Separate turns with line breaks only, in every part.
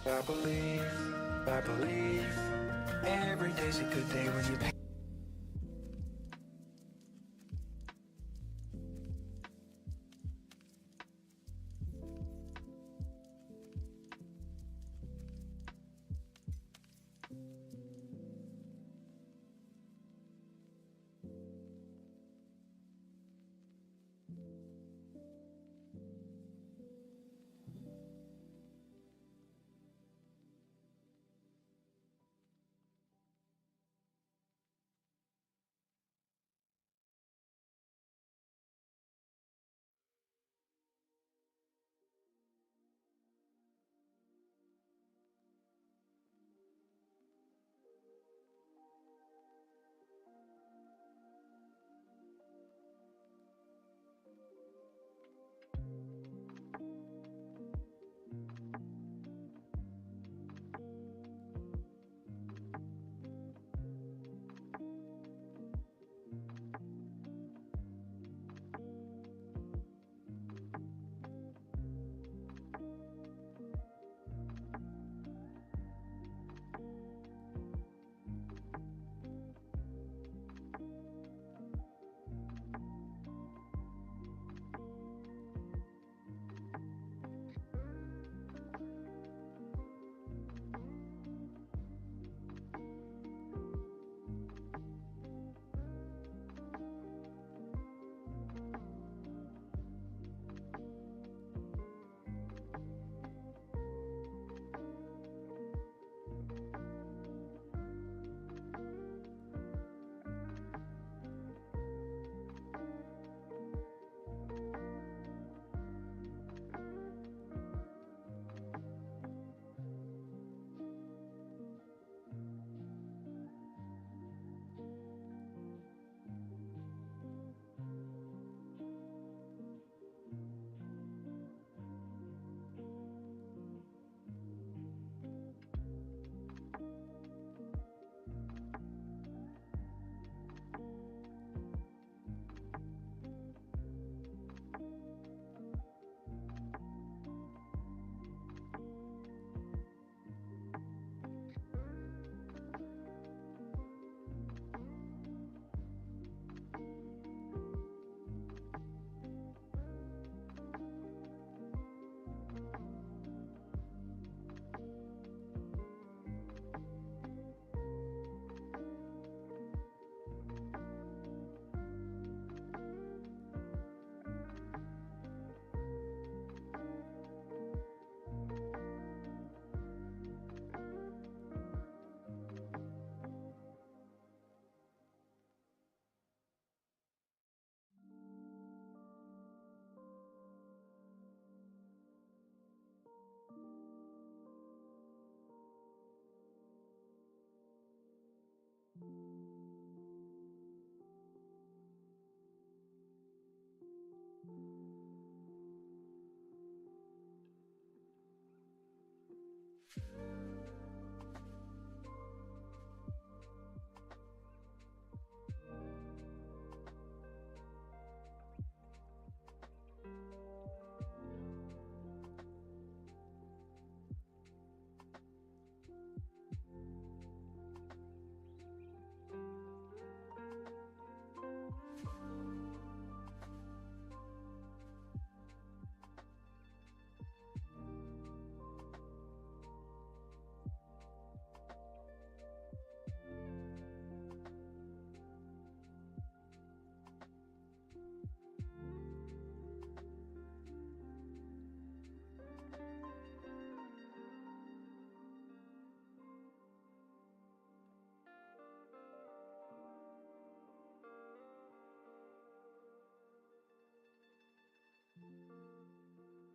I believe, every day's a good day when you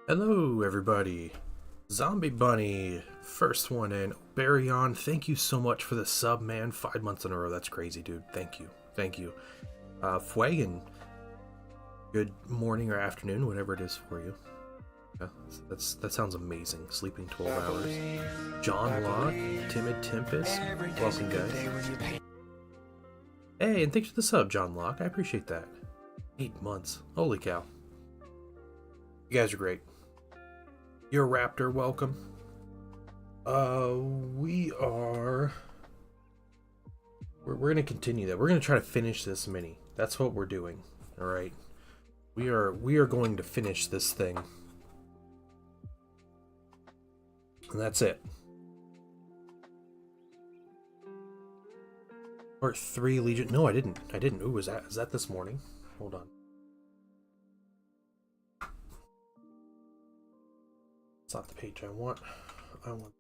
Hello, everybody. Zombie Bunny, first one in. Barryon, thank you so much for the sub, man. 5 months in a row. That's crazy, dude. Thank you. Thank you. Fuegan, good morning or afternoon, whatever it is for you. Yeah, that sounds amazing. Sleeping 12 hours. John Locke, Timid Tempest, welcome, guys. Hey, and thanks for the sub, John Locke. I appreciate that. 8 months. Holy cow. You guys are great. Your Raptor, welcome. We are. We're gonna continue that. We're gonna try to finish this mini. That's what we're doing. All right. We are going to finish this thing, and that's it. Part 3 Legion. No, I didn't. Ooh, is that this morning? Hold on. It's not the page I want. I want.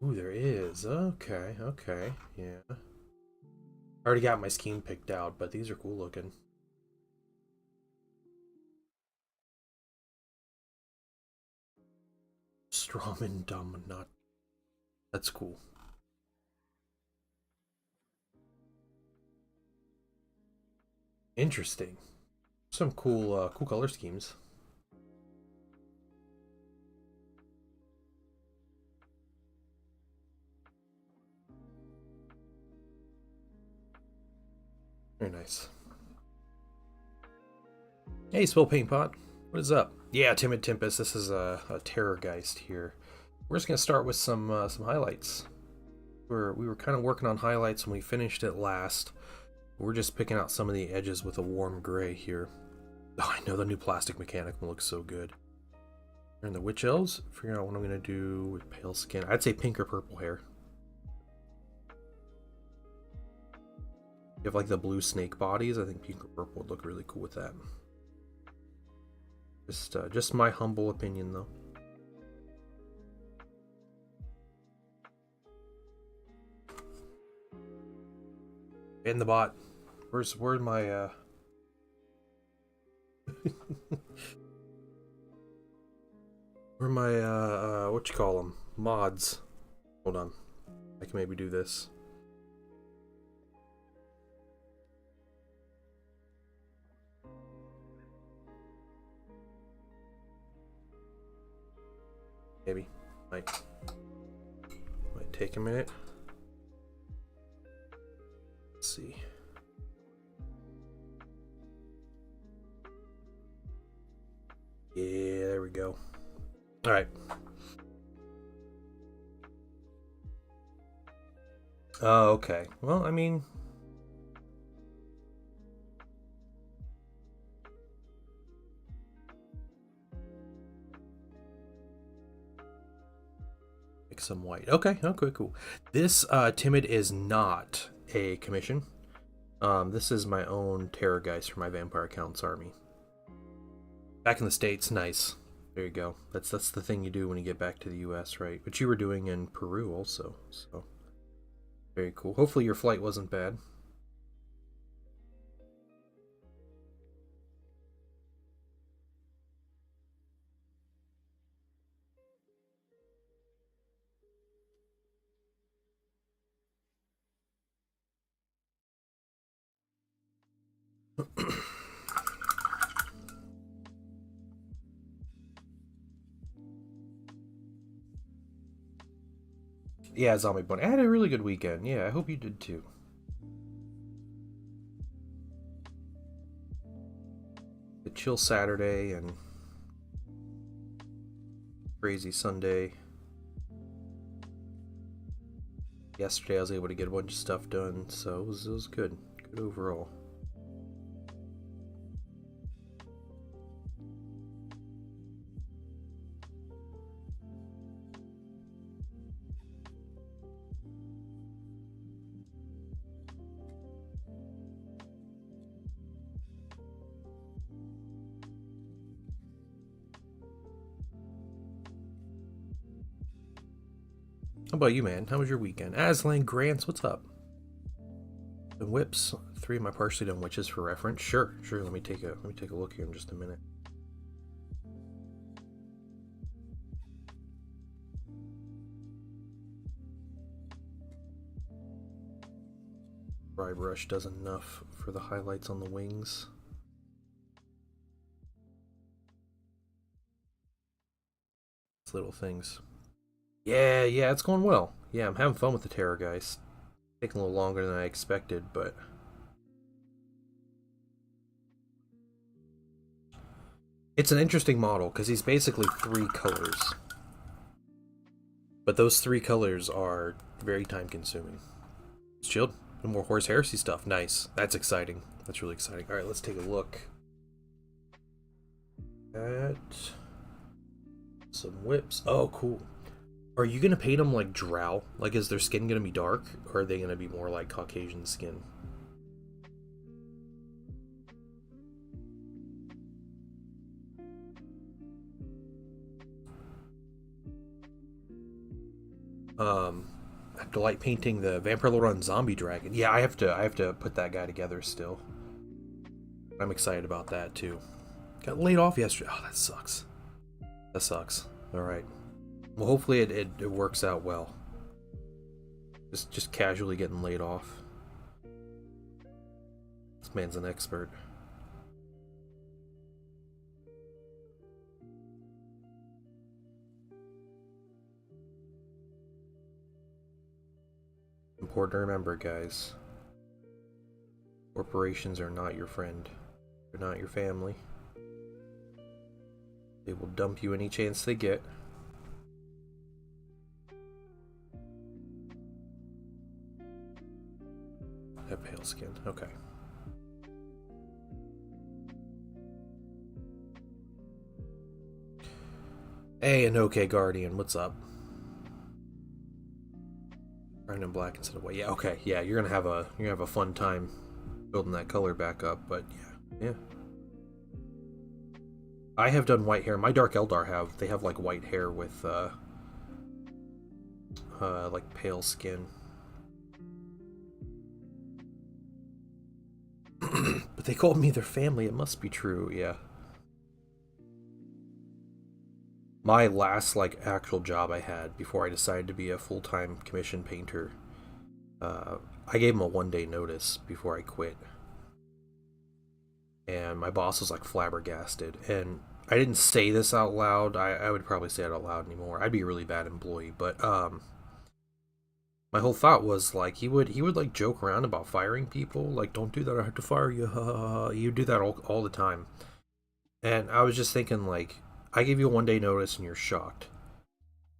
Ooh, there is. Okay, okay, yeah. I already got my scheme picked out, but these are cool looking. Strawman Dominant. That's cool. Interesting. Some cool, cool color schemes. Very nice. Hey, Spill Paint Pot. What is up? Yeah, Timid Tempest. This is a Terrorgeist here. We're just gonna start with some highlights. We were kind of working on highlights when we finished it last. We're just picking out some of the edges with a warm gray here. Oh, I know the new plastic mechanic looks so good. And the Witch Elves, figuring out what I'm gonna do with pale skin. I'd say pink or purple hair. You have like the blue snake bodies. I think pink or purple would look really cool with that. Just my humble opinion, though. In the bot. Where's my where my what you call them? Mods. Hold on. I can maybe do this. Maybe. Might take a minute. Let's see. Yeah, there we go. All right. Oh, okay. Well, I mean, make some white. Okay, okay, cool. This Timid is not a commission. This is my own Terrorgeist for my Vampire Count's army. Back in the States, nice. There you go. That's the thing you do when you get back to the US, right? But you were doing in Peru also, so very cool. Hopefully your flight wasn't bad. Yeah, Zombie Bunny. I had a really good weekend. Yeah, I hope you did too. A chill Saturday and crazy Sunday. Yesterday I was able to get a bunch of stuff done, so it was good. Good overall. How about you, man? How was your weekend? Aslan Grants, what's up? The whips, 3 of my partially done witches for reference. Sure. Let me take a look here in just a minute. Dry brush does enough for the highlights on the wings. It's little things. Yeah, it's going well. Yeah, I'm having fun with the Terrorgeist. Taking a little longer than I expected, but It's an interesting model because he's basically 3 colors. But those 3 colors are very time consuming. It's chilled. No more Horse Heresy stuff. Nice. That's exciting. That's really exciting. Alright, let's take a look at some whips. Oh, cool. Are you going to paint them like Drow? Like, is their skin going to be dark? Or are they going to be more like Caucasian skin? I have to like painting the Vampire Lord on Zombie Dragon. Yeah, I have to put that guy together still. I'm excited about that too. Got laid off yesterday. Oh, that sucks. That sucks. Alright. Well, hopefully it works out well. Just casually getting laid off. This man's an expert. Important to remember, guys. Corporations are not your friend. They're not your family. They will dump you any chance they get. Have pale skin. Okay. Hey, and okay, Guardian, what's up? Brown and black instead of white. Yeah, okay. Yeah, you're gonna have a fun time building that color back up. But yeah. I have done white hair. My Dark Eldar they have like white hair with like pale skin. But they called me their family. It must be true. Yeah. My last like actual job I had before I decided to be a full-time commission painter, I gave him a 1-day notice before I quit, and my boss was like flabbergasted. And I didn't say this out loud. I would probably say it out loud anymore. I'd be a really bad employee. But my whole thought was like he would like joke around about firing people. Like, don't do that, I have to fire you. You do that all the time. And I was just thinking, like, I gave you a 1-day notice and you're shocked.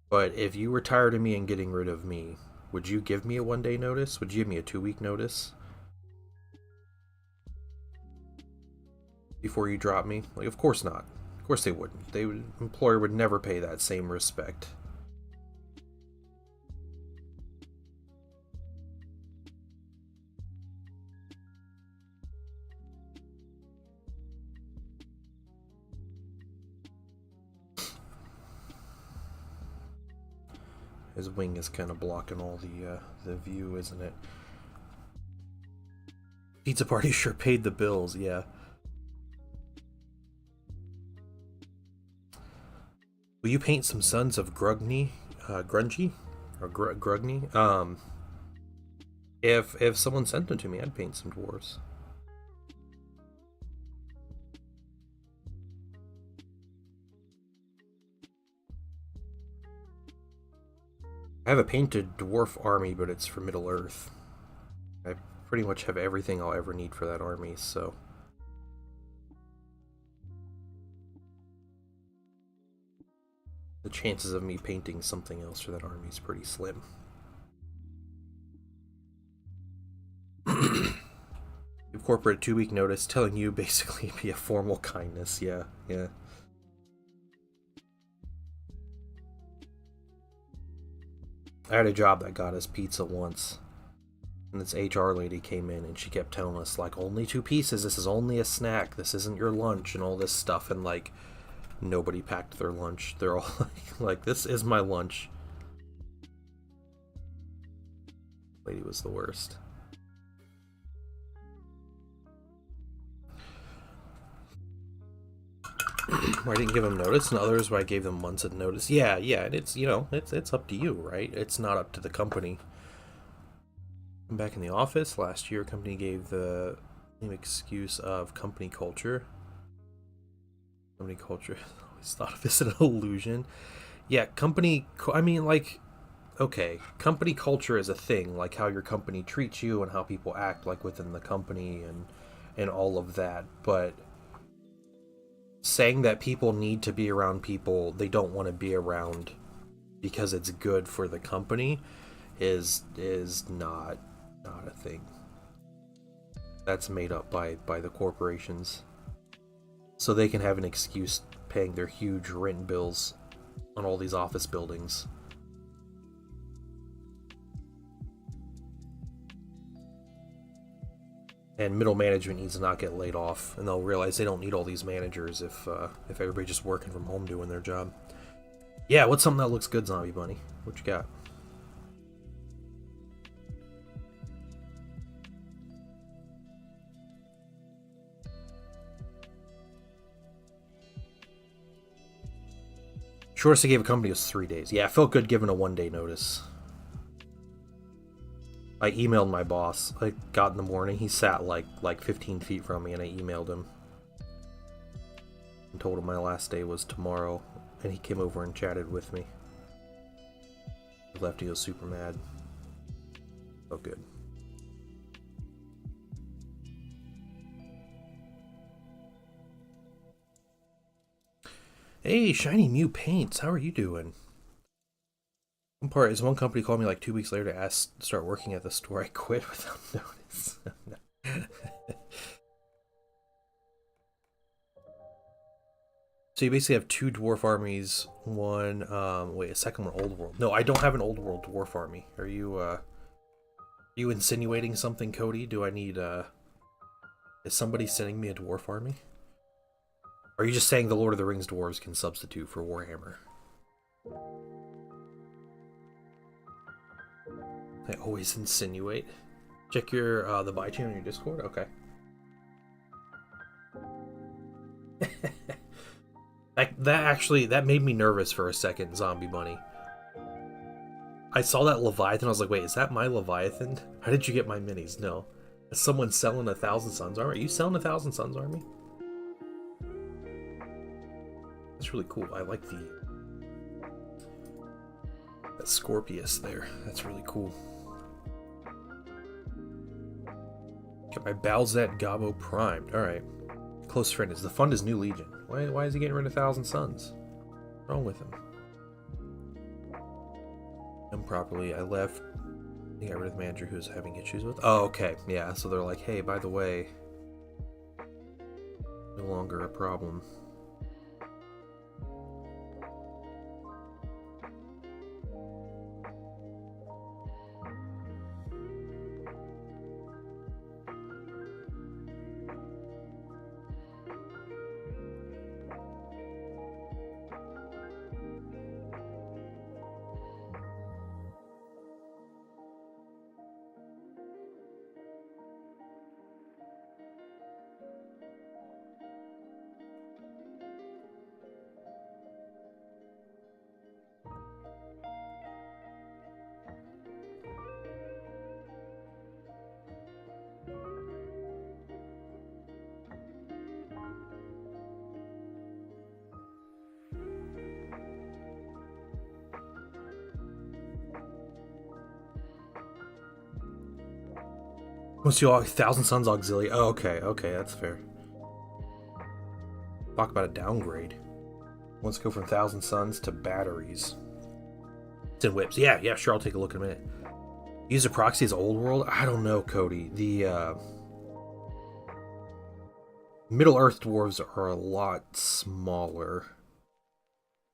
But if you were tired of me and getting rid of me, would you give me a 1-day notice? Would you give me a 2-week notice? Before you drop me? Like, of course not. Of course they wouldn't. Employer would never pay that same respect. His wing is kind of blocking all the view, isn't it? Pizza Party sure paid the bills, yeah. Will you paint some Sons of Grungy? Or Grugny? If someone sent them to me, I'd paint some dwarves. I have a painted dwarf army, but it's for Middle Earth. I pretty much have everything I'll ever need for that army, so... the chances of me painting something else for that army is pretty slim. Incorporate a 2-week notice telling you basically be a formal kindness. Yeah. I had a job that got us pizza once, and this HR lady came in and she kept telling us, like, only 2 pieces, this is only a snack, this isn't your lunch, and all this stuff. And like, nobody packed their lunch. They're all like this is my lunch. Lady was the worst. Where I didn't give them notice, and others where I gave them months of notice. Yeah, and it's, you know, it's up to you, right? It's not up to the company. I'm back in the office. Last year, company gave the same excuse of company culture. Company culture. I always thought of this as an illusion. Yeah, I mean, like, okay, company culture is a thing, like how your company treats you and how people act, like, within the company and all of that, but saying that people need to be around people they don't want to be around because it's good for the company is not a thing. That's made up by the corporations, so they can have an excuse paying their huge rent bills on all these office buildings. And middle management needs to not get laid off, and they'll realize they don't need all these managers if everybody's just working from home doing their job. Yeah, what's something that looks good, Zombie Bunny? What you got? Shortest I gave a company was 3 days. Yeah, it felt good giving a 1-day notice. I emailed my boss. I got in the morning. He sat like 15 feet from me, and I emailed him and told him my last day was tomorrow, and he came over and chatted with me. He left. He was super mad. Felt good. Hey, Shiny Mew Paints, how are you doing? One company called me like 2 weeks later to ask to start working at the store. I quit without notice. So you basically have 2 dwarf armies, one wait, a second one old world. No, I don't have an old world dwarf army. Are you insinuating something, Cody? Do I need is somebody sending me a dwarf army? Or are you just saying the Lord of the Rings dwarves can substitute for Warhammer? I always insinuate. Check your the buy chain on your Discord. Okay. that made me nervous for a second, Zombie Bunny. I saw that Leviathan. I was like, wait, is that my Leviathan? How did you get my minis? No. Is someone selling a Thousand Suns army? Are you selling a Thousand Suns army? That's really cool. I like that Scorpius there. That's really cool. Got my Balzet Gabo primed. Alright. Close friend is the fund is New Legion. Why is he getting rid of Thousand Suns? What's wrong with him? Improperly. I left. I got rid of the manager who was having issues with. Oh, okay. Yeah, so they're like, hey, by the way, no longer a problem. Let's do Thousand Suns Auxiliary. Oh, okay, that's fair. Talk about a downgrade. Let's go from Thousand Suns to batteries. It's in whips. Yeah, sure, I'll take a look in a minute. Use a proxy as old world? I don't know, Cody. The Middle Earth dwarves are a lot smaller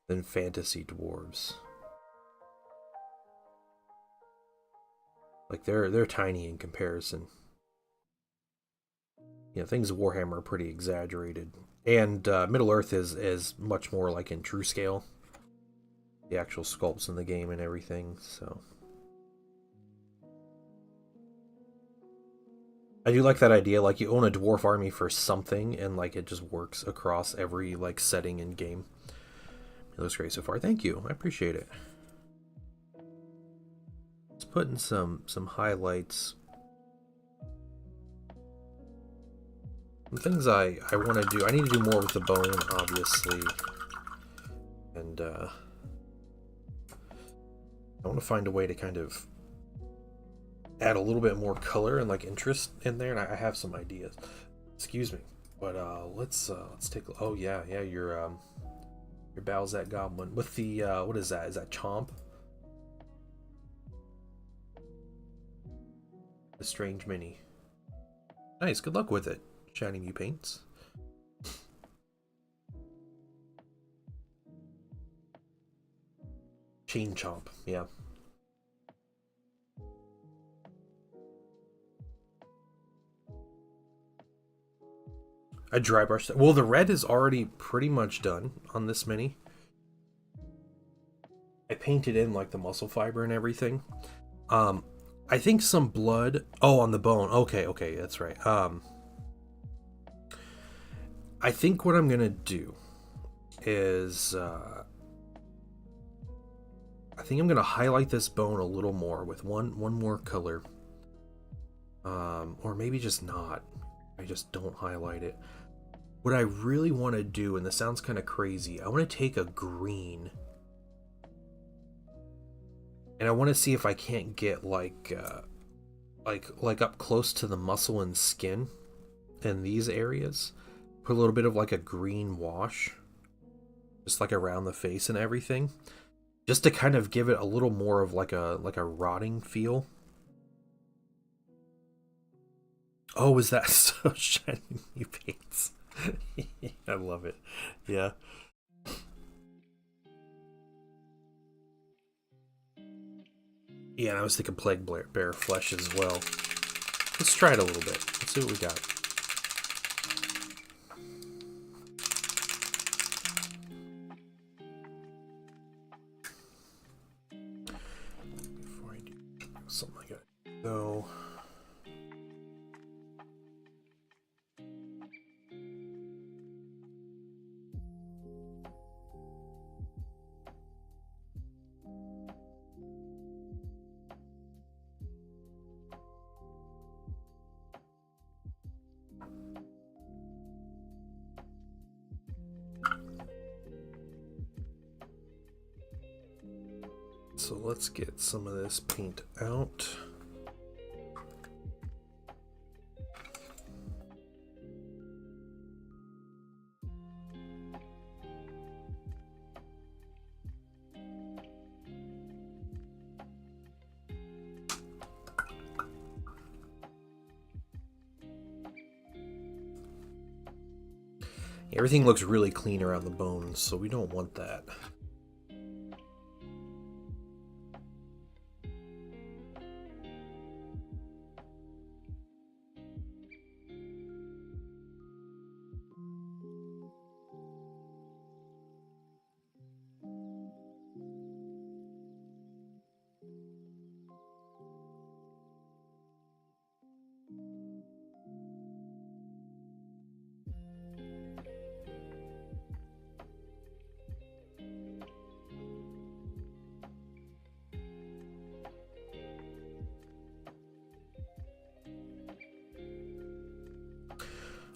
than fantasy dwarves. Like they're tiny in comparison. You know, things in Warhammer are pretty exaggerated. And Middle Earth is much more like in true scale. The actual sculpts in the game and everything, so. I do like that idea, like you own a dwarf army for something and like it just works across every like setting in game. It looks great so far. Thank you. I appreciate it. Let's put in some highlights. Some things I want to do. I need to do more with the bone, obviously. And I want to find a way to kind of add a little bit more color and like interest in there, and I have some ideas. Excuse me. But let's take. Oh yeah, yeah. Your Bowsette Goblin with the what is that? Is that Chomp? The Strange Mini. Nice. Good luck with it, Shiny Mew Paints. Chain Chomp. Yeah. I dry brushed it. Well, the red is already pretty much done on this mini. I painted in like the muscle fiber and everything. I think some blood. Oh, on the bone. Okay, okay, that's right. I think what I'm gonna do is I think I'm gonna highlight this bone a little more with one more color. Or maybe just not. I just don't highlight it. What I really want to do, and this sounds kind of crazy, I want to take a green and I want to see if I can't get like up close to the muscle and skin in these areas. Put a little bit of like a green wash, just like around the face and everything, just to kind of give it a little more of like a rotting feel. Oh, is that so shiny new paints? I love it. Yeah. Yeah, and I was thinking Plague Bear flesh as well. Let's try it a little bit. Let's see what we got. Before I do something like that. So... So let's get some of this paint out. Everything looks really clean around the bones, so we don't want that.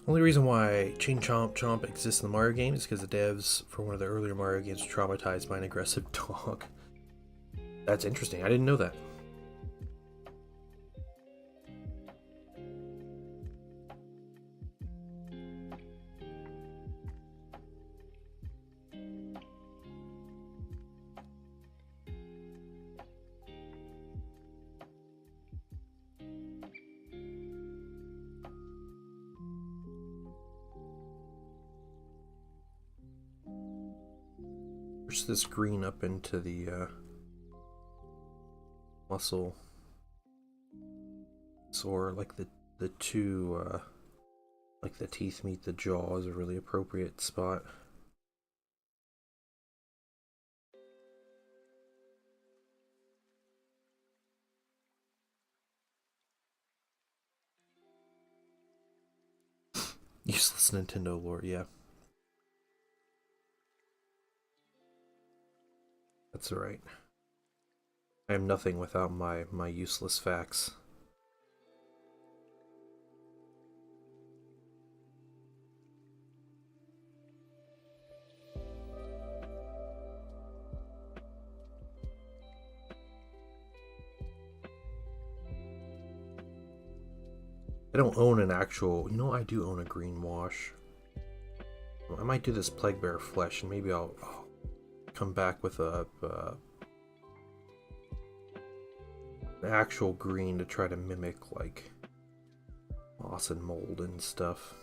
Only reason why Chain Chomp Chomp exists in the Mario games is because the devs for one of the earlier Mario games were traumatized by an aggressive dog. That's interesting. I didn't know that. Push this green up into the muscle sore, like the two like the teeth meet the jaw is a really appropriate spot. Useless Nintendo lore, yeah. That's alright. I am nothing without my useless facts. I don't own an actual... You know, I do own a green wash. I might do this Plague Bear Flesh, and maybe I'll come back with an actual green to try to mimic, like, moss and mold and stuff.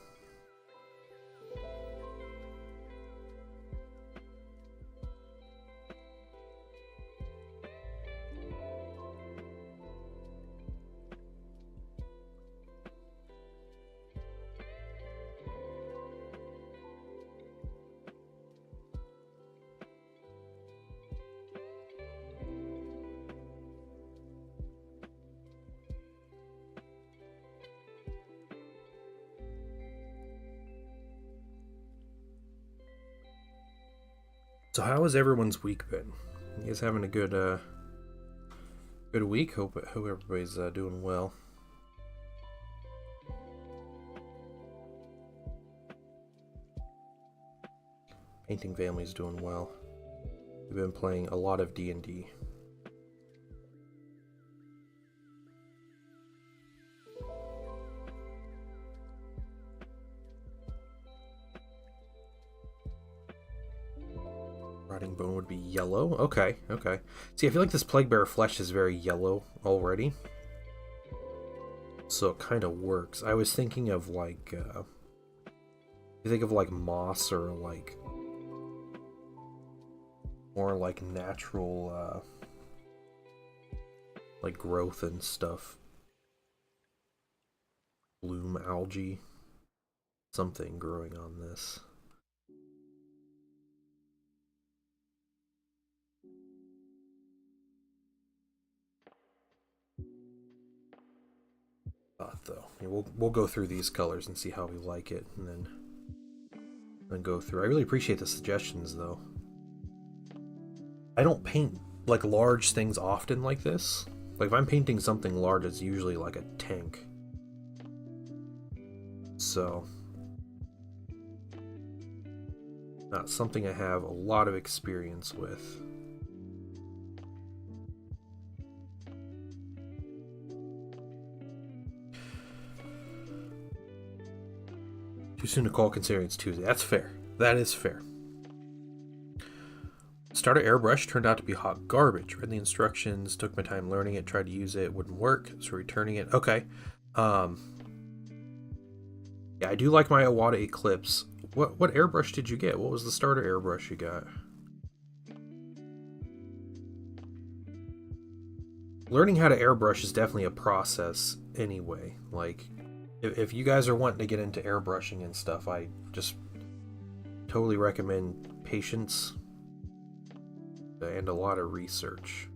So how has everyone's week been? You guys having a good week? Hope everybody's doing well. Painting family's doing well. We've been playing a lot of D&D. Rotting bone would be yellow. Okay, okay. See, I feel like this Plague Bear Flesh is very yellow already. So it kind of works. I was thinking of like, you think of like moss or like more like natural like growth and stuff. Bloom algae. Something growing on this. Though we'll go through these colors and see how we like it, and then go through. I really appreciate the suggestions, though. I don't paint like large things often like this. Like if I'm painting something large, it's usually like a tank. So not something I have a lot of experience with. Too soon to call considering it's Tuesday. That's fair. That is fair. Starter airbrush turned out to be hot garbage. Read the instructions, took my time learning it, tried to use it, wouldn't work, so returning it. Okay. Yeah, I do like my Iwata Eclipse. What airbrush did you get? What was the starter airbrush you got? Learning how to airbrush is definitely a process anyway. Like, if you guys are wanting to get into airbrushing and stuff, I just totally recommend patience and a lot of research.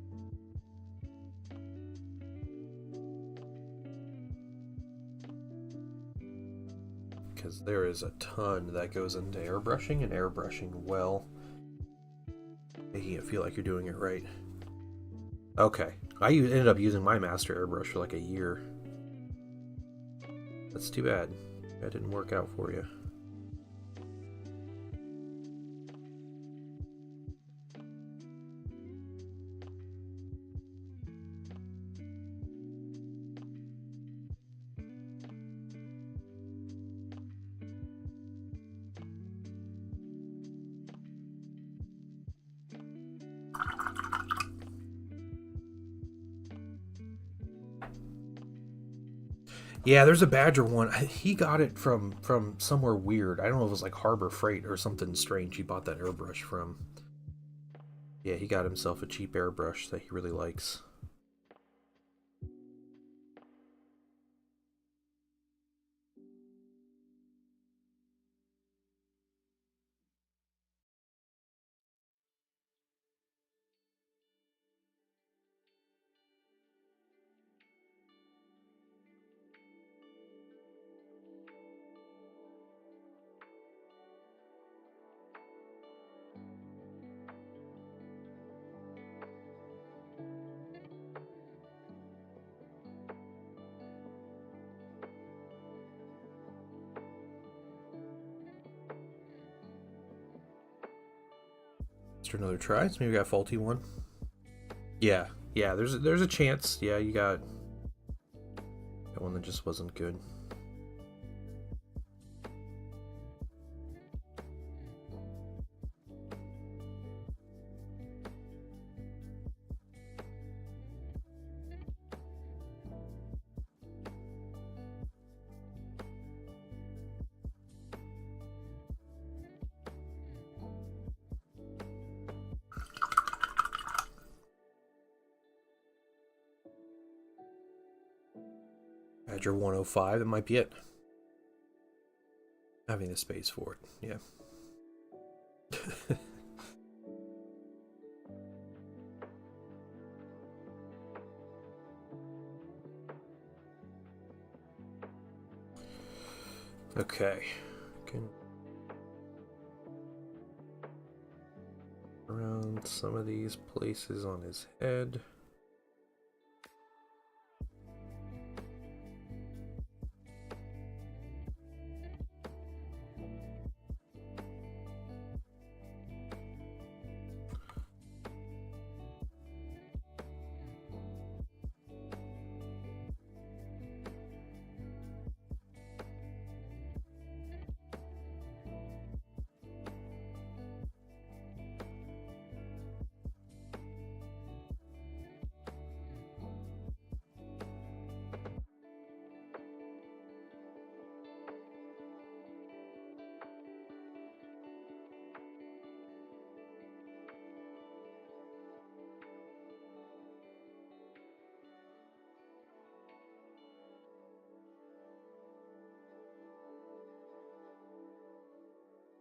Because there is a ton that goes into airbrushing, and airbrushing well, making it feel like you're doing it right. Okay, I ended up using my master airbrush for like a year. That's too bad. That didn't work out for you. Yeah, there's a Badger one. He got it from somewhere weird. I don't know if it was like Harbor Freight or something strange. He bought that airbrush from. Yeah, he got himself a cheap airbrush that he really likes. Let's another try. So maybe we got a faulty one. Yeah, there's a chance. Yeah, you got one that just wasn't good. Badger 105, that might be it. Having the space for it, yeah. Okay. Can around some of these places on his head.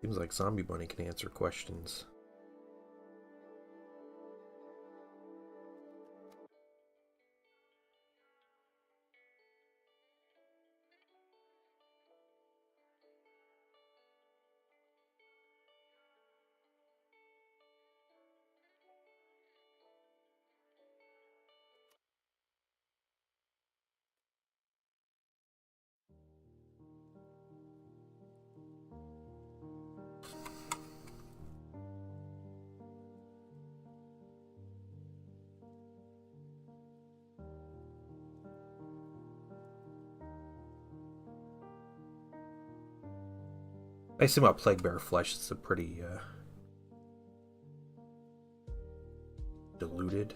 Seems like Zombie Bunny can answer questions. Nice thing about Plague Bear Flesh, it's a pretty diluted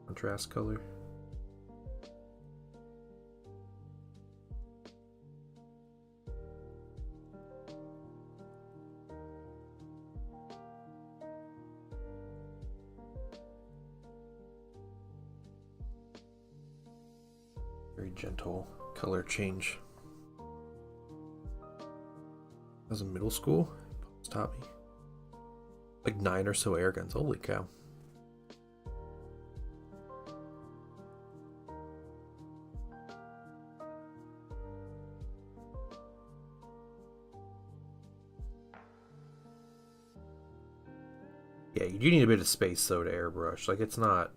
contrast color. Very gentle color change. I was in middle school, taught me like 9 or so air guns. Holy cow! Yeah, you do need a bit of space though to airbrush. Like it's not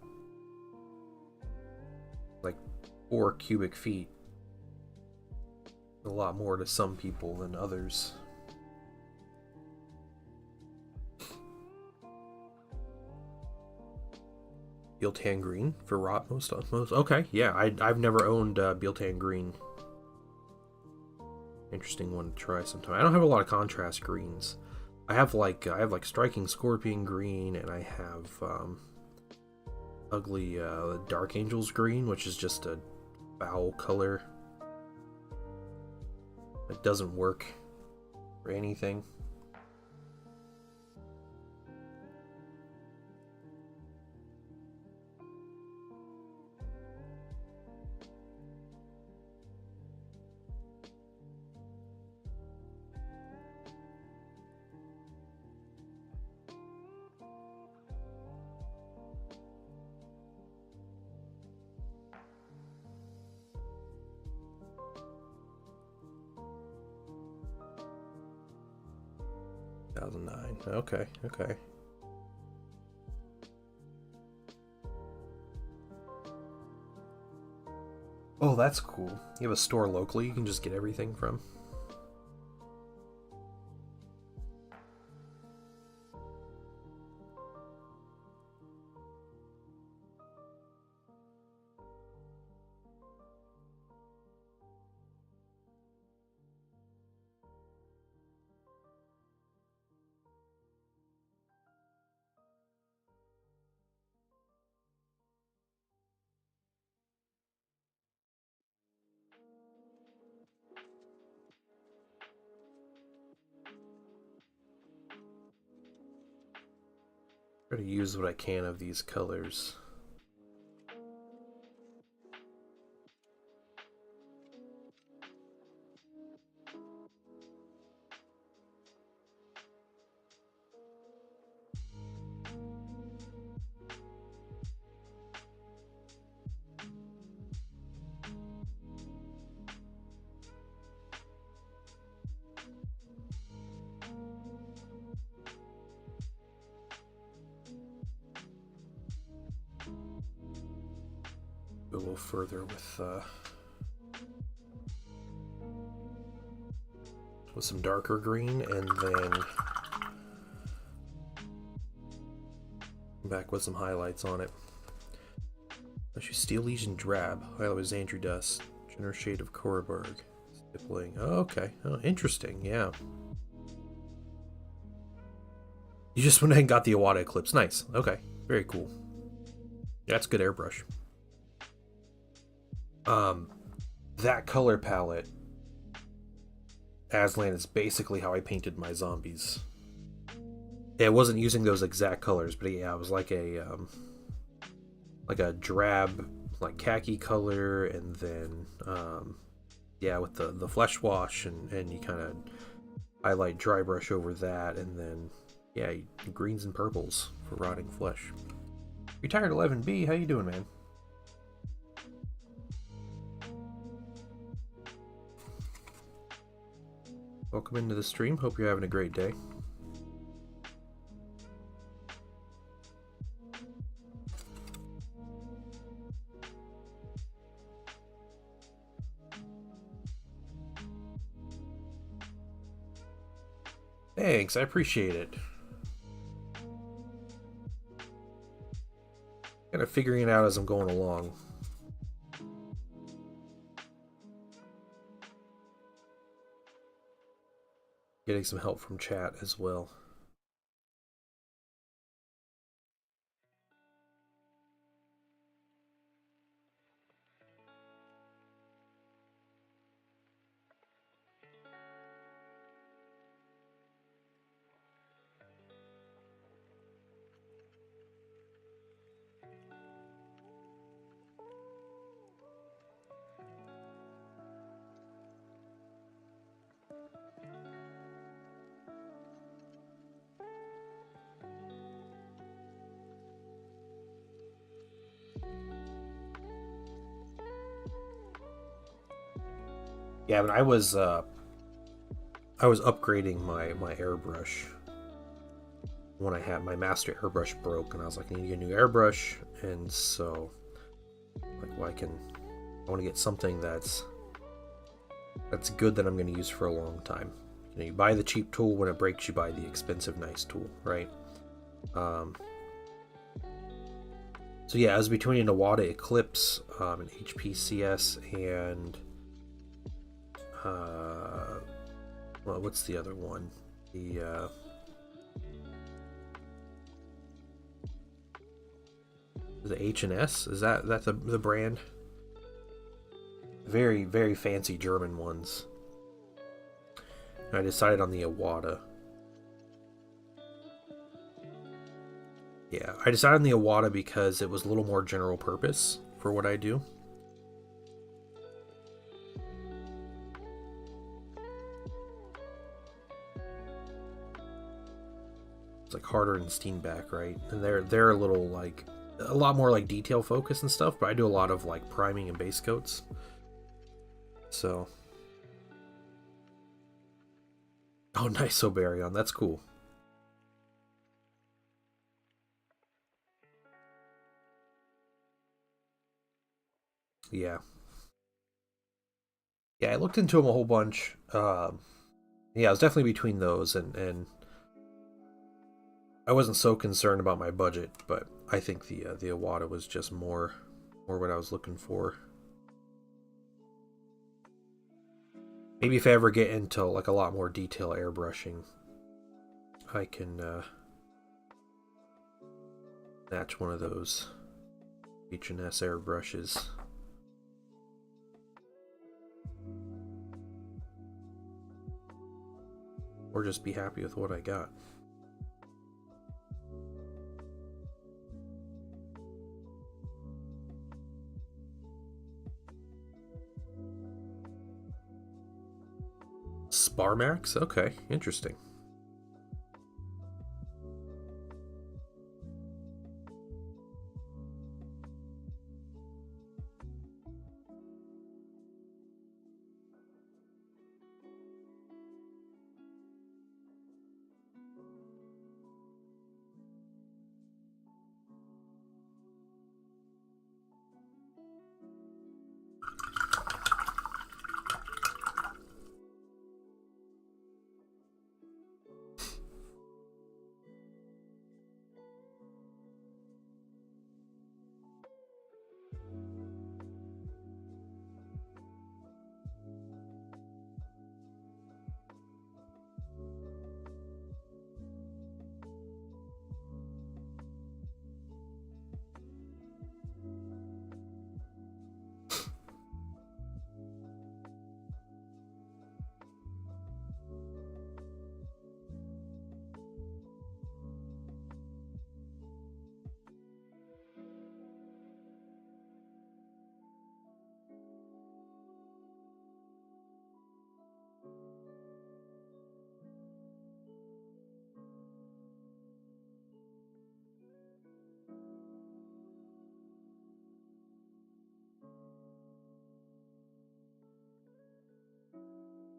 like 4 cubic feet. A lot more to some people than others. Bealtan green for rot most. Okay, yeah, I've never owned Bealtan green. Interesting one to try sometime. I don't have a lot of contrast greens. I have like striking scorpion green, and I have ugly Dark Angels green, which is just a foul color. It doesn't work for anything. Okay, okay. Oh, that's cool. You have a store locally you can just get everything from? Try to use what I can of these colors. Go a little further with some darker green, and then back with some highlights on it. Let's use Steel Legion Drab, highlight with Xandri Dust, generous shade of Koraberg, stippling. Oh, okay. Oh, interesting. Yeah. You just went ahead and got the Iwata Eclipse. Nice. Okay. Very cool. Yeah, that's good airbrush. That color palette, Aslan, is basically how I painted my zombies. Yeah, I wasn't using those exact colors, but yeah, it was like a drab, like khaki color, and then yeah, with the flesh wash, and you kind of highlight dry brush over that, and then yeah, greens and purples for rotting flesh. Retired 11B, how you doing, man? Welcome into the stream. Hope you're having a great day. Thanks, I appreciate it. Kind of figuring it out as I'm going along. Getting some help from chat as well. Yeah, but I was upgrading my airbrush when I had my master airbrush broke, and I was like, I need to get a new airbrush, and so like, well, I want to get something that's good that I'm going to use for a long time. You know, you buy the cheap tool, when it breaks, you buy the expensive, nice tool, right? So yeah, I was between an Iwata Eclipse, an HPCS, and well, what's the other one? The H&S? Is that the brand? Very, very fancy German ones. And I decided on the Iwata. Yeah, I decided on the Iwata because it was a little more general purpose for what I do. It's like Harder and Steenbeck, right? And they're a little like a lot more like detail focus and stuff, but I do a lot of like priming and base coats. So, oh, nice, Oberion, that's cool. Yeah. Yeah, I looked into them a whole bunch. Yeah, I was definitely between those, and I wasn't so concerned about my budget, but I think the Iwata was just more what I was looking for. Maybe if I ever get into like a lot more detail airbrushing, I can match one of those H&S airbrushes. Or just be happy with what I got. Sparmax? Okay, interesting.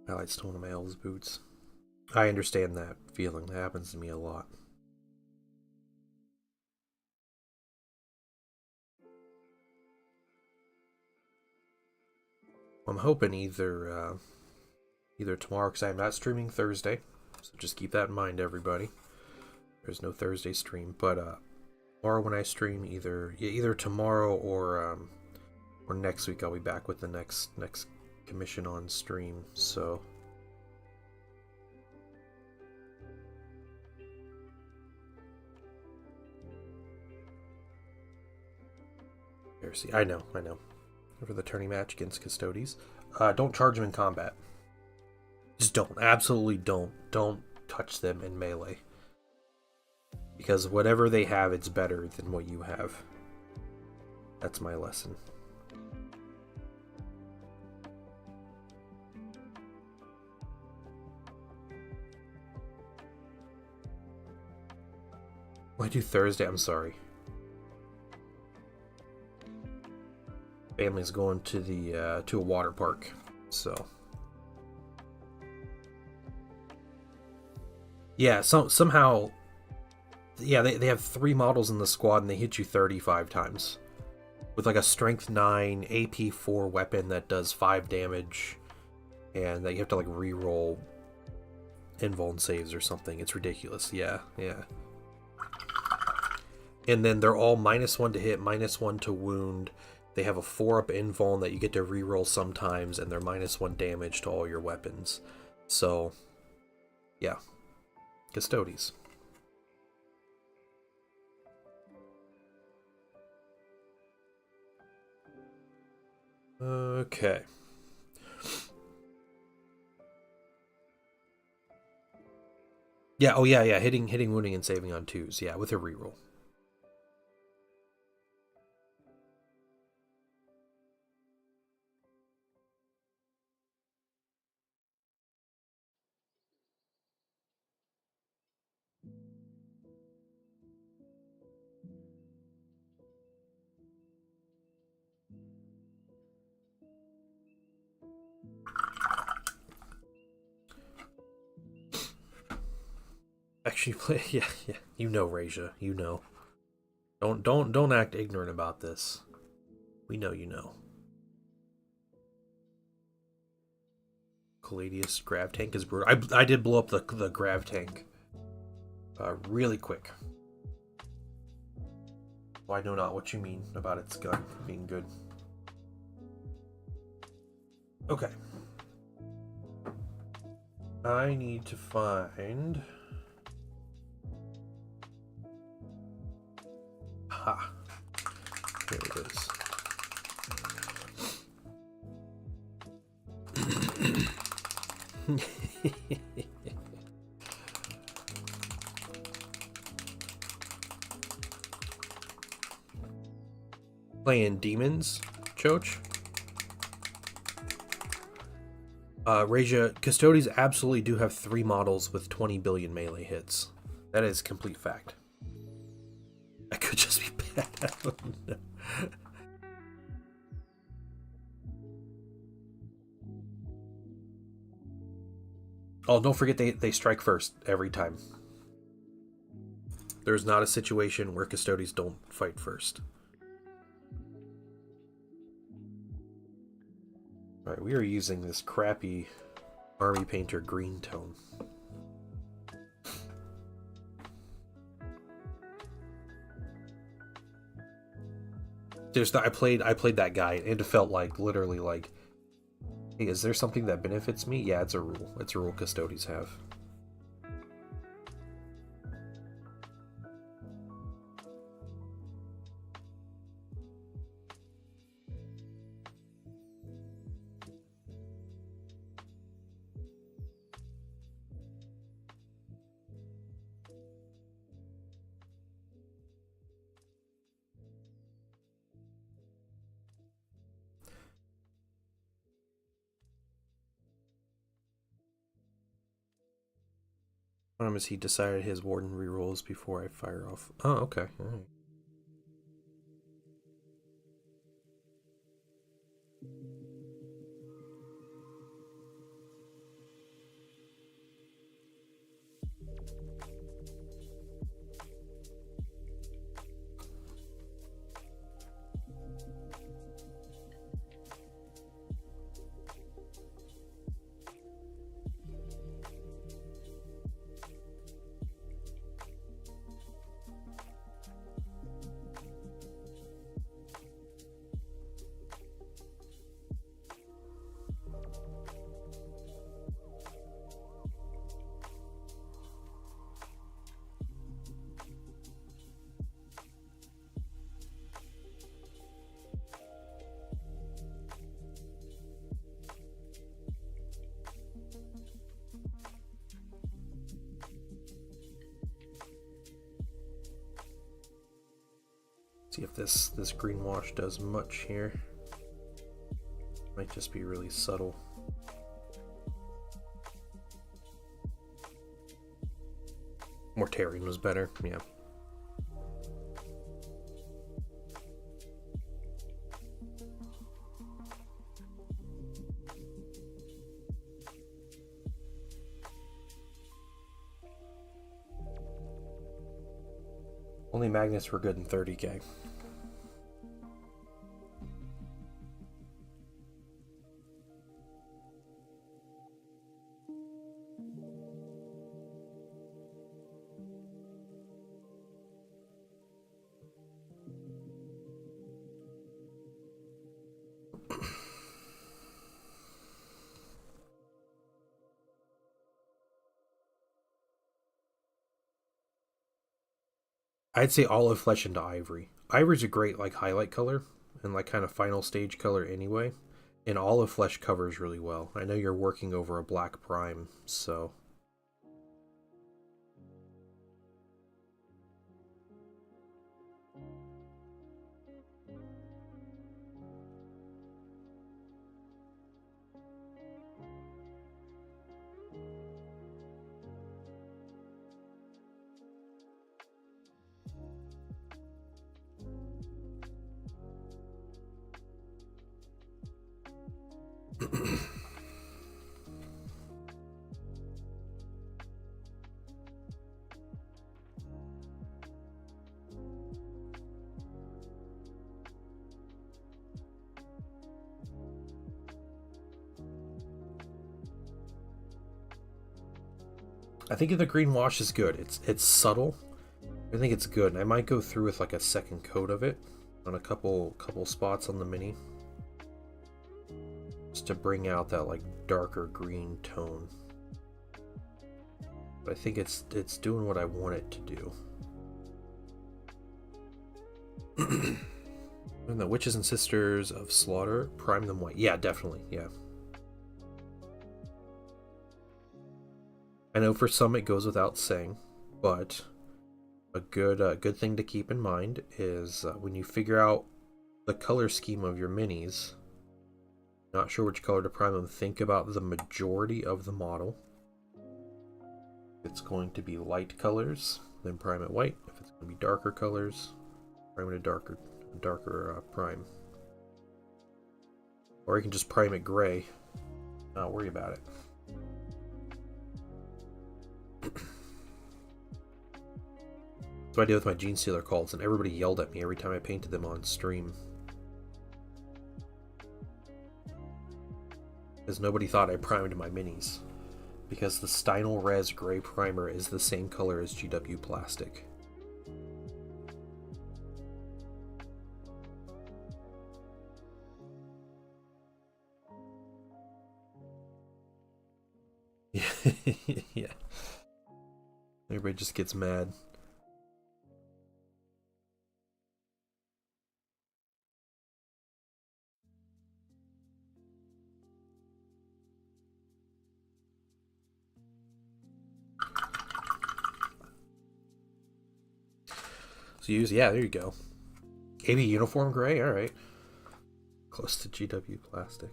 I like stone male's boots. I understand that feeling. That happens to me a lot. I'm hoping either tomorrow, because I'm not streaming Thursday, so just keep that in mind, everybody. There's no Thursday stream, but tomorrow when I stream, either tomorrow or next week, I'll be back with the next commission on stream. So here, see, I know. For the tourney match against Custodes, don't charge them in combat. Just don't. Absolutely don't. Don't touch them in melee. Because whatever they have, it's better than what you have. That's my lesson. Why do Thursday? I'm sorry. Family's going to the to a water park, so yeah. Somehow, yeah, they have 3 models in the squad and they hit you 35 times with like a strength 9 AP 4 weapon that does 5 damage, and that you have to like re-roll invuln saves or something. It's ridiculous. Yeah. And then they're all -1 to hit, -1 to wound. They have a 4-up invuln that you get to reroll sometimes, and they're -1 damage to all your weapons. So, yeah. Custodes. Okay. Yeah, oh yeah, hitting, wounding, and saving on 2s, yeah, with a reroll. Actually play, yeah, you know, Raja, you know. Don't act ignorant about this. We know you know. Caladius grav tank is brutal. I did blow up the grav tank really quick. Well, I know not what you mean about its gun being good. Okay. I need to find... Ha. Here it is. Playing demons, Choach. Raja, Custodes absolutely do have 3 models with 20 billion melee hits. That is complete fact. I could just be bad. I don't know. Oh, don't forget they strike first every time. There's not a situation where Custodes don't fight first. Alright, we are using this crappy Army Painter green tone. I played that guy, and it felt like, literally like, hey, is there something that benefits me? Yeah, it's a rule. It's a rule Custodes have. As he decided his warden rerolls before I fire off. Oh, okay. All right. See if this green wash does much here. Might just be really subtle. Mortarian was better, yeah. Only magnets were good in 30k. I'd say olive flesh into ivory. Ivory's a great like highlight color and like kind of final stage color anyway. And olive flesh covers really well. I know you're working over a black prime, so I think the green wash is good. It's subtle. I think it's good. And I might go through with like a second coat of it on a couple spots on the mini, just to bring out that like darker green tone. But I think it's doing what I want it to do. And the Witches and Sisters of Slaughter, prime them white. Yeah, definitely. Yeah. I know for some it goes without saying, but a good thing to keep in mind is when you figure out the color scheme of your minis, not sure which color to prime them, think about the majority of the model. If it's going to be light colors, then prime it white. If it's going to be darker colors, prime it a darker prime. Or you can just prime it gray, not worry about it. That's what I did with my Gene Stealer calls, and everybody yelled at me every time I painted them on stream. Because nobody thought I primed my minis. Because the Steinel Res Gray Primer is the same color as GW Plastic. Yeah. Everybody just gets mad. So use, yeah, there you go. AB Uniform Gray, alright. Close to GW Plastic.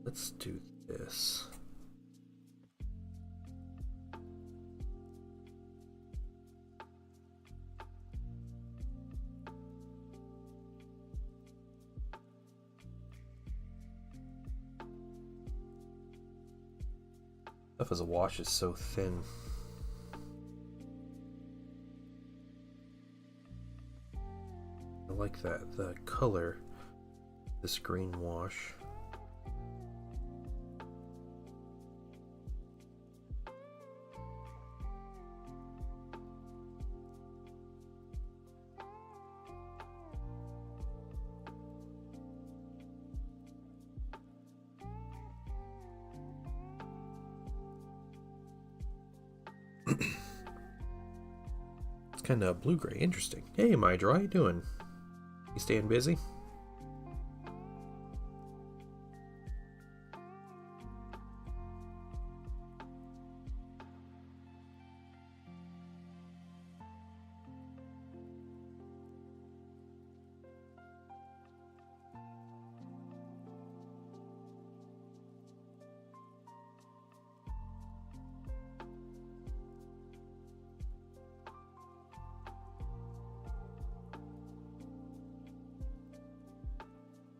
Let's do this. Stuff as a wash is so thin. I like that, the color, this green wash. It's kind of blue-gray, interesting. Hey, Mydra, how you doing? You staying busy?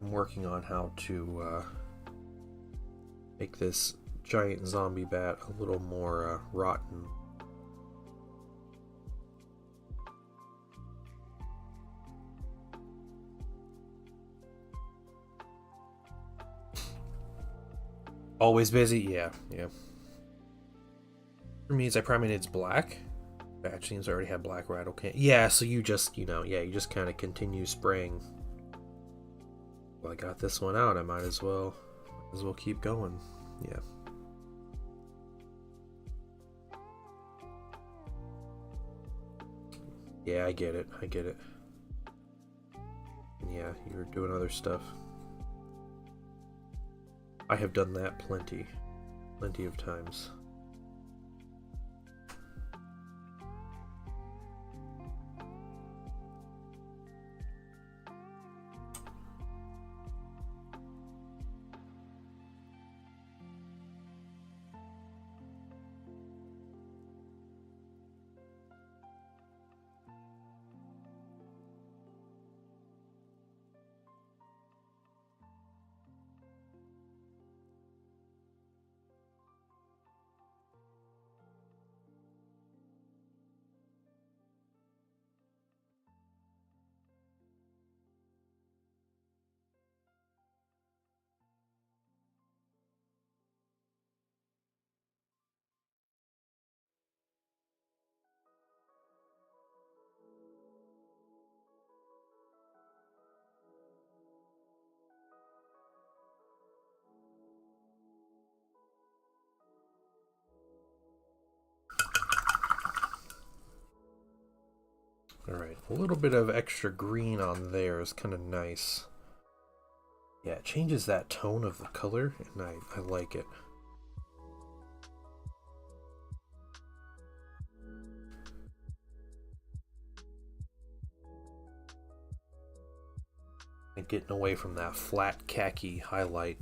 I'm working on how to make this giant zombie bat a little more rotten. Always busy? Yeah, yeah. For me, it probably needs black. Batch seems to already have black rattle can. Yeah, so you just, you just kind of continue spraying. Well, I got this one out. I might as well keep going. Yeah. Yeah, I get it. I get it. Yeah, you're doing other stuff. I have done that plenty of times. Alright, a little bit of extra green on there is kind of nice. Yeah, it changes that tone of the color, and I like it. And getting away from that flat khaki highlight.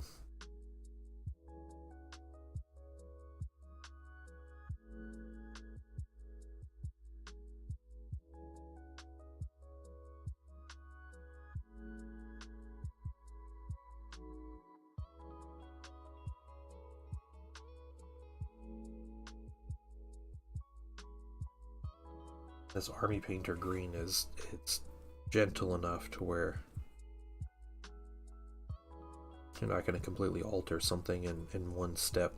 This Army Painter green it's gentle enough to where you're not going to completely alter something in one step.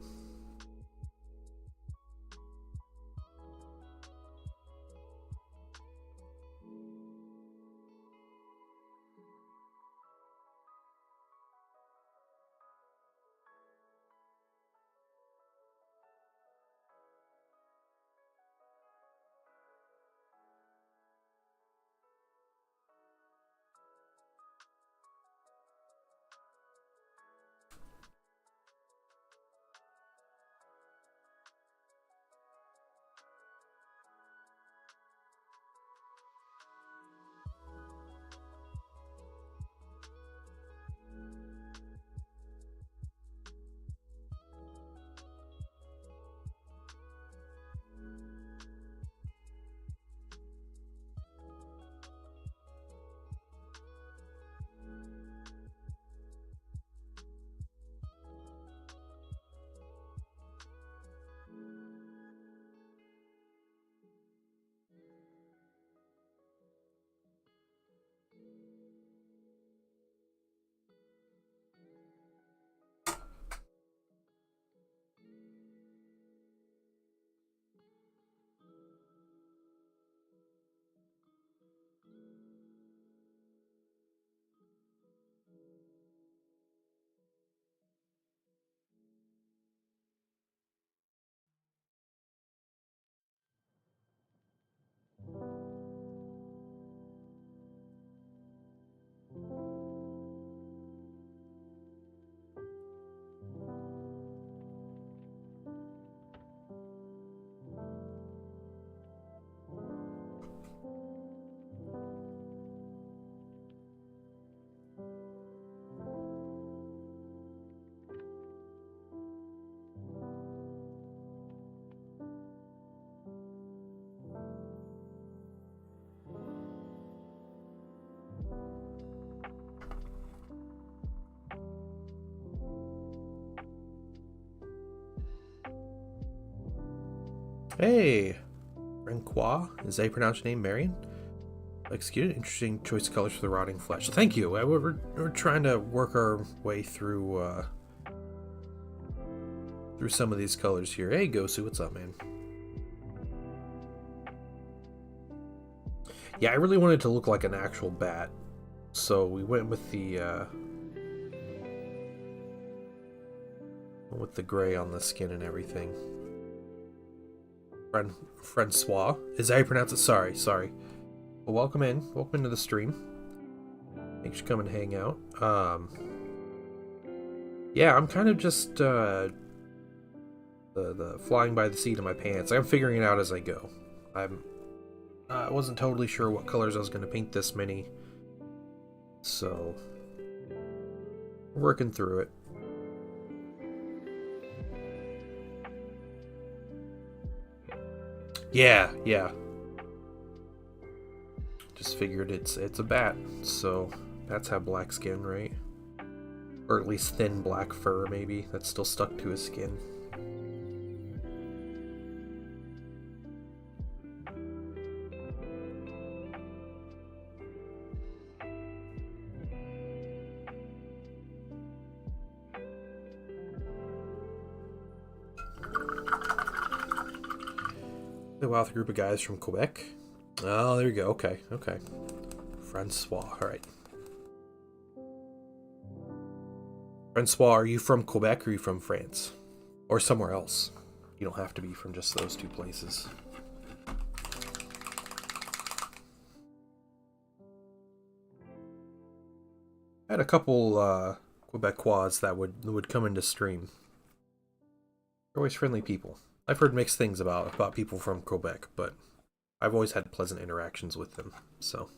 Hey, Renqua, is that how you pronounce your name, Marion? Executed. Interesting choice of colors for the rotting flesh. So thank you. We're trying to work our way through some of these colors here. Hey, Gosu, what's up, man? Yeah, I really wanted to look like an actual bat, so we went with the gray on the skin and everything. Francois, is that how you pronounce it? Sorry. Well, welcome into the stream. Thanks for coming to hang out. Yeah, I'm kind of just the flying by the seat of my pants. I'm figuring it out as I go. I wasn't totally sure what colors I was going to paint this many, so working through it. Yeah. Just figured it's a bat, so bats have black skin, right? Or at least thin black fur, maybe, that's still stuck to his skin. Wow, the group of guys from Quebec. Oh, there you go. Okay. Francois, alright. Francois, are you from Quebec or are you from France? Or somewhere else? You don't have to be from just those two places. I had a couple Quebecois that would come into stream. They're always friendly people. I've heard mixed things about people from Quebec, but I've always had pleasant interactions with them, so.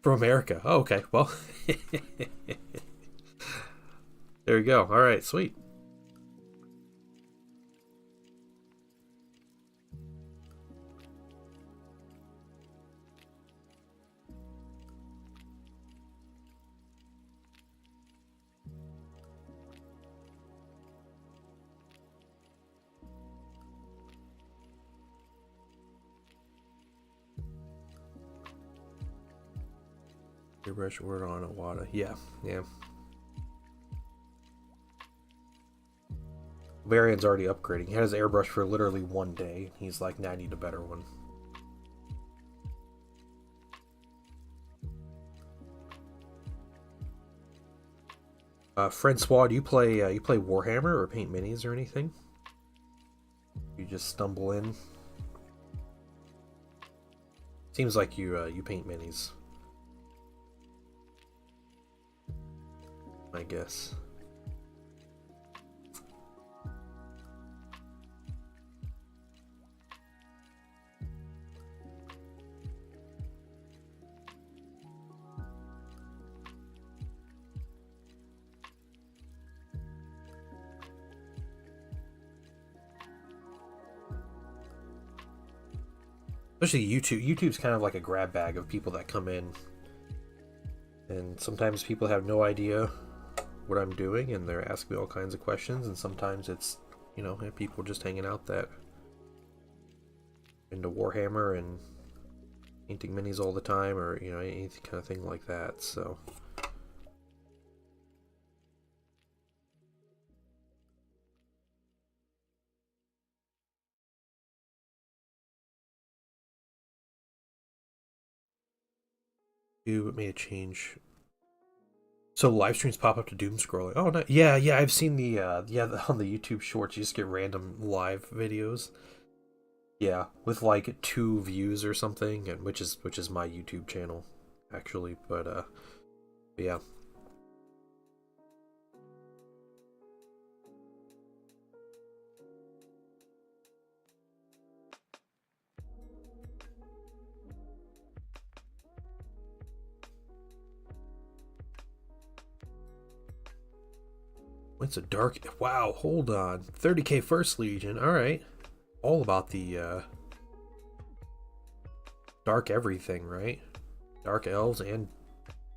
From America. Oh, okay. Well, there you go. All right, sweet. Airbrush word on Awada. Yeah. Varian's already upgrading. He had his airbrush for literally one day. He's like, nah, I need a better one. Francois, do you play Warhammer or paint minis or anything? You just stumble in. Seems like you paint minis. I guess. Especially YouTube. YouTube's kind of like a grab bag of people that come in. And sometimes people have no idea what I'm doing and they're asking me all kinds of questions, and sometimes it's, people just hanging out that into Warhammer and painting minis all the time, or any kind of thing like that. So you made a change. So live streams pop up to doom scrolling. Oh no, yeah, I've seen the on the YouTube Shorts. You just get random live videos. Yeah, with like 2 views or something, and which is my YouTube channel, actually. But yeah. It's a dark. Wow, hold on. 30k First Legion. All right, all about the dark everything, right? Dark elves and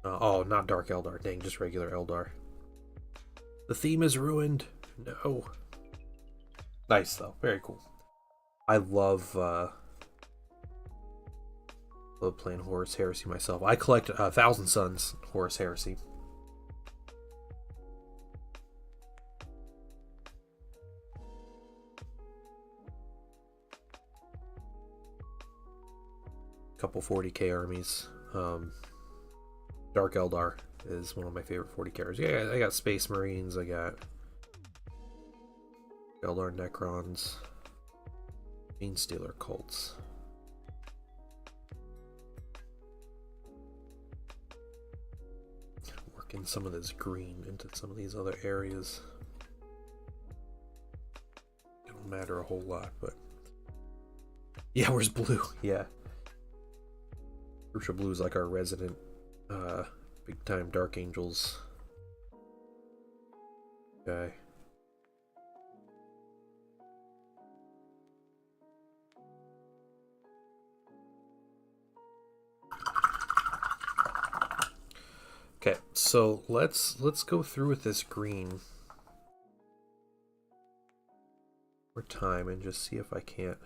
oh, not dark Eldar. Dang, just regular Eldar. The theme is ruined. No. Nice though. Very cool. I love playing Horus Heresy myself. I collect Thousand Sons Horus Heresy. Couple 40k armies. Dark Eldar is one of my favorite 40k armies. Yeah, I got Space Marines. I got Eldar Necrons. Stealer cults. Working some of this green into some of these other areas. It don't matter a whole lot, but yeah, where's blue? Yeah. Crucial Blue is like our resident big time Dark Angels guy. Okay, so let's go through with this green for time and just see if I can't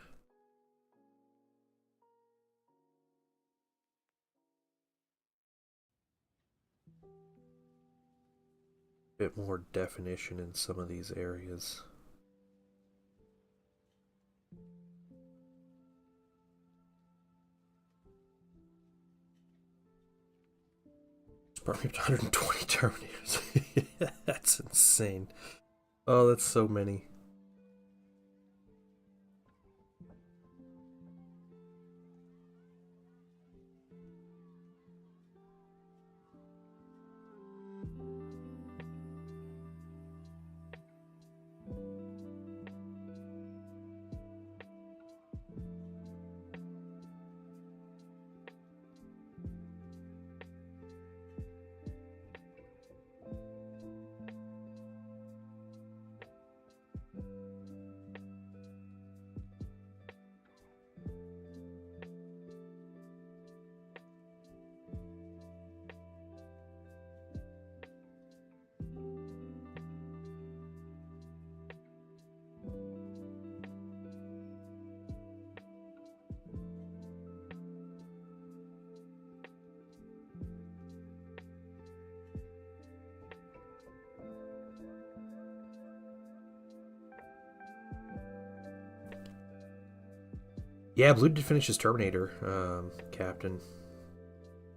bit more definition in some of these areas. Probably 120 Terminators. That's insane. Oh, that's so many. Yeah, Blue did finish his Terminator, Captain.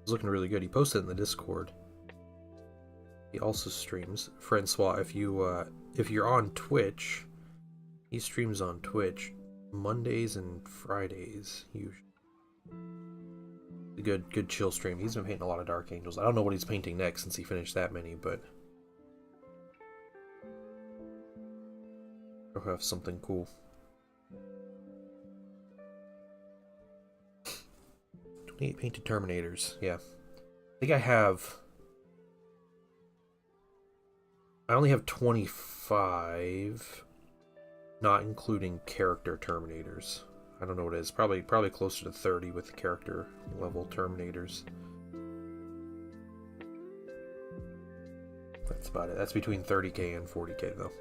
He's looking really good. He posted it in the Discord. He also streams. Francois, if you're on Twitch, he streams on Twitch Mondays and Fridays usually. A good chill stream. He's been painting a lot of Dark Angels. I don't know what he's painting next since he finished that many, but he'll have something cool. 28 painted Terminators. Yeah, I think I only have 25, not including character Terminators. I don't know what it is. Probably closer to 30 with the character level Terminators. That's about it. That's between 30k and 40k though.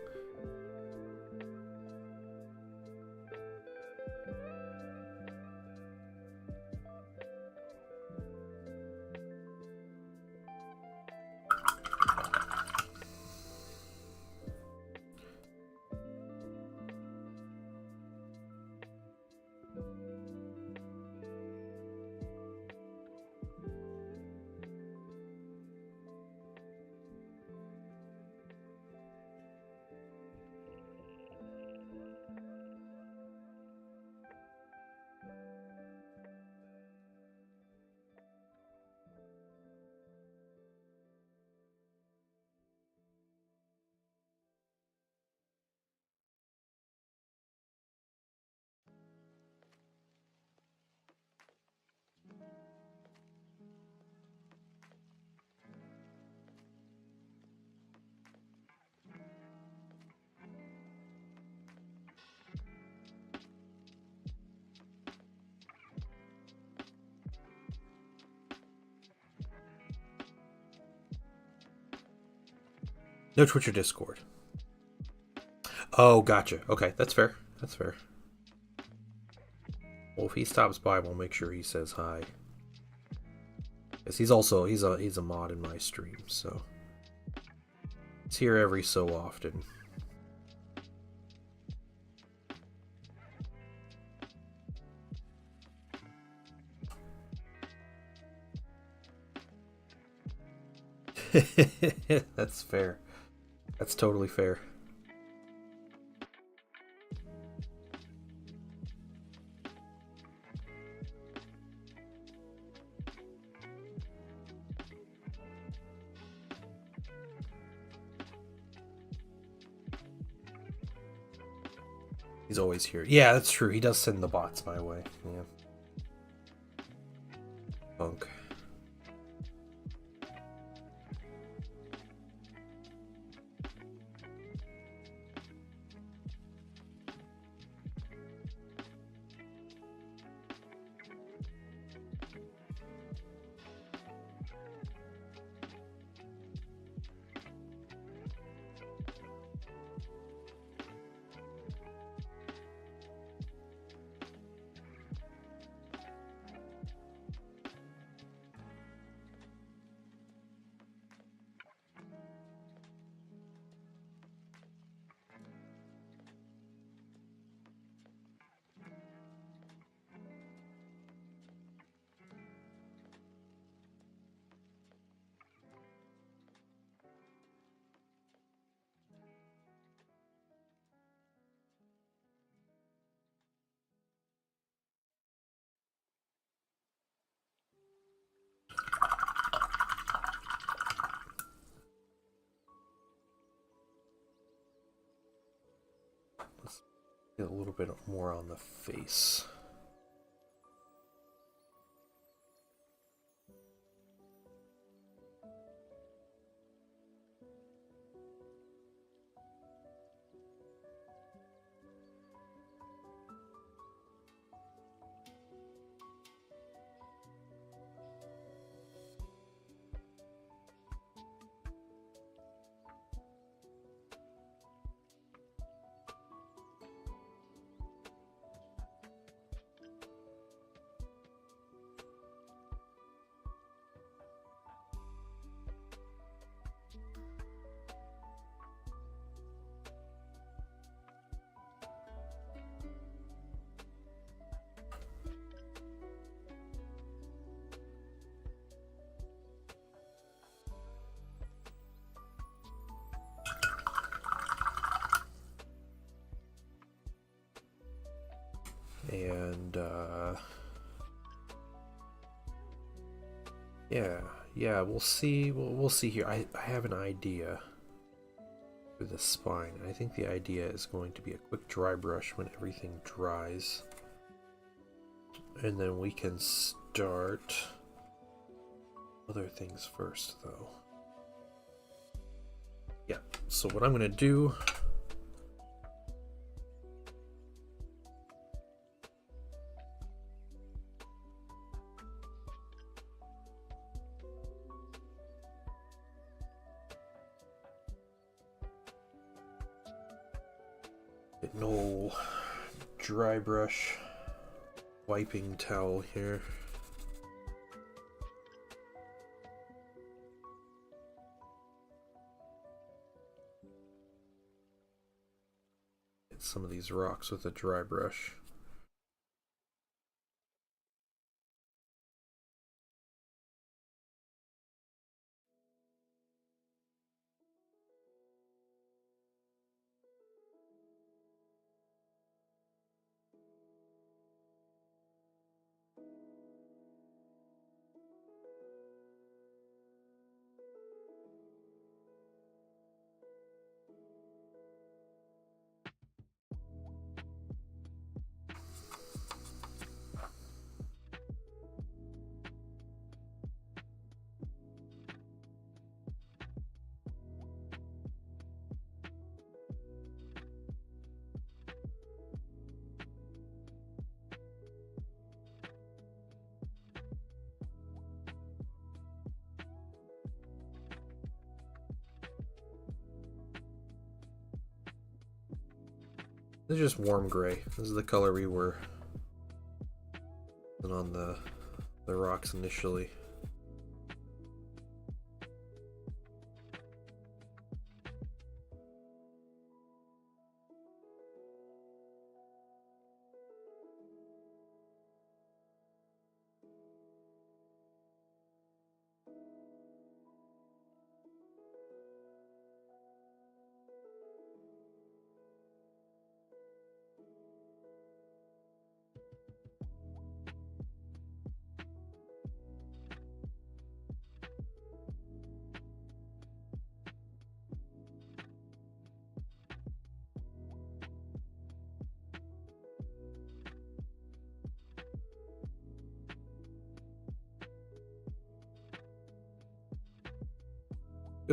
No Twitch or Discord. Oh, gotcha. Okay, that's fair. That's fair. Well, if he stops by, we'll make sure he says hi. Because he's a mod in my stream, so he's here every so often. That's fair. That's totally fair. He's always here. Yeah, that's true. He does send the bots my way. Yeah. Punk. Let's get a little bit more on the face. And yeah, we'll see. We'll see here. I have an idea for the spine. I think the idea is going to be a quick dry brush when everything dries, and then we can start other things first, though. Yeah. So what I'm gonna do. No dry brush wiping towel here. Hit some of these rocks with a dry brush. This is just warm gray. This is the color we were on the rocks initially.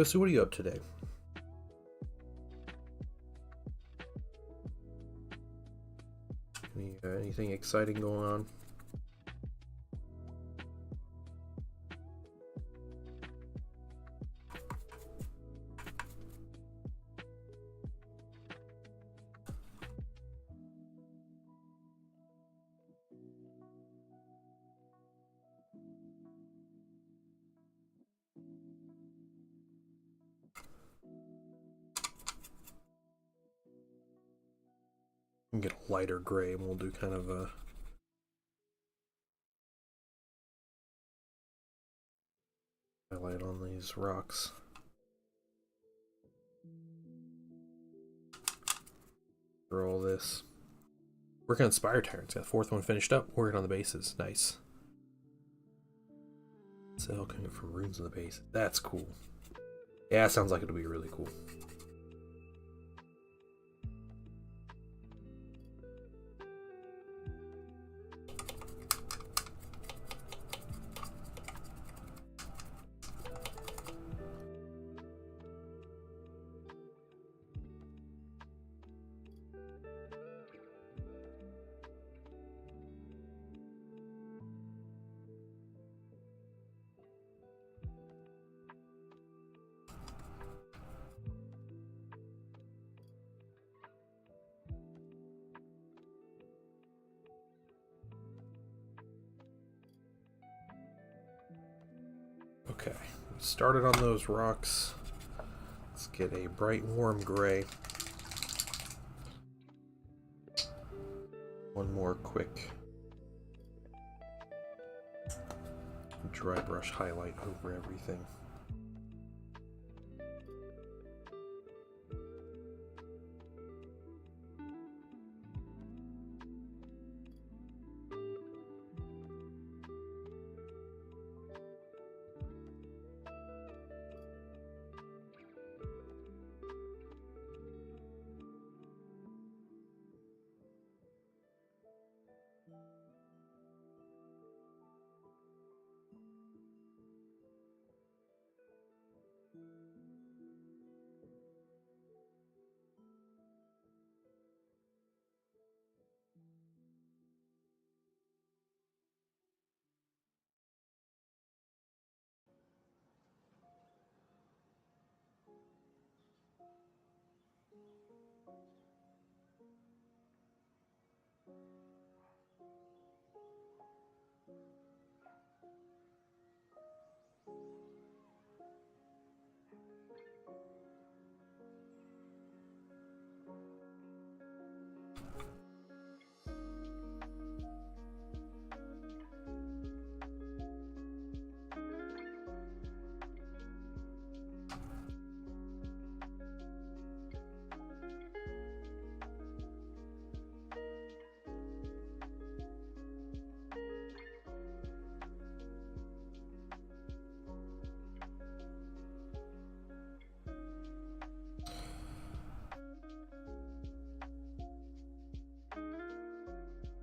So what are you up today? Anything exciting going on? We can get a lighter gray and we'll do kind of a highlight on these rocks. For all this. Working on Spire Tyrants. Got the fourth one finished up. Working on the bases. Nice. Cell coming from runes on the base. That's cool. Yeah, it sounds like it'll be really cool. Okay, started on those rocks. Let's get a bright warm gray. One more quick dry brush highlight over everything.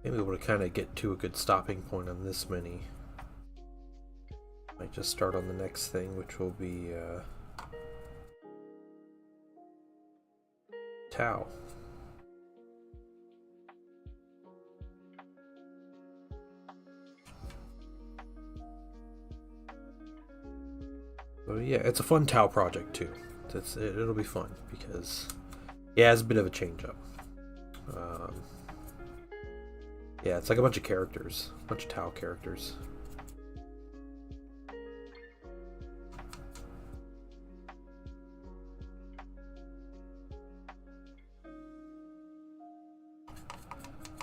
Maybe we'll kind of get to a good stopping point on this mini. Might just start on the next thing, which will be Tau. So yeah, it's a fun Tau project too. It'll be fun because yeah, it's a bit of a change up. Um, yeah, it's like a bunch of characters, a bunch of Tau characters.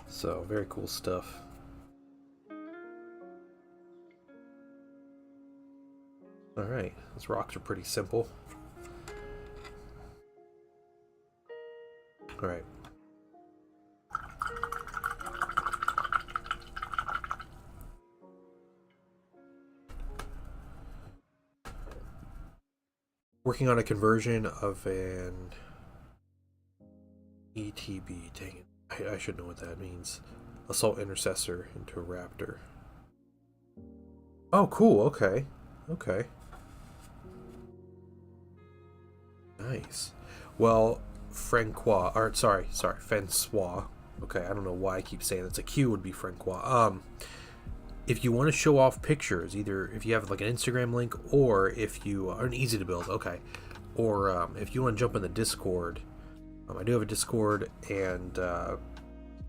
So, very cool stuff. Alright, those rocks are pretty simple. Alright. Working on a conversion of an ETB. Dang it. I should know what that means. Assault Intercessor into a Raptor. Oh, cool. Okay. Okay. Nice. Well, Francois, or sorry, Francois. Okay, I don't know why I keep saying it's a Q would be Francois. If you want to show off pictures, either if you have like an Instagram link or if you are easy to build, okay, or if you want to jump in the Discord, I do have a Discord, and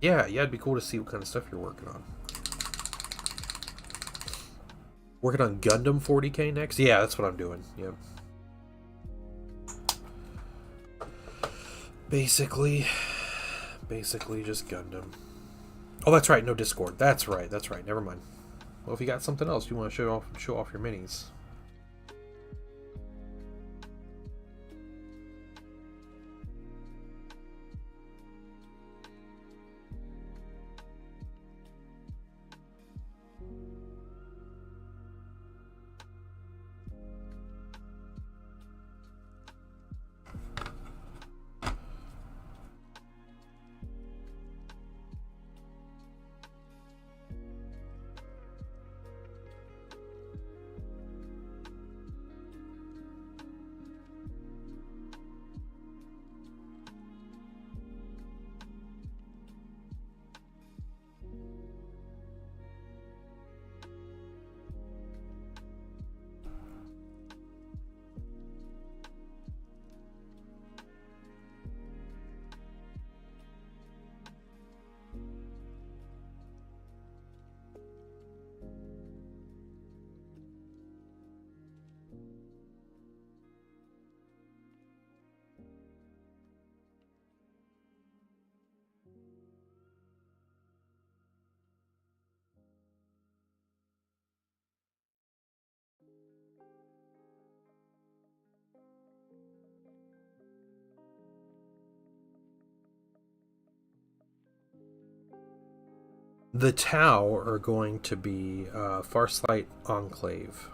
yeah, it'd be cool to see what kind of stuff you're working on. Working on Gundam 40K next? Yeah, that's what I'm doing. Yep. Basically just Gundam. Oh, that's right, no Discord. That's right. Never mind. Well, if you got something else you want to show off your minis. The Tau are going to be Farsight Enclave.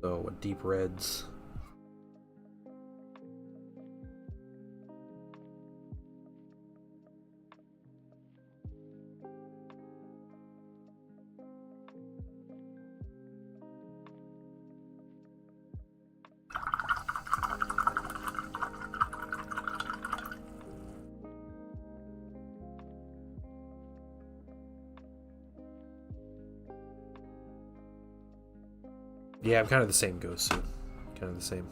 So, deep reds. Yeah, I'm kind of the same Ghost suit. Kind of the same.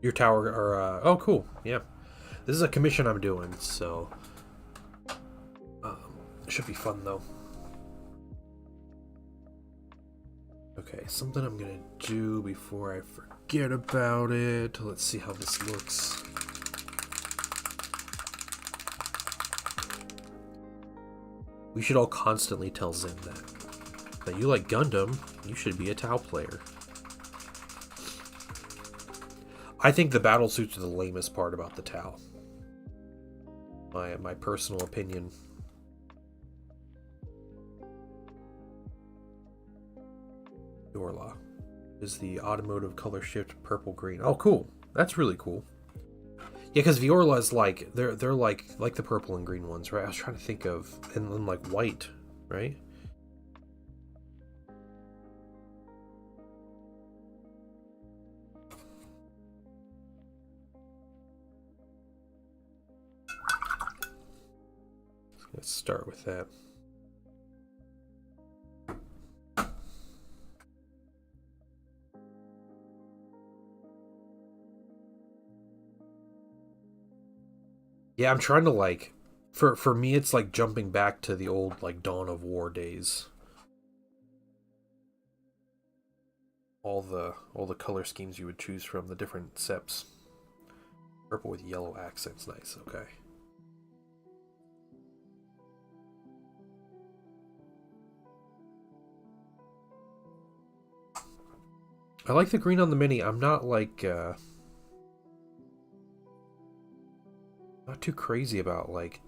Your tower are, oh, cool. Yeah. This is a commission I'm doing, so. It should be fun, though. Okay, something I'm gonna do before I forget about it. Let's see how this looks. We should all constantly tell Zen that you like Gundam, you should be a Tau player. I think the battle suits are the lamest part about the Tau. My personal opinion. Yorla is the automotive color shift purple green. Oh, cool. That's really cool. Yeah, because Viorla is like they're like the purple and green ones, right? I was trying to think of, and then like white, right? Let's start with that. Yeah, I'm trying to like, for me, it's like jumping back to the old like Dawn of War days. All the color schemes you would choose from, the different seps. Purple with yellow accents, nice. Okay. I like the green on the mini. I'm not like not too crazy about like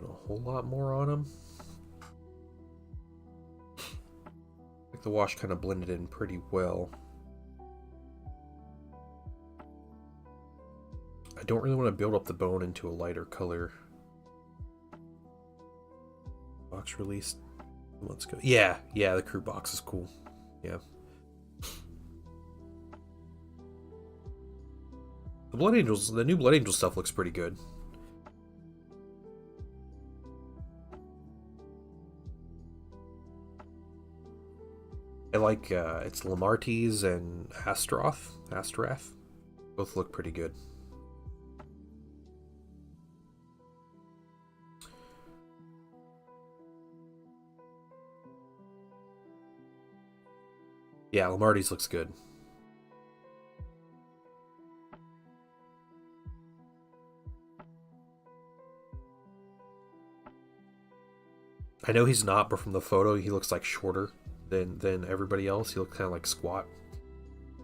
a whole lot more on them. Like the wash kind of blended in pretty well. I don't really want to build up the bone into a lighter color. Box release. Let's go. Yeah, the crew box is cool. Yeah. The Blood Angels, the new Blood Angel stuff looks pretty good. I like it's Lamarties and Astrath. Both look pretty good. Yeah, Lamarties looks good. I know he's not, but from the photo, he looks like shorter than everybody else. He looks kind of like squat.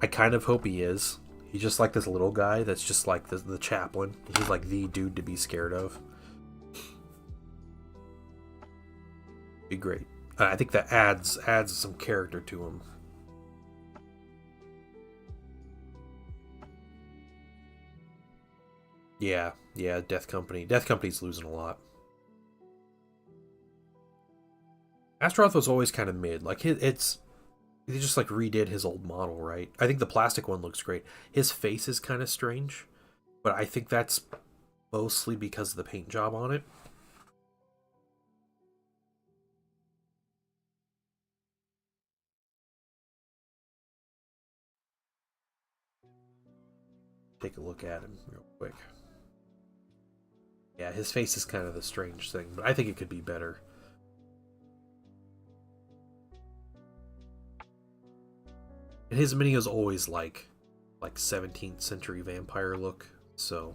I kind of hope he is. He's just like this little guy that's just like the chaplain. He's like the dude to be scared of. Be great. I think that adds some character to him. Yeah, Death Company. Death Company's losing a lot. Astaroth was always kind of mid. Like it's they just like redid his old model, right? I think the plastic one looks great. His face is kind of strange, but I think that's mostly because of the paint job on it. Take a look at him real quick. Yeah, his face is kind of the strange thing, but I think it could be better. And his mini is always like 17th century vampire look, so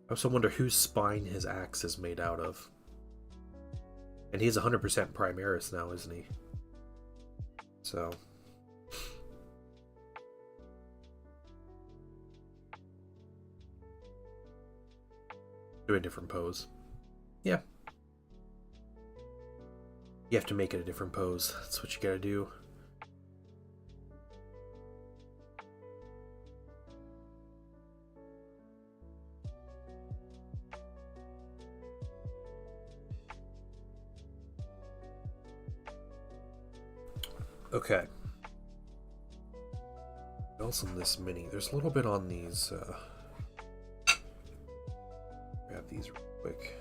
I also wonder whose spine his axe is made out of. And he's 100% Primaris now, isn't he? So do a different pose. Yeah. You have to make it a different pose. That's what you gotta do. Okay. What else on this mini? There's a little bit on these. Grab these real quick.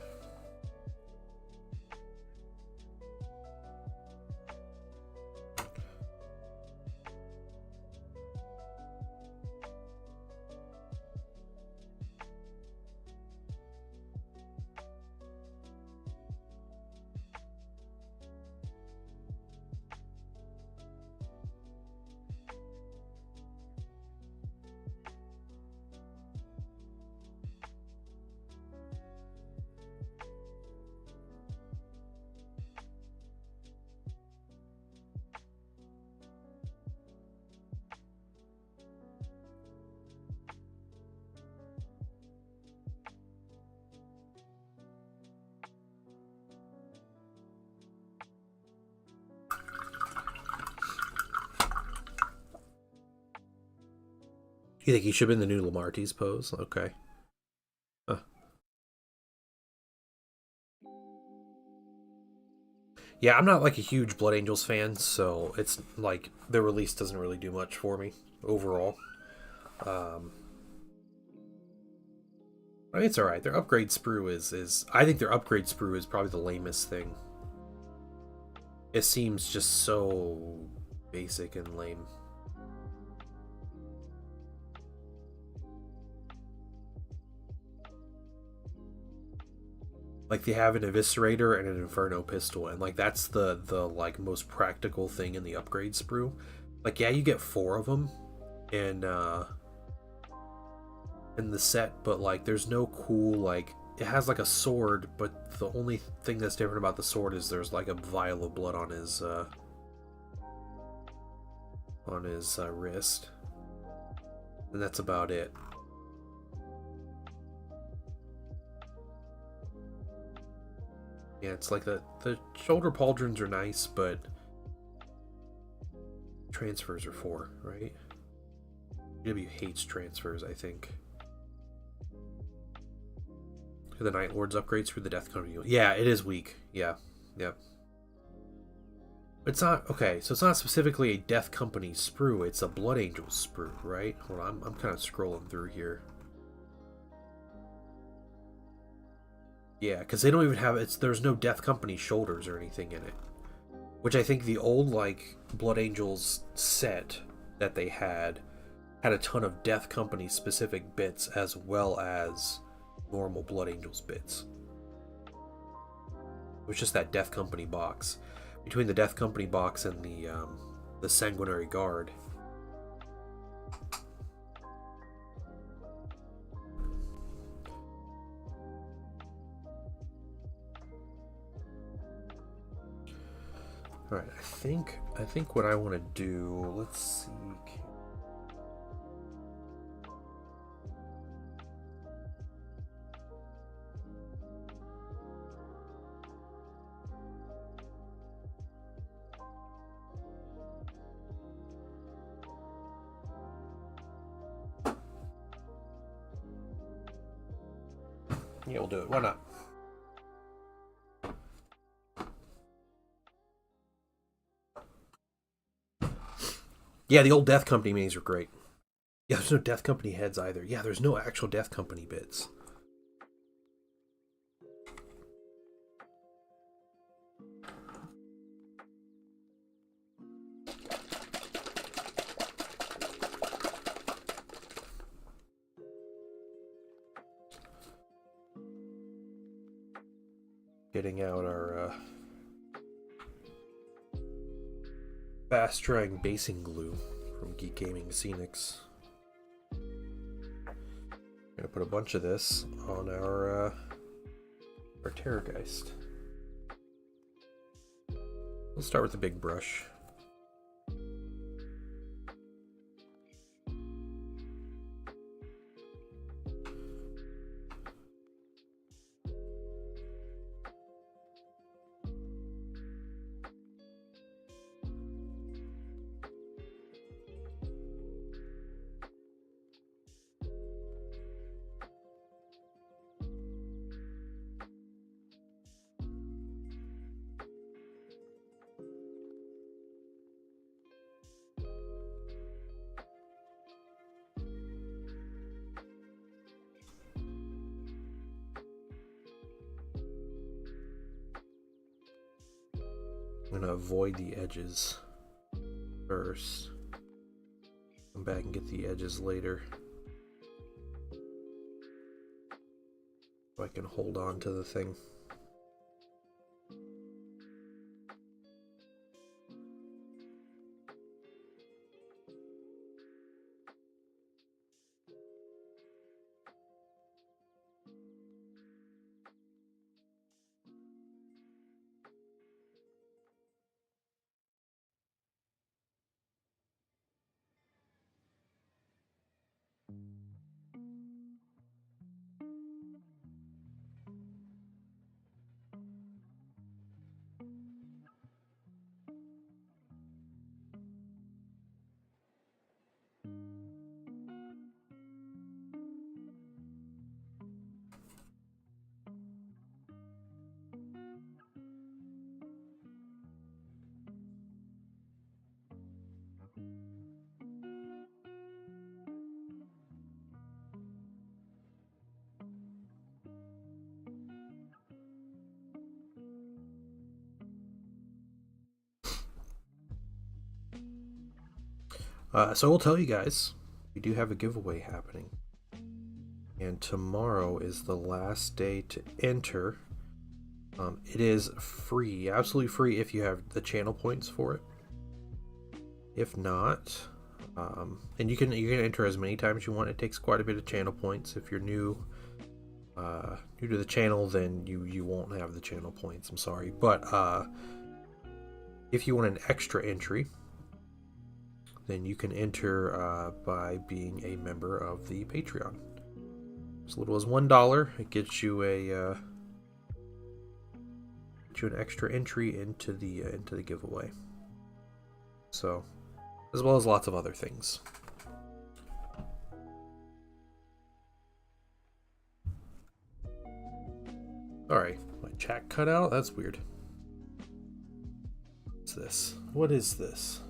You think he should have been the new Lamarties pose? Okay. Huh. Yeah, I'm not like a huge Blood Angels fan, so it's like the release doesn't really do much for me overall. Um, I mean, it's all right. Their upgrade sprue is I think their upgrade sprue is probably the lamest thing. It seems just so basic and lame. Like they have an eviscerator and an inferno pistol, and like that's the like most practical thing in the upgrade sprue. Like yeah, you get four of them in in the set, but like there's no cool like it has like a sword, but the only thing that's different about the sword is there's like a vial of blood on his wrist, and that's about it. Yeah, it's like the shoulder pauldrons are nice, but transfers are four, right? GW hates transfers, I think. The Night Lord's upgrades for the Death Company. Yeah, it is weak. Yeah, yeah. It's not okay. So it's not specifically a Death Company sprue. It's a Blood Angel sprue, right? Hold on, I'm kind of scrolling through here. Yeah, because they don't even have it's. There's no Death Company shoulders or anything in it, which I think the old like Blood Angels set that they had a ton of Death Company specific bits as well as normal Blood Angels bits. It was just that Death Company box. Between the Death Company box and the Sanguinary Guard. All right, I think what I want to do. Let's see. Yeah, we'll do it. Why not? Yeah, the old Death Company minis are great. Yeah, there's no Death Company heads either. Yeah, there's no actual Death Company bits. Getting out our fast drying basing glue from Geek Gaming Scenics. Gonna put a bunch of this on our Terrorgeist. We'll start with the big brush. I'm gonna avoid the edges first. Come back and get the edges later. So I can hold on to the thing. So I will tell you guys, we do have a giveaway happening. And tomorrow is the last day to enter. It is free, absolutely free if you have the channel points for it. If not, and you can enter as many times as you want. It takes quite a bit of channel points. If you're new to the channel, then you won't have the channel points. I'm sorry, but if you want an extra entry, then you can enter by being a member of the Patreon. As little as $1, it gets you an extra entry into the giveaway. So, as well as lots of other things. Alright, my chat cut out? That's weird. What's this? What is this?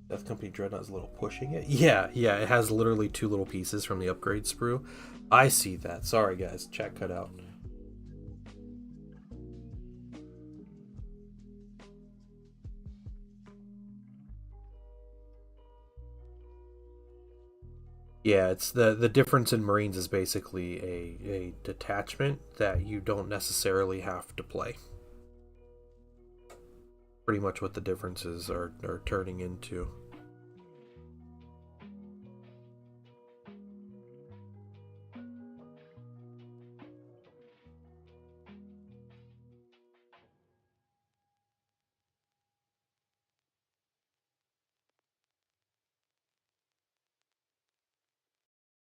Death Company Dreadnought's a little pushing it? Yeah, it has literally 2 little pieces from the upgrade sprue. I see that. Sorry guys, chat cut out. Yeah, it's the difference in Marines is basically a detachment that you don't necessarily have to play. Pretty much what the differences are turning into.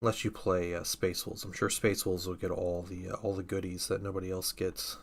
Unless you play Space Wolves. I'm sure Space Wolves will get all the goodies that nobody else gets.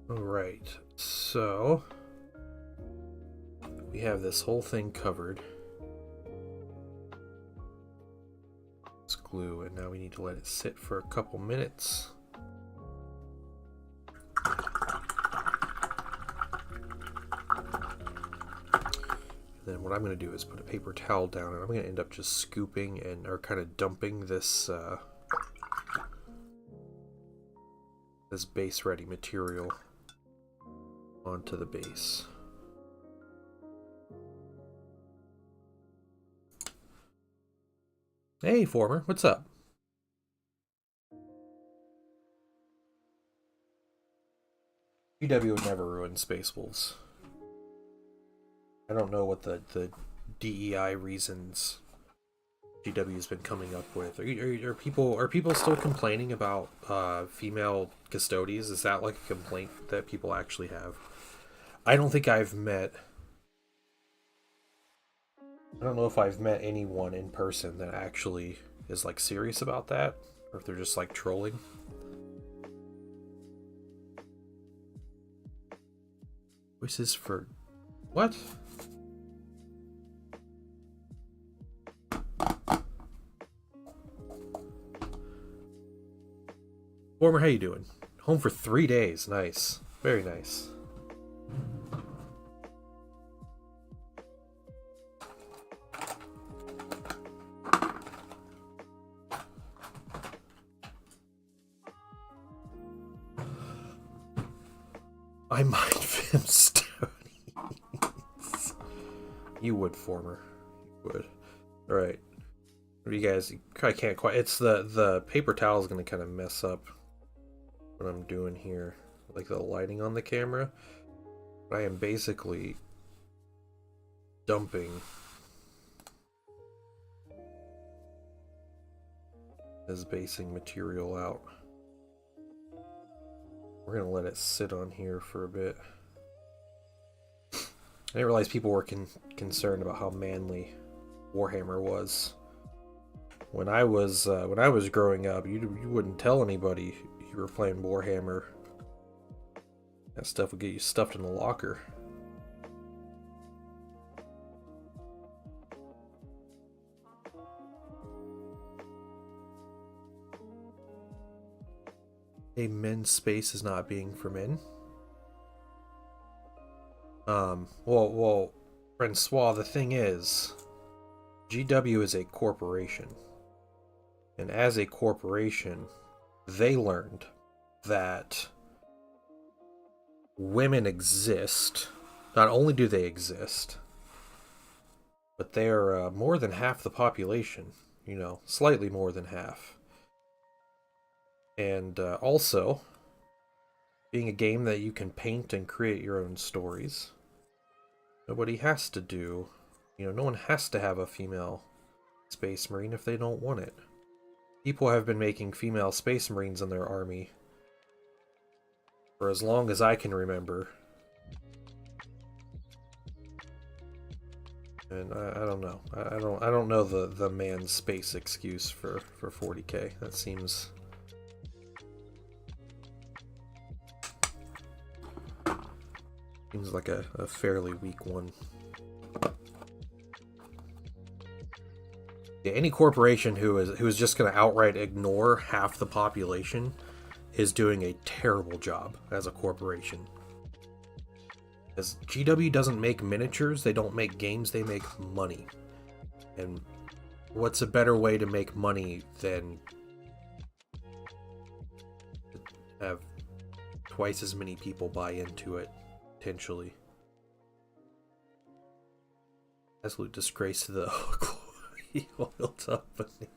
Alright, so we have this whole thing covered. It's glue, and now we need to let it sit for a couple minutes. Then what I'm going to do is put a paper towel down, and I'm going to end up just scooping or kind of dumping this this base ready material onto the base. Hey, Former, what's up? GW would never ruin Space Wolves. I don't know what the DEI reasons GW's been coming up with. Are people still complaining about female custodies? Is that like a complaint that people actually have? I don't think I've met. I don't know if I've met anyone in person that actually is like serious about that, or if they're just like trolling. Voices for what? Former, how you doing? Home for 3 days. Nice. Very nice. I mind Vim Stonies. You would, Former. You would. Alright. What do you guys... I can't quite... It's the paper towel is going to kind of mess up what I'm doing here. Like the lighting on the camera. I am basically dumping this basing material out. We're gonna let it sit on here for a bit. I didn't realize people were concerned about how manly Warhammer was. When I was growing up, you wouldn't tell anybody you were playing Warhammer. That stuff would get you stuffed in the locker. A men's space is not being for men. Well, Francois, the thing is, GW is a corporation. And as a corporation, they learned that women exist. Not only do they exist, but they are more than half the population. You know, slightly more than half. And also, being a game that you can paint and create your own stories, nobody has to do, no one has to have a female Space Marine if they don't want it. People have been making female Space Marines in their army for as long as I can remember. And I don't know. I don't know the man's space excuse for 40k. That seems like a fairly weak one. Yeah, any corporation who is just going to outright ignore half the population is doing a terrible job as a corporation. Because GW doesn't make miniatures, they don't make games, they make money. And what's a better way to make money than to have twice as many people buy into it, potentially? Absolute disgrace to the oil company.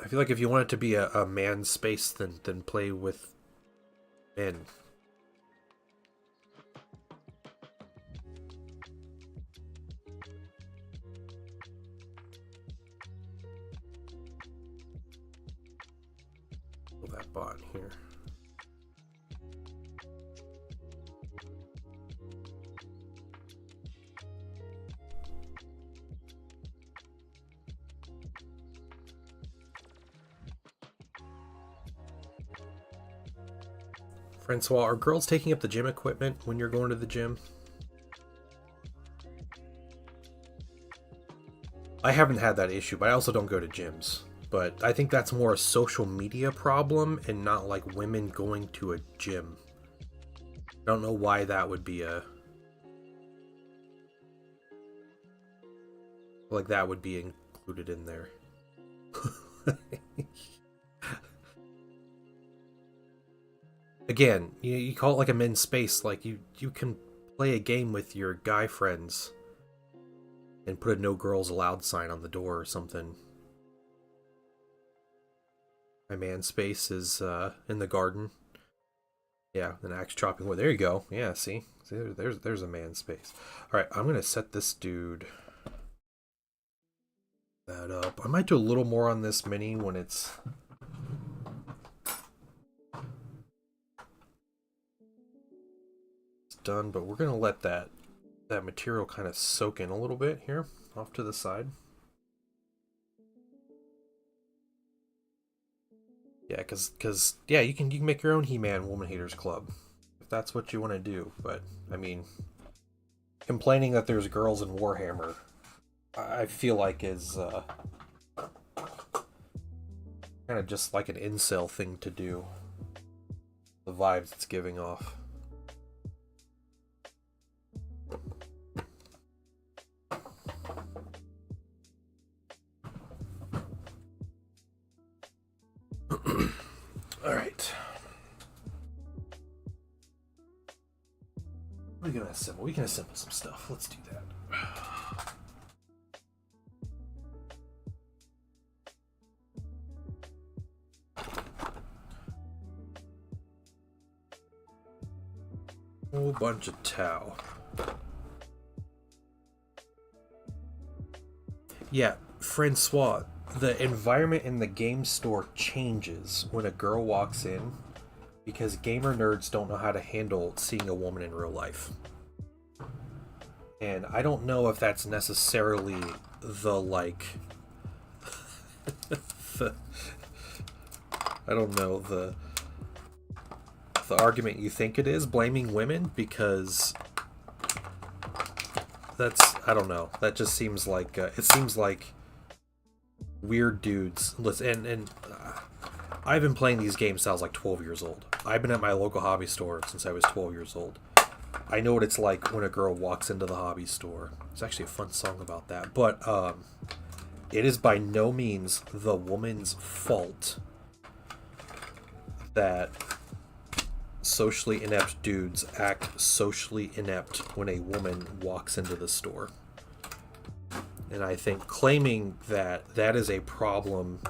I feel like if you want it to be a man's space, then play with men. Pull that bot here. Francois, are girls taking up the gym equipment when you're going to the gym? I haven't had that issue, but I also don't go to gyms. But I think that's more a social media problem and not like women going to a gym. I don't know why that would be like that would be included in there. Again, you call it like a men's space, like you can play a game with your guy friends and put a no girls allowed sign on the door or something. My man space is in the garden. Yeah, an axe chopping wood. There you go. Yeah, see there's a man space. All right, I'm gonna set this dude that up. I might do a little more on this mini when it's done, but we're gonna let that material kind of soak in a little bit here off to the side. Yeah, because yeah, you can make your own He-Man Woman Haters Club if that's what you want to do. But I mean, complaining that there's girls in Warhammer I feel like is kind of just like an incel thing to do. The vibes it's giving off. All right. What are we gonna assemble? We can assemble some stuff. Let's do that. Whole bunch of tau. Yeah, Francois, the environment in the game store changes when a girl walks in because gamer nerds don't know how to handle seeing a woman in real life. And I don't know if that's necessarily the, like, the, I don't know, the argument you think it is, blaming women, because that's, I don't know, that just seems like, it seems like weird dudes, listen, and I've been playing these games since I was like 12 years old. I've been at my local hobby store since I was 12 years old. I know what it's like when a girl walks into the hobby store. There's actually a fun song about that, but it is by no means the woman's fault that socially inept dudes act socially inept when a woman walks into the store. And I think claiming that that is a problem,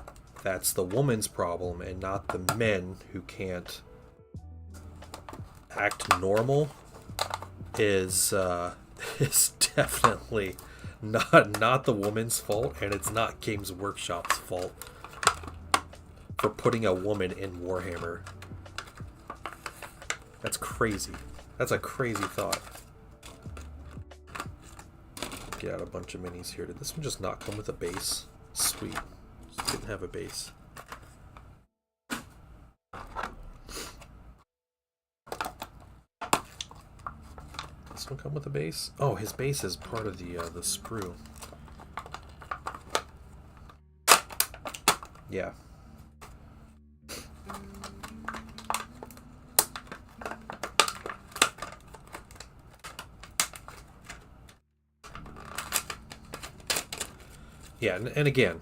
that's the woman's problem and not the men who can't act normal, is definitely not the woman's fault, and it's not Games Workshop's fault for putting a woman in Warhammer. That's crazy. That's a crazy thought. Get out a bunch of minis here. Did this one just not come with a base? Sweet. Just didn't have a base. This one come with a base? Oh, his base is part of the sprue. Yeah. Yeah, and again,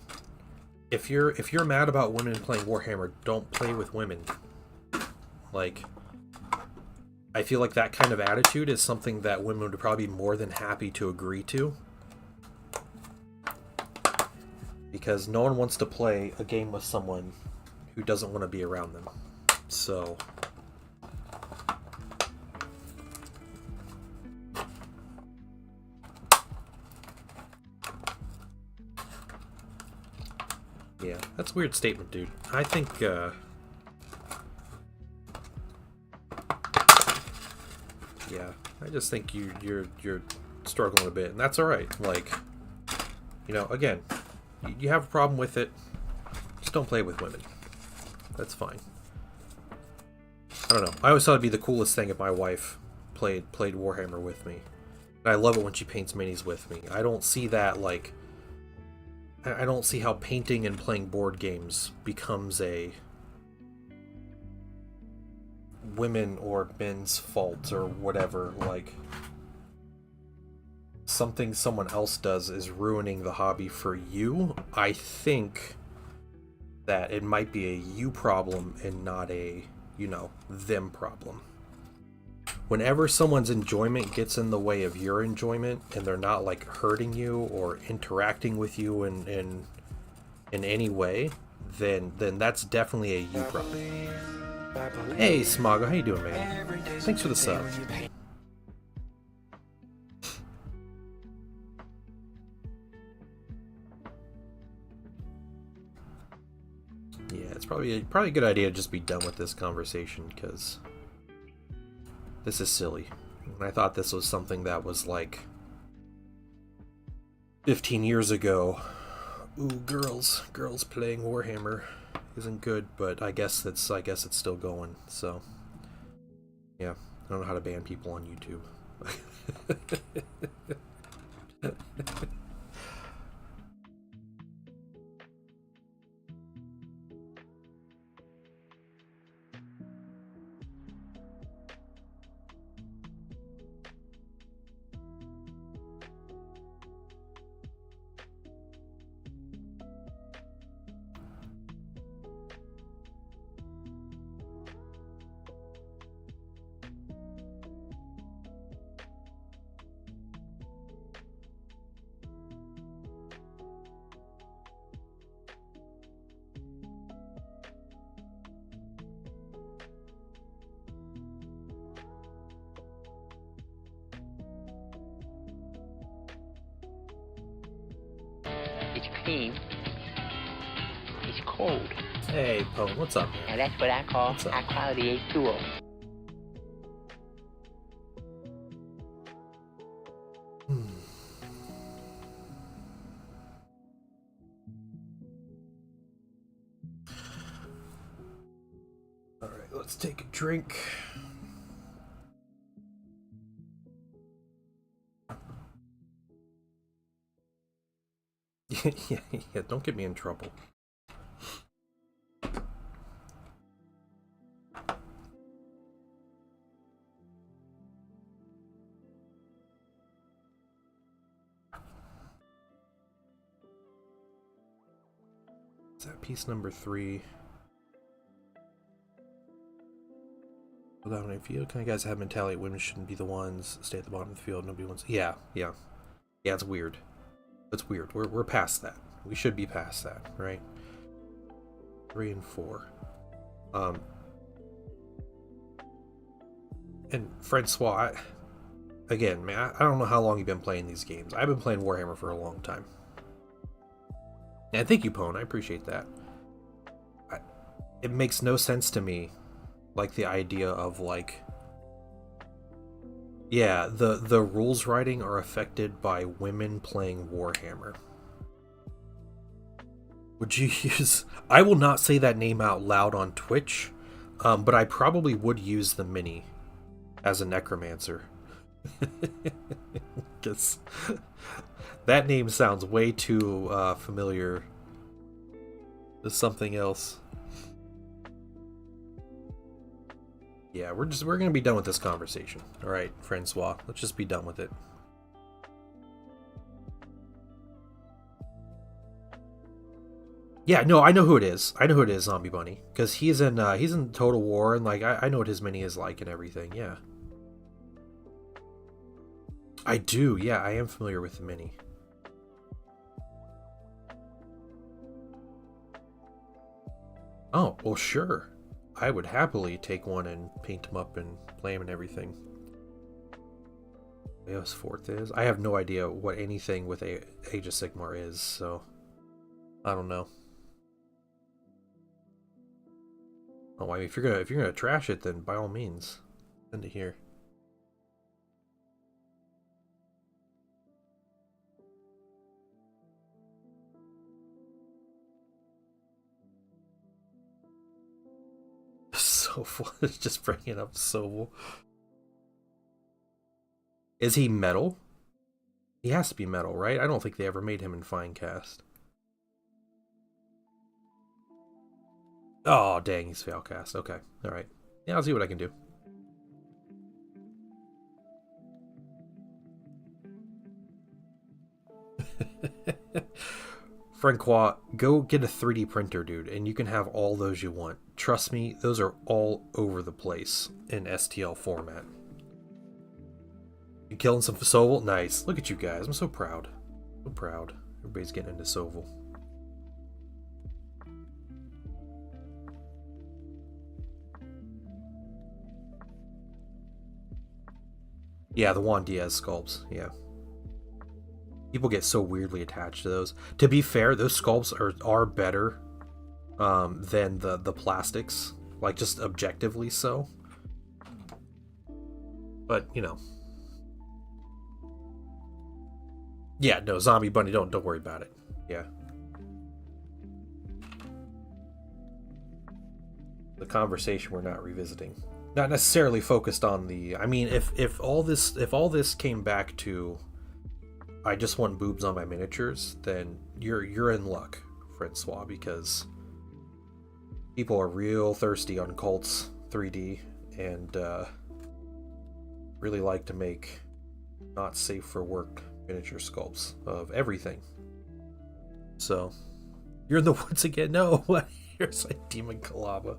if you're mad about women playing Warhammer, don't play with women. Like, I feel like that kind of attitude is something that women would probably be more than happy to agree to. Because no one wants to play a game with someone who doesn't want to be around them. So yeah, that's a weird statement, dude. I think yeah, I just think you're struggling a bit, and that's all right. Like, you know, again, you have a problem with it, just don't play with women. That's fine. I don't know. I always thought it'd be the coolest thing if my wife played Warhammer with me. And I love it when she paints minis with me. I don't see that, like, I don't see how painting and playing board games becomes a women or men's fault or whatever. Like, something someone else does is ruining the hobby for you. I think that it might be a you problem and not a, you know, them problem. Whenever someone's enjoyment gets in the way of your enjoyment and they're not, like, hurting you or interacting with you in any way, then that's definitely a you problem. Hey Smago, how you doing, man? Thanks for the sub. Yeah, it's probably a good idea to just be done with this conversation, because this is silly. And I thought this was something that was like 15 years ago. Ooh, girls playing Warhammer isn't good, but I guess it's still going. So yeah, I don't know how to ban people on YouTube.
team is cold.
Hey, Poe, what's up,
Now
man?
that's what I call
What's up?
high quality H2O.
Alright, let's take a drink. yeah, don't get me in trouble. Is that piece number 3? Dominate field. Can you guys have mentality? Women shouldn't be the ones stay at the bottom of the field. Nobody wants. Yeah. It's weird. It's weird. We're past that. We should be past that, right? 3 and 4. And Francois, again, man, I don't know how long you've been playing these games. I've been playing Warhammer for a long time. And thank you, Pone. I appreciate that. It makes no sense to me, like the idea of like, yeah, the rules writing are affected by women playing Warhammer. Would you use? I will not say that name out loud on Twitch, but I probably would use the mini as a necromancer. Because that name sounds way too familiar to something else. Yeah, we're gonna be done with this conversation. All right, Francois, let's just be done with it. Yeah, no, I know who it is. I know who it is, Zombie Bunny, because he's in Total War, and like I know what his mini is like and everything. Yeah, I do. Yeah, I am familiar with the mini. Oh, well, sure. I would happily take one and paint him up and play him and everything. Eos Fourth is? I have no idea what anything with Age of Sigmar is, so I don't know. Oh, I mean, if you're gonna trash it, then by all means, send it here. Soul, just bringing up Soul. Is he metal? He has to be metal, right? I don't think they ever made him in Finecast. Oh, dang, he's Failcast. Okay, alright. Yeah, I'll see what I can do. Francois, go get a 3D printer, dude, and you can have all those you want. Trust me, those are all over the place in STL format. You killing some Soval? Nice. Look at you guys. I'm so proud. So proud. Everybody's getting into Soval. Yeah, the Juan Diaz sculpts. Yeah. People get so weirdly attached to those. To be fair, those sculpts are better than the plastics. Like, just objectively so. But, you know. Yeah, no, Zombie Bunny, don't worry about it. Yeah. The conversation we're not revisiting. Not necessarily focused on the... I mean, if all this came back to... I just want boobs on my miniatures, then you're in luck, Francois, because people are real thirsty on Cults 3D and really like to make not safe for work miniature sculpts of everything. So you're in the woods again? No, here's like Demon Kalaba.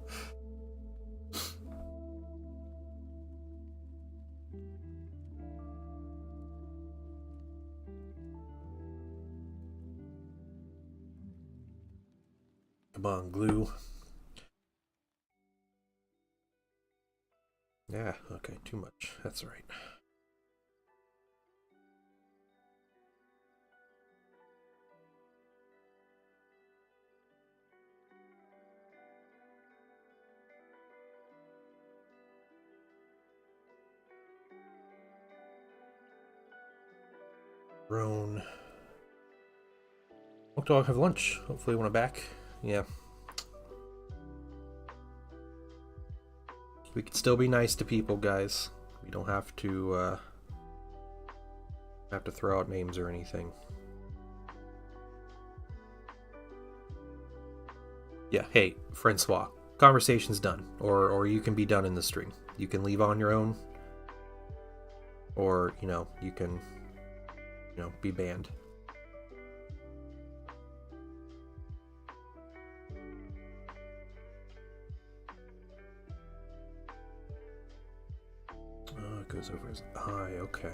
Come on, glue. Yeah, okay, too much. That's right. Roan. Smoke Dog have lunch. Hopefully when I'm back. Yeah. We can still be nice to people, guys. We don't have to throw out names or anything. Yeah, hey, Francois. Conversation's done. Or you can be done in the stream. You can leave on your own. Or, you can, be banned. Oh, it goes over his eye, okay.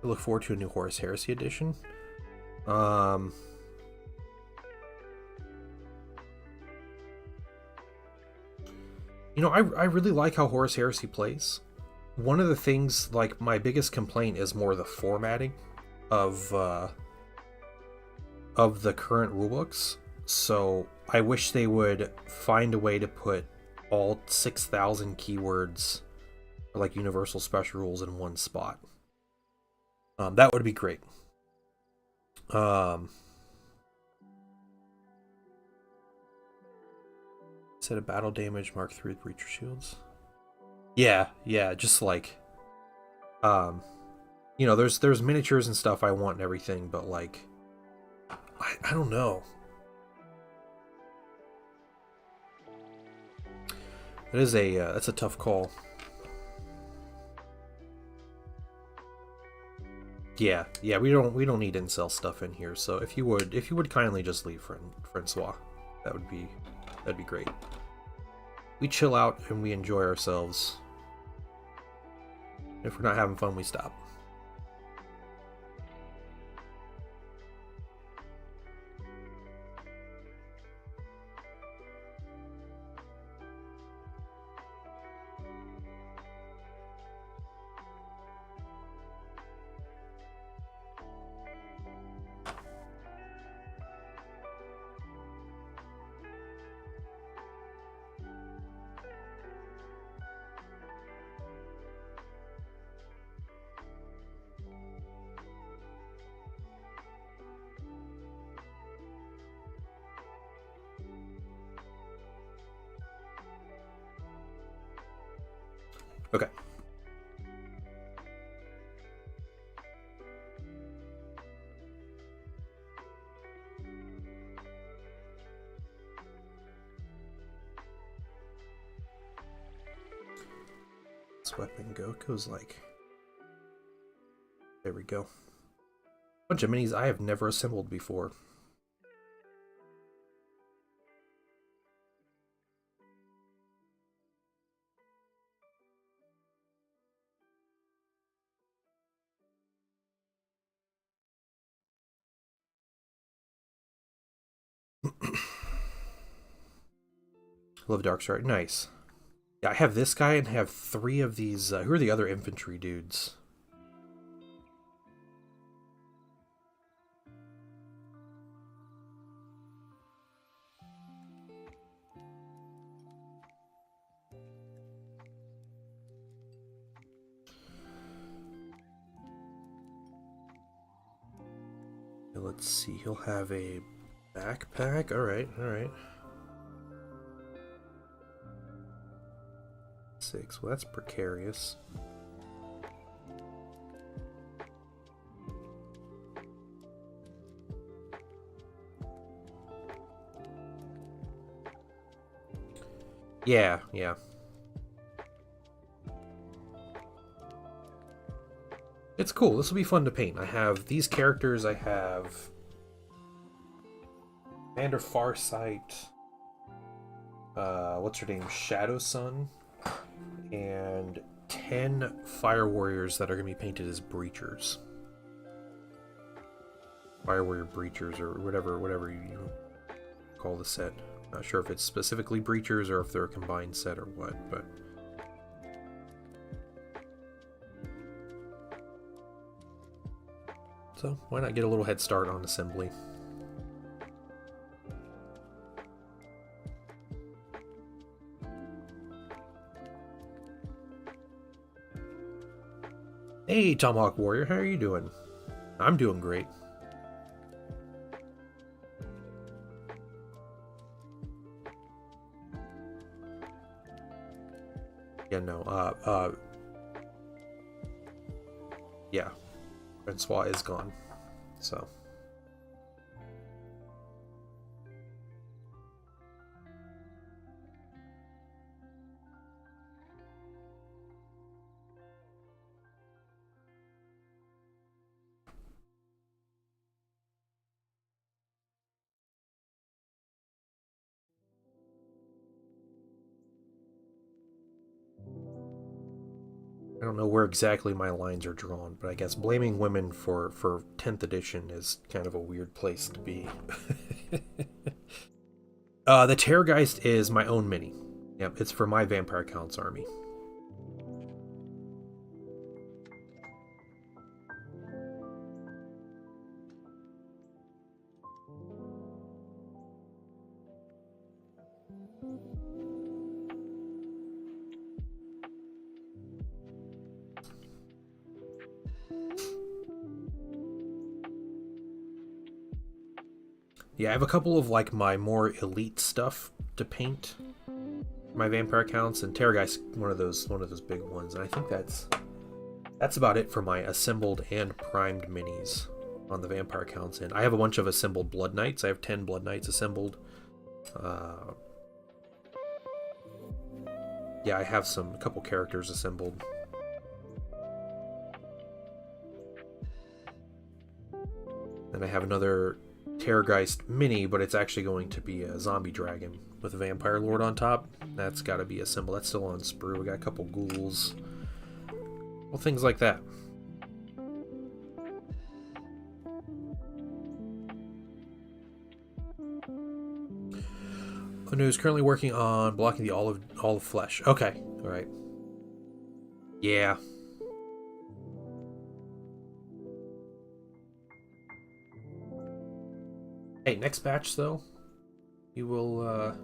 I look forward to a new Horus Heresy edition. I really like how Horus Heresy plays. One of the things, like, my biggest complaint is more the formatting of the current rulebooks. So I wish they would find a way to put all 6,000 keywords or like universal special rules in one spot. That would be great. Set of battle damage, Mark 3 with breacher shields. Yeah, just like, there's miniatures and stuff I want and everything, but like, I don't know. That's a tough call. Yeah, we don't need incel stuff in here. So if you would kindly just leave, Francois, that'd be great. We chill out and we enjoy ourselves. If we're not having fun, we stop. Okay. This weapon goes like... There we go. Bunch of minis I have never assembled before. Love Dark Strike. Nice. Yeah, I have this guy and have 3 of these. Who are the other infantry dudes? Let's see. He'll have a backpack. All right. 6. Well, that's precarious. Yeah. It's cool. This will be fun to paint. I have these characters. I have Commander Farsight. What's her name? Shadow Sun. And 10 Fire Warriors that are going to be painted as Breachers. Fire Warrior Breachers, or whatever you call the set. Not sure if it's specifically Breachers or if they're a combined set or what, but... So, why not get a little head start on assembly? Hey, Tomahawk Warrior, how are you doing? I'm doing great. Yeah, no, yeah, Francois is gone, so. I don't know where exactly my lines are drawn, but I guess blaming women for 10th edition is kind of a weird place to be. The Terrorgeist is my own mini. Yep, it's for my Vampire Counts army. Yeah, I have a couple of like my more elite stuff to paint. My Vampire Counts, and Terrorgeist one of those big ones. And I think that's about it for my assembled and primed minis on the Vampire Counts. And I have a bunch of assembled Blood Knights. I have 10 Blood Knights assembled. Yeah, I have a couple characters assembled. And I have another Terrorgeist mini, but it's actually going to be a zombie dragon with a vampire lord on top. That's got to be assembled. That's still on sprue. We got a couple ghouls. Well, things like that. Anu is currently working on blocking the olive flesh. Okay, all right. Yeah. Hey, next batch though, you will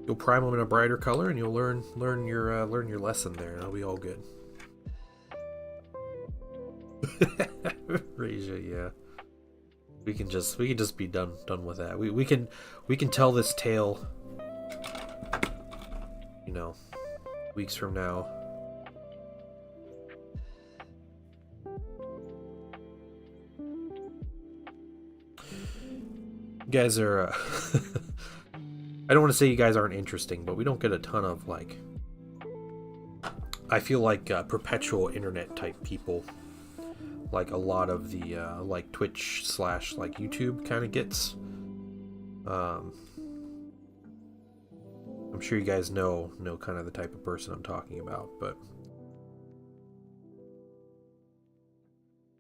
you'll prime them in a brighter color, and you'll learn your lesson there. It'll be all good. Raja, yeah. We can just be done with that. We can tell this tale, you know, weeks from now. You guys are I don't want to say you guys aren't interesting, but we don't get a ton of like, I feel like perpetual internet type people, like a lot of the like Twitch / like YouTube kind of gets. I'm sure you guys know kind of the type of person I'm talking about, but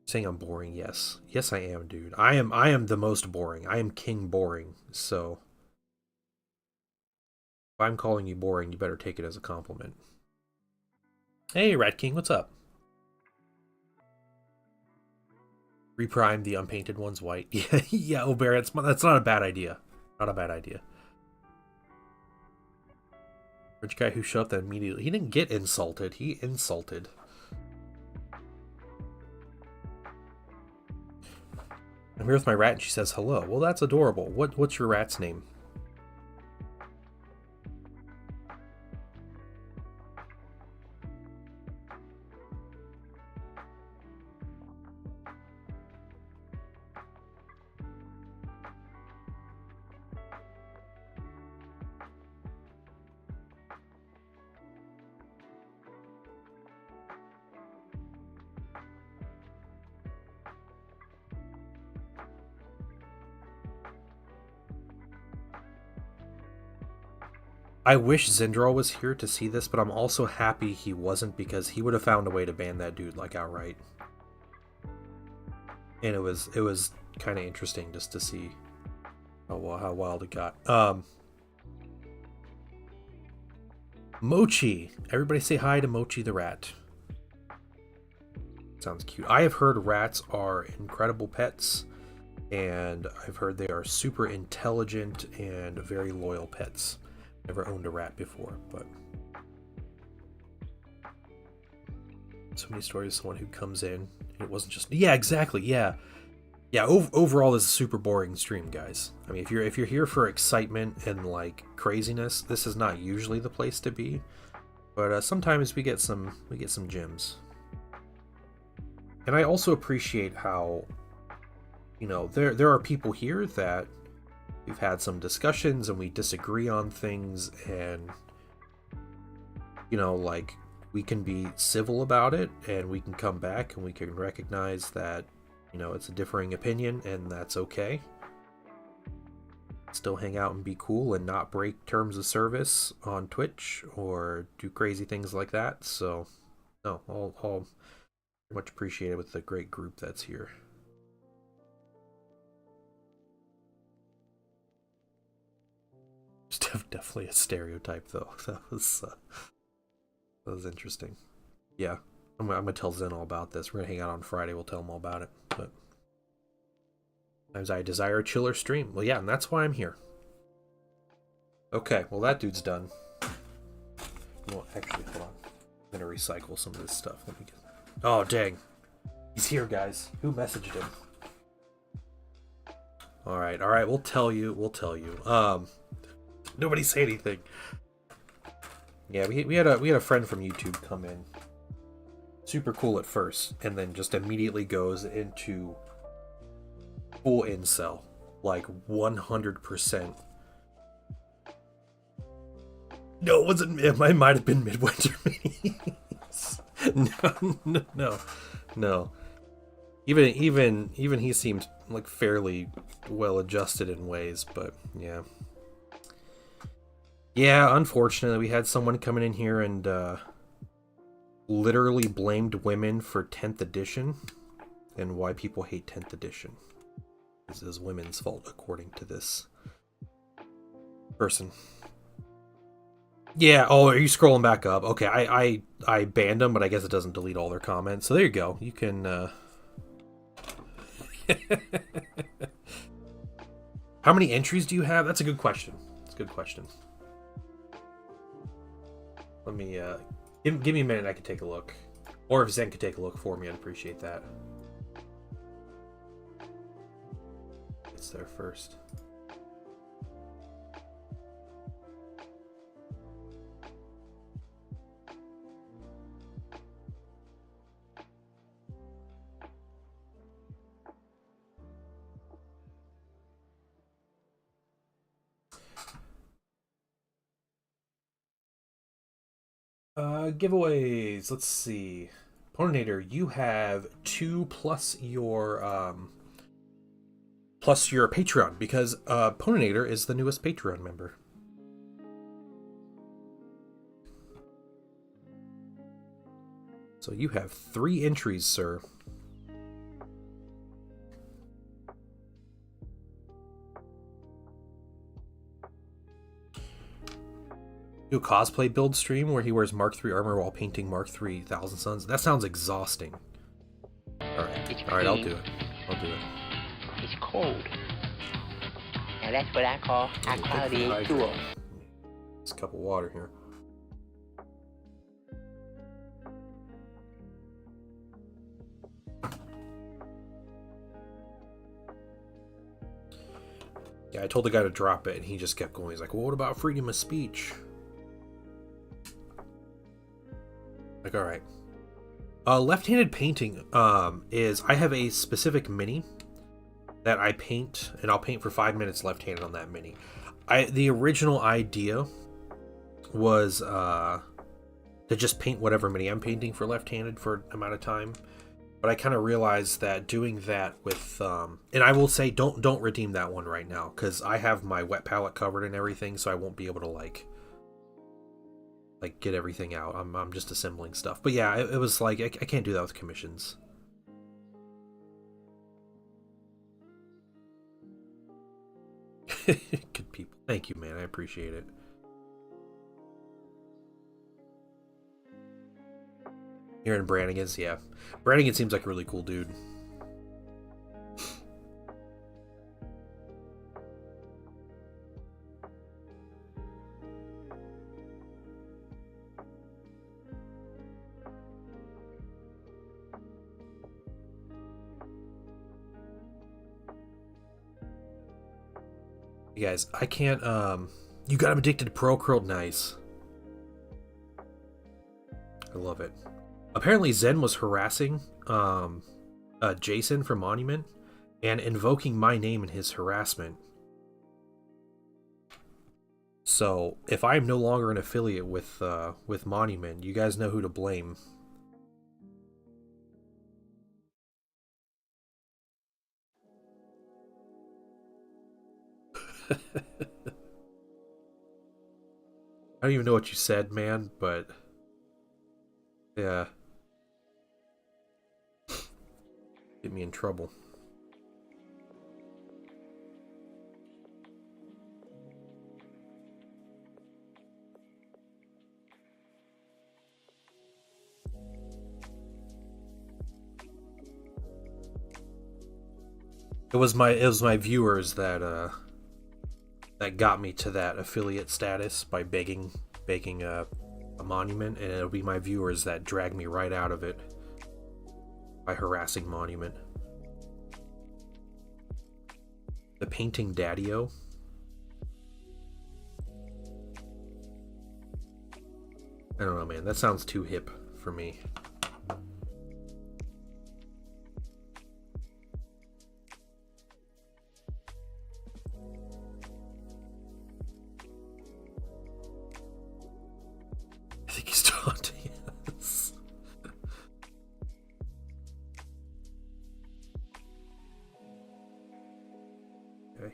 saying I'm boring, yes I am, dude. I am the most boring. I am king boring. So if I'm calling you boring, you better take it as a compliment. Hey, Rat King, what's up? Reprime the unpainted ones white. Yeah, Obear, that's not a bad idea. Not a bad idea. Rich guy who showed up that immediately. He didn't get insulted. He insulted. I'm here with my rat, and she says hello. Well, that's adorable. What's your rat's name? I wish Zindral was here to see this, but I'm also happy he wasn't, because he would have found a way to ban that dude like outright. And it was kind of interesting just to see how wild it got. Mochi, everybody say hi to Mochi the rat. Sounds cute. I have heard rats are incredible pets, and I've heard they are super intelligent and very loyal pets. Never owned a rat before, but so many stories. Someone who comes in, it wasn't just yeah, exactly, yeah. Overall, this is a super boring stream, guys. I mean, if you're here for excitement and like craziness, this is not usually the place to be. But sometimes we get some gems. And I also appreciate how, you know, there are people here that we've had some discussions and we disagree on things, and you know, like, we can be civil about it and we can come back and we can recognize that, you know, it's a differing opinion and that's okay. Still hang out and be cool and not break terms of service on Twitch or do crazy things like that. So, no, all much appreciated with the great group that's here. It's definitely a stereotype, though. That was interesting. Yeah, I'm gonna tell Zen all about this. We're gonna hang out on Friday. We'll tell him all about it. But sometimes I desire a chiller stream. Well, yeah, and that's why I'm here. Okay, well that dude's done. Well, actually, hold on. I'm gonna recycle some of this stuff. Let me get. Oh dang, he's here, guys. Who messaged him? All right. We'll tell you. Nobody say anything. Yeah, we had a friend from YouTube come in. Super cool at first, and then just immediately goes into full incel, like 100%. No, it wasn't. It might have been Midwinter Minis. No. Even he seemed like fairly well adjusted in ways, but yeah. Yeah, unfortunately, we had someone coming in here and literally blamed women for 10th edition and why people hate 10th edition. This is women's fault, according to this person. Yeah, oh, are you scrolling back up? Okay, I banned them, but I guess it doesn't delete all their comments. So there you go. You can... How many entries do you have? That's a good question. That's a good question. Let me, give me a minute, I can take a look. Or if Zen could take a look for me, I'd appreciate that. It's there first. Giveaways. Let's see. Poninator, you have 2 plus your Patreon, because Poninator is the newest Patreon member. So you have 3 entries, sir. Do a cosplay build stream where he wears Mark III armor while painting Mark III Thousand Suns. That sounds exhausting. Alright, I'll do it.
It's cold. Now that's what I call high quality H2O.
Just a cup of water here. Yeah, I told the guy to drop it and he just kept going. He's like, well, what about freedom of speech? Like, all right. Left-handed painting is I have a specific mini that I paint, and I'll paint for 5 minutes left-handed on that mini. The original idea was to just paint whatever mini I'm painting for left-handed for an amount of time, but I kind of realized that doing that with and I will say don't redeem that one right now because I have my wet palette covered and everything, so I won't be able to like get everything out. I'm just assembling stuff. But yeah, it was like I can't do that with commissions. Good people. Thank you, man. I appreciate it. You're in Brannigan's, yeah. Brannigan seems like a really cool dude. You guys, I can't, you got him addicted to Pearl Curled Nice. I love it. Apparently Zen was harassing, Jason from Monument and invoking my name in his harassment. So, if I'm no longer an affiliate with Monument, you guys know who to blame. I don't even know what you said, man, but yeah. Get me in trouble. It was my viewers that got me to that affiliate status by begging a Monument, and it'll be my viewers that drag me right out of it by harassing Monument. The painting Daddy-O. I don't know, man. That sounds too hip for me. I think he's taunting us. Okay.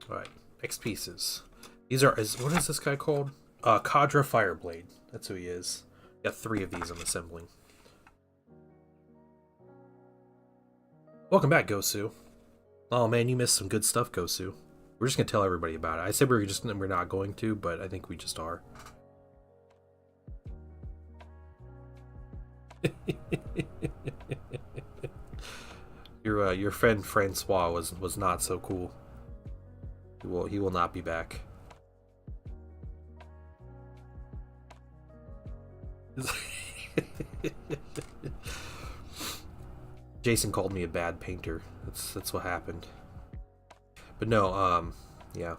Alright, next pieces. These are, what is this guy called? Kadra Fireblade. That's who he is. Got 3 of these I'm assembling. Welcome back, Gosu. Oh man, you missed some good stuff, Gosu. We're just gonna tell everybody about it. I said we're not going to, but I think we just are. Your friend Francois was not so cool. He will not be back. Jason called me a bad painter. That's what happened. But no, yeah.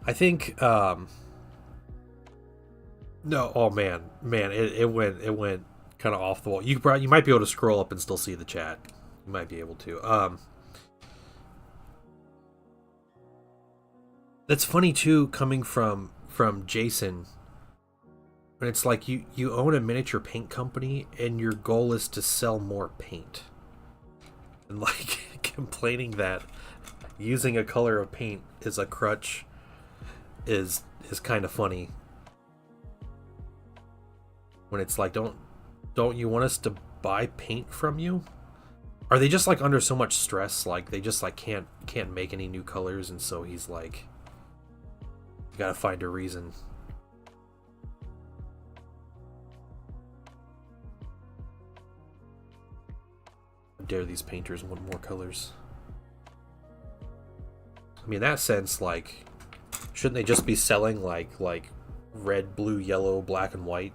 I think no, oh man, it went kind of off the wall. You might be able to scroll up and still see the chat. You might be able to. That's funny too, coming from Jason. When it's like you own a miniature paint company and your goal is to sell more paint, and like complaining that using a color of paint is a crutch is kind of funny. When it's like, don't you want us to buy paint from you? Are they just like under so much stress, like they just like can't make any new colors, and so he's like, you gotta find a reason. How dare these painters want more colors? I mean, in that sense, like, shouldn't they just be selling like red, blue, yellow, black, and white?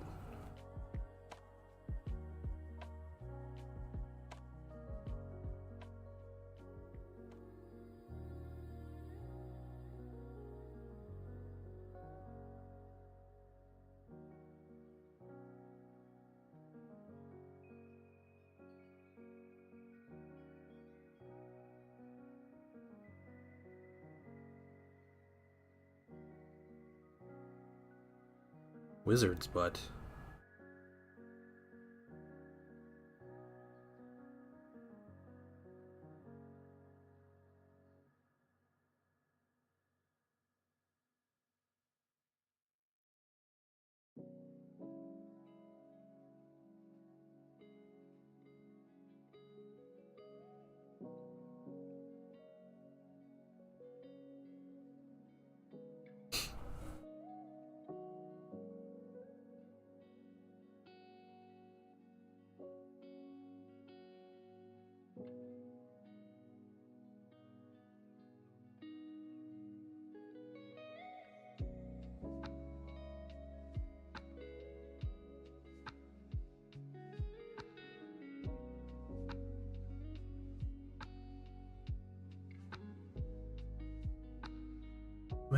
Wizard's butt.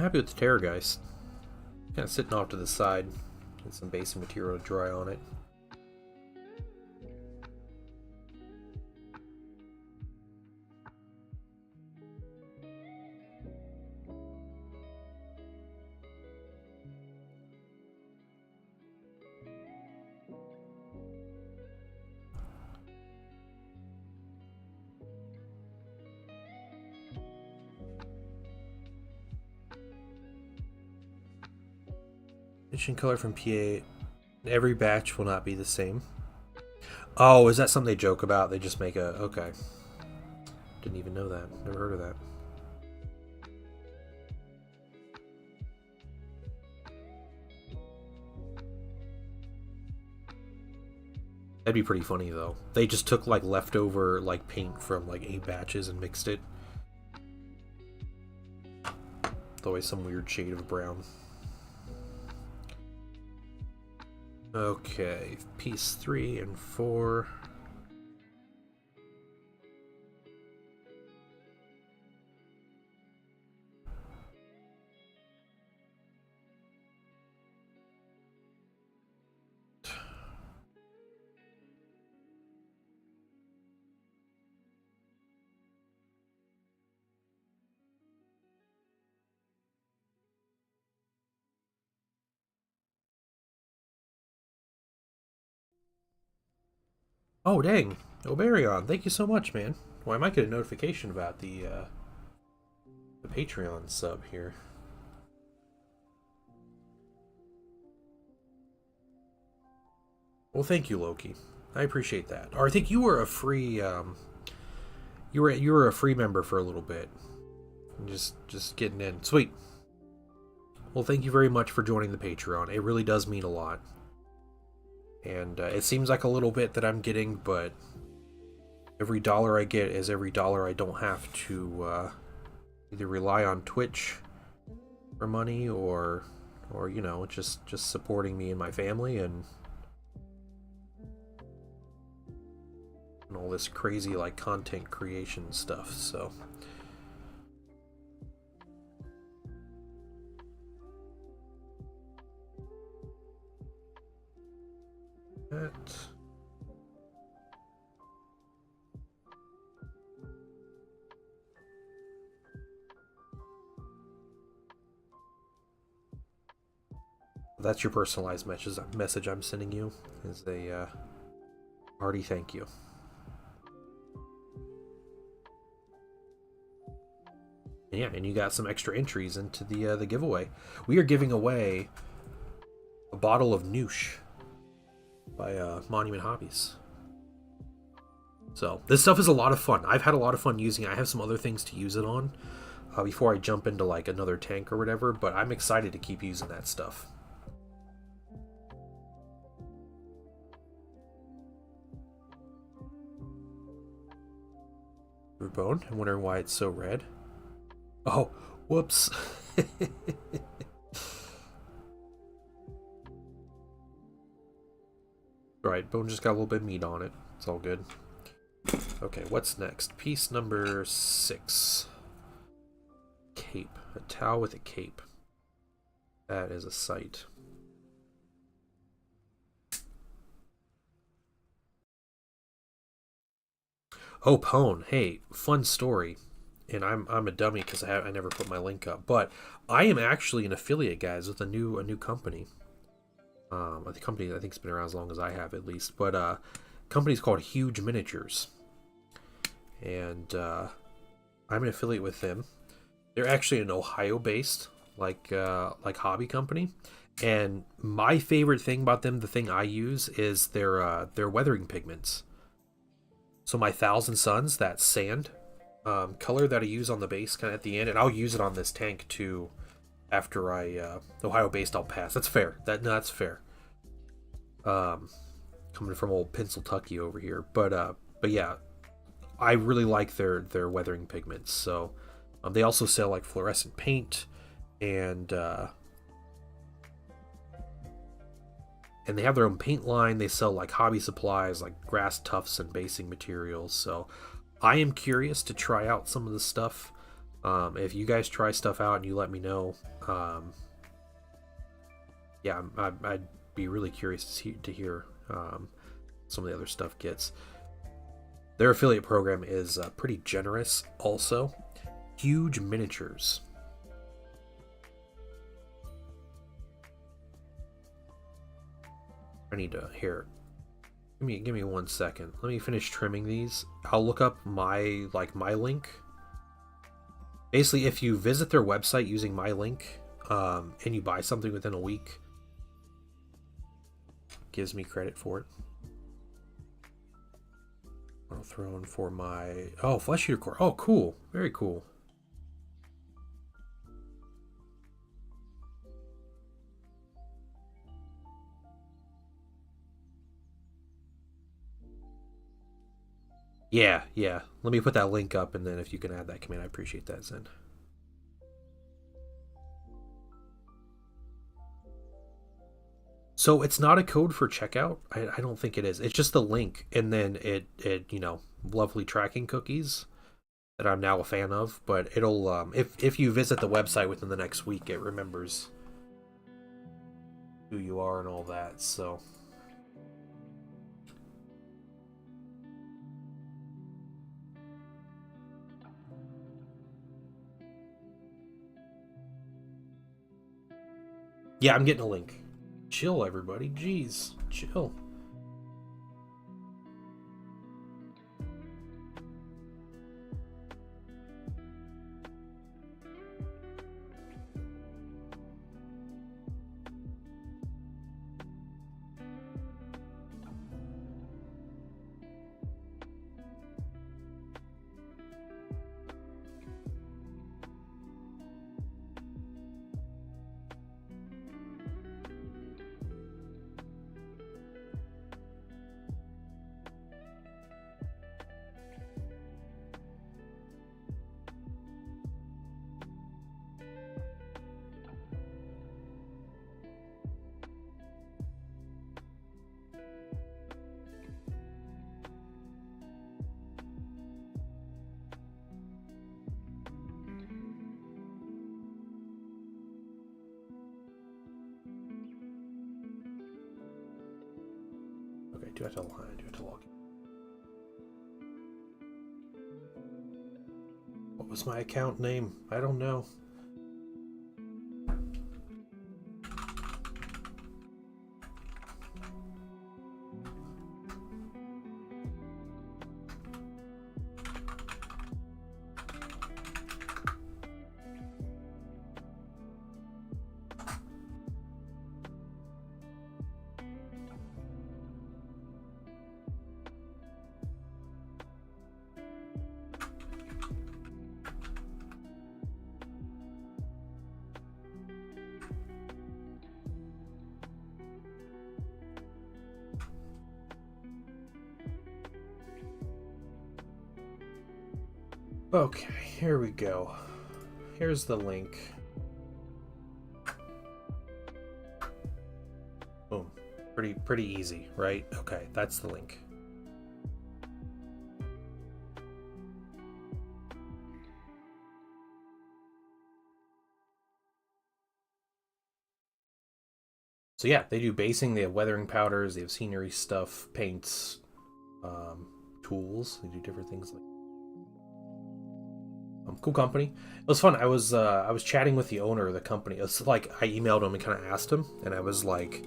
happy with the Terrorgeist. Kind of sitting off to the side. Get some basic material to dry on it. Finishing color from PA. Every batch will not be the same. Oh, is that something they joke about? They just make a... Okay. Didn't even know that. Never heard of that. That'd be pretty funny, though. They just took, like, leftover, like, paint from, like, 8 batches and mixed it. It's always some weird shade of brown. Okay, piece 3 and 4. Oh, dang. Oberion, thank you so much, man. Well, I might get a notification about the Patreon sub here. Well, thank you, Loki. I appreciate that. Or I think you were a free, you were a free member for a little bit. Just getting in. Sweet. Well, thank you very much for joining the Patreon. It really does mean a lot. And it seems like a little bit that I'm getting, but every dollar I get is every dollar I don't have to either rely on Twitch for money or you know, just supporting me and my family and all this crazy like content creation stuff. So that. That's your personalized message I'm sending you is a hearty thank you. And yeah, and you got some extra entries into the giveaway. We are giving away a bottle of Noosh by Monument Hobbies. So this stuff is a lot of fun. I've had a lot of fun using it. I have some other things to use it on before I jump into like another tank or whatever, but I'm excited to keep using that stuff. Bone. I'm wondering why it's so red. Oh, whoops. Right, bone just got a little bit of meat on it. It's all good. Okay, what's next? Piece number 6. Cape. A towel with a cape. That is a sight. Oh, Pone. Hey, fun story. And I'm a dummy because I never put my link up. But I am actually an affiliate, guys, with a new company. The company I think's been around as long as I have, at least. But company's called Huge Miniatures, and I'm an affiliate with them. They're actually an Ohio-based like hobby company. And my favorite thing about them, the thing I use, is their weathering pigments. So my Thousand Suns, that sand color that I use on the base kind of at the end, and I'll use it on this tank too. After I Ohio-based, I'll pass. That's fair. That's fair. Coming from old Pennsyltucky over here, but yeah, I really like their weathering pigments. So they also sell like fluorescent paint, and they have their own paint line. They sell like hobby supplies, like grass tufts and basing materials. So I am curious to try out some of the stuff If you guys try stuff out and you let me know, yeah, I'd be really curious to hear some of the other stuff gets. Their affiliate program is pretty generous also. Huge miniatures. I need to here. Give me 1 second. Let me finish trimming these. I'll look up my link. Basically, if you visit their website using my link, and you buy something within a week, gives me credit for it. I'll throw in for my flesh eater core. Oh, cool, very cool. Yeah. Let me put that link up, and then if you can add that command, I appreciate that, Zen. So it's not a code for checkout. I don't think it is. It's just the link, and then it lovely tracking cookies that I'm now a fan of. But it'll if you visit the website within the next week, it remembers who you are and all that. So. Yeah, I'm getting a link. Chill, everybody. Jeez, chill. Okay, do I have to log in? What was my account name? I don't know. Okay, here we go. Here's the link. Boom. Pretty easy, right? Okay, that's the link. So yeah, they do basing, they have weathering powders, they have scenery stuff, paints, tools. They do different things like cool company. It was fun. I was chatting with the owner of the company. It was like I emailed him and kind of asked him, and I was like,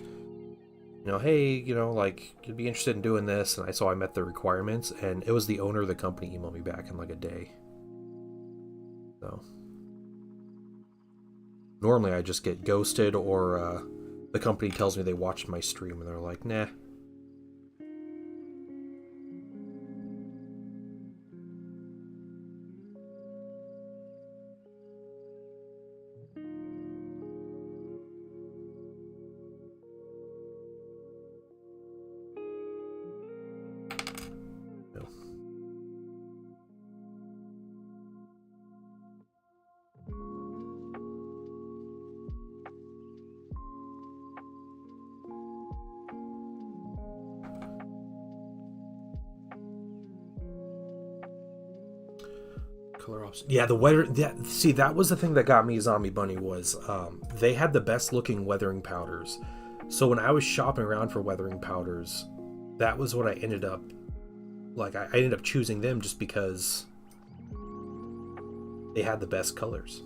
hey, like you'd be interested in doing this, and I met the requirements, and it was the owner of the company emailed me back in like a day. So normally I just get ghosted, or the company tells me they watched my stream and they're like, nah. color options. Yeah, the weather. See, that was the thing that got me Zombie Bunny was they had the best looking weathering powders. So when I was shopping around for weathering powders, that was what I ended up like. I ended up choosing them just because they had the best colors.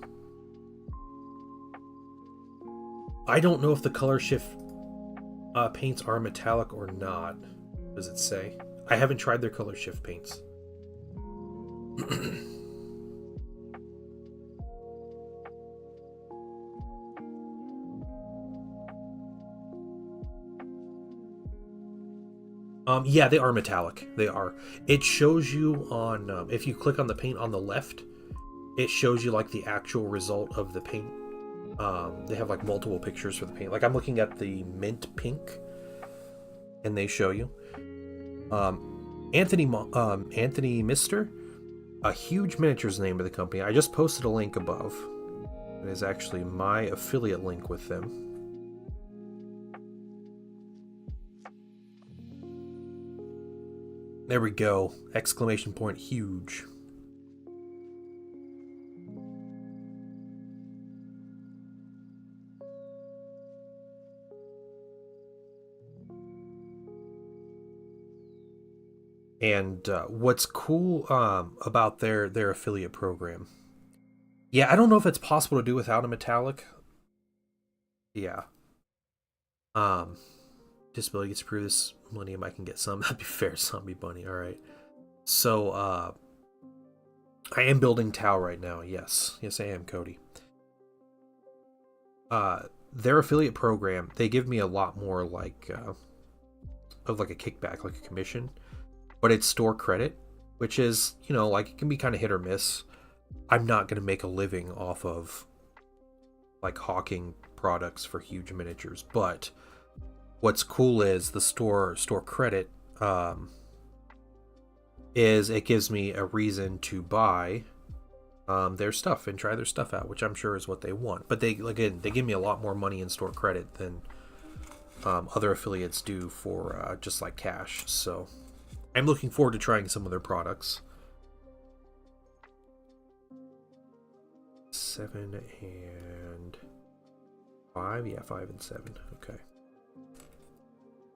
I don't know if the color shift paints are metallic or not. Does it say? I haven't tried their color shift paints. Yeah, they are metallic. They are. It shows you on if you click on the paint on the left, it shows you like the actual result of the paint. They have like multiple pictures for the paint. Like I'm looking at the mint pink, and they show you. Anthony Mister, a huge miniatures name of the company. I just posted a link above. It is actually my affiliate link with them. There we go! Exclamation point huge. And what's cool about their affiliate program? Yeah, I don't know if it's possible to do without a metallic. Yeah. Disability gets approved this millennium. I can get some. That'd be fair, Zombie Bunny. All right. So I am building Tau right now. Yes, I am, Cody. Their affiliate program, they give me a lot more like of like a kickback, like a commission. But it's store credit, which is, you know, like it can be kind of hit or miss. I'm not going to make a living off of like hawking products for huge miniatures, but what's cool is the store credit is it gives me a reason to buy their stuff and try their stuff out, which I'm sure is what they want. But they give me a lot more money in store credit than other affiliates do for just like cash. So I'm looking forward to trying some of their products. 7 and 5, yeah, 5 and 7. Okay.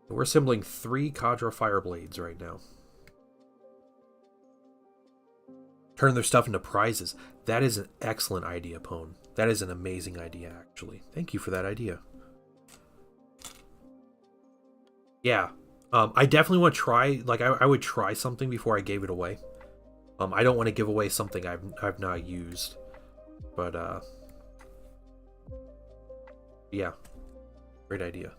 We're assembling 3 Cadra Fireblades right now. Turn their stuff into prizes. That is an excellent idea, Pone. That is an amazing idea, actually. Thank you for that idea. Yeah. I definitely want to try, like, I would try something before I gave it away. I don't want to give away something I've not used. But, yeah. Great idea.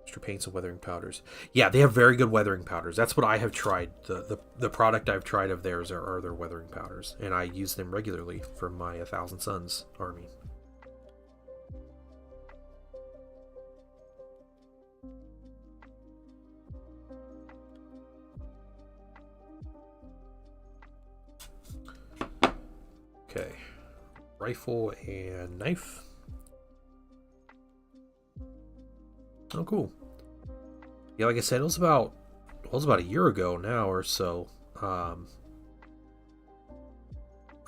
Extra paints and weathering powders. Yeah, they have very good weathering powders. That's what I have tried. The product I've tried of theirs are their weathering powders. And I use them regularly for my 1,000 Suns army. Okay, rifle and knife. Oh, cool. Yeah, like I said, it was about a year ago now or so. I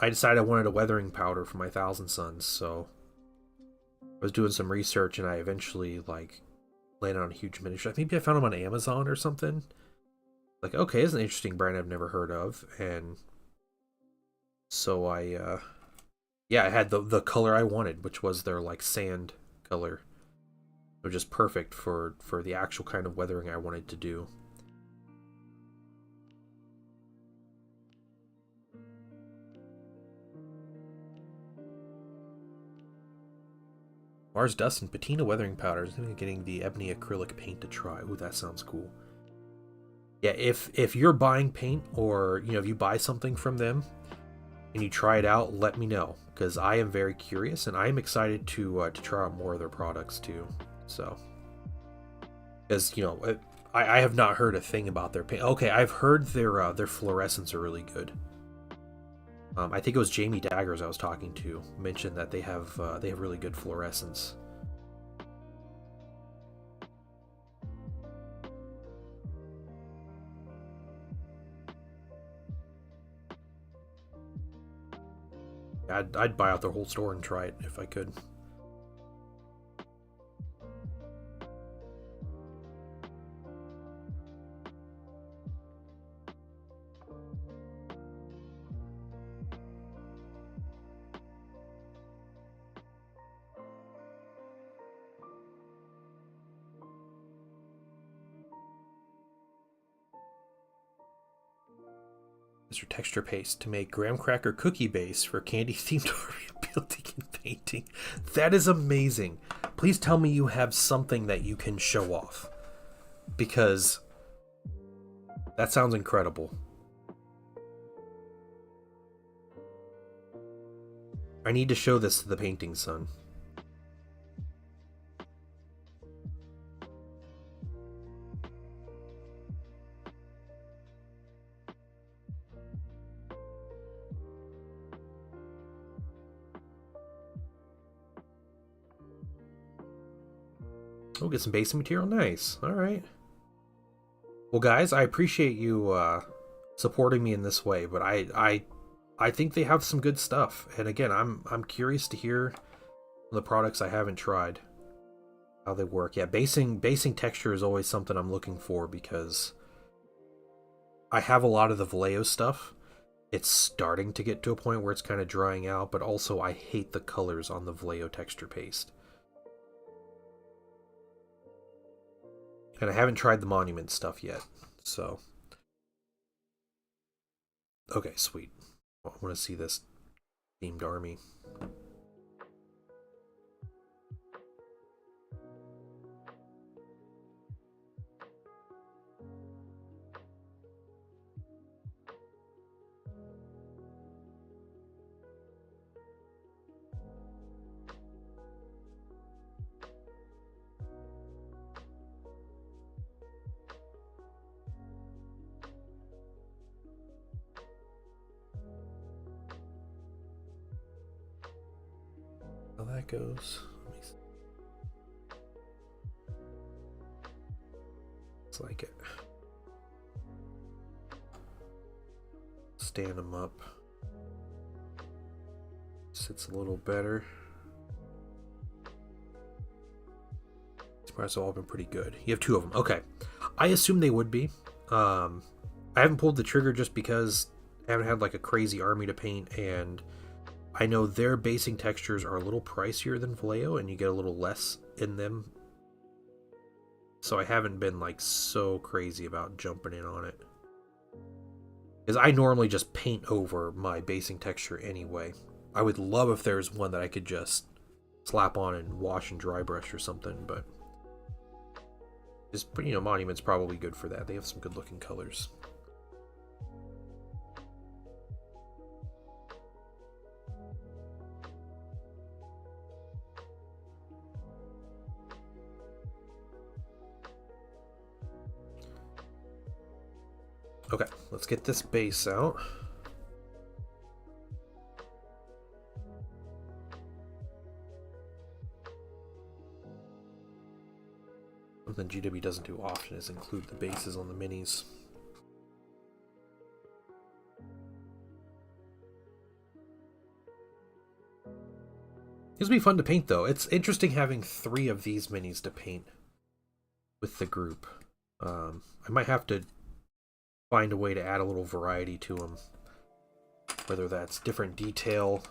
decided I wanted a weathering powder for my 1,000 Suns, so I was doing some research and I eventually like landed on a huge miniature. I think I found them on Amazon or something. Like, okay, it's an interesting brand I've never heard of, and so I had the color I wanted, which was their like sand color. It was just perfect for the actual kind of weathering I wanted to do. Mars Dust and Patina weathering powders. I'm getting the ebony acrylic paint to try. Ooh, that sounds cool. Yeah, if you're buying paint, or if you buy something from them and you try it out, let me know, because I am very curious and I am excited to try out more of their products too. So, because I have not heard a thing about their paint. Okay, I've heard their fluorescents are really good. I think it was Jamie Daggers I was talking to mentioned that they have really good fluorescents. I'd buy out their whole store and try it if I could. Mr. Texture Paste to make graham cracker cookie base for candy themed Oreo building and painting. That is amazing. Please tell me you have something that you can show off, because that sounds incredible. I need to show this to the painting son. We'll get some basic material. Nice. All right. Well, guys, I appreciate you supporting me in this way, but I think they have some good stuff. And again, I'm curious to hear the products I haven't tried, how they work. Yeah, basing texture is always something I'm looking for, because I have a lot of the Vallejo stuff. It's starting to get to a point where it's kind of drying out, but also I hate the colors on the Vallejo texture paste. And I haven't tried the monument stuff yet, so. Okay, sweet. I want to see this themed army. How that goes. Let me see. Looks like it. Stand them up. Sits a little better. These parts have all been pretty good. You have two of them. Okay. I assume they would be. I haven't pulled the trigger just because I haven't had like a crazy army to paint, and I know their basing textures are a little pricier than Vallejo, and you get a little less in them. So I haven't been like so crazy about jumping in on it, because I normally just paint over my basing texture anyway. I would love if there's one that I could just slap on and wash and dry brush or something, but just, you know, Monument's probably good for that. They have some good looking colors. Okay, let's get this base out. Something GW doesn't do often is include the bases on the minis. This will be fun to paint, though. It's interesting having 3 of these minis to paint with the group. I might have to find a way to add a little variety to them, whether that's different detail,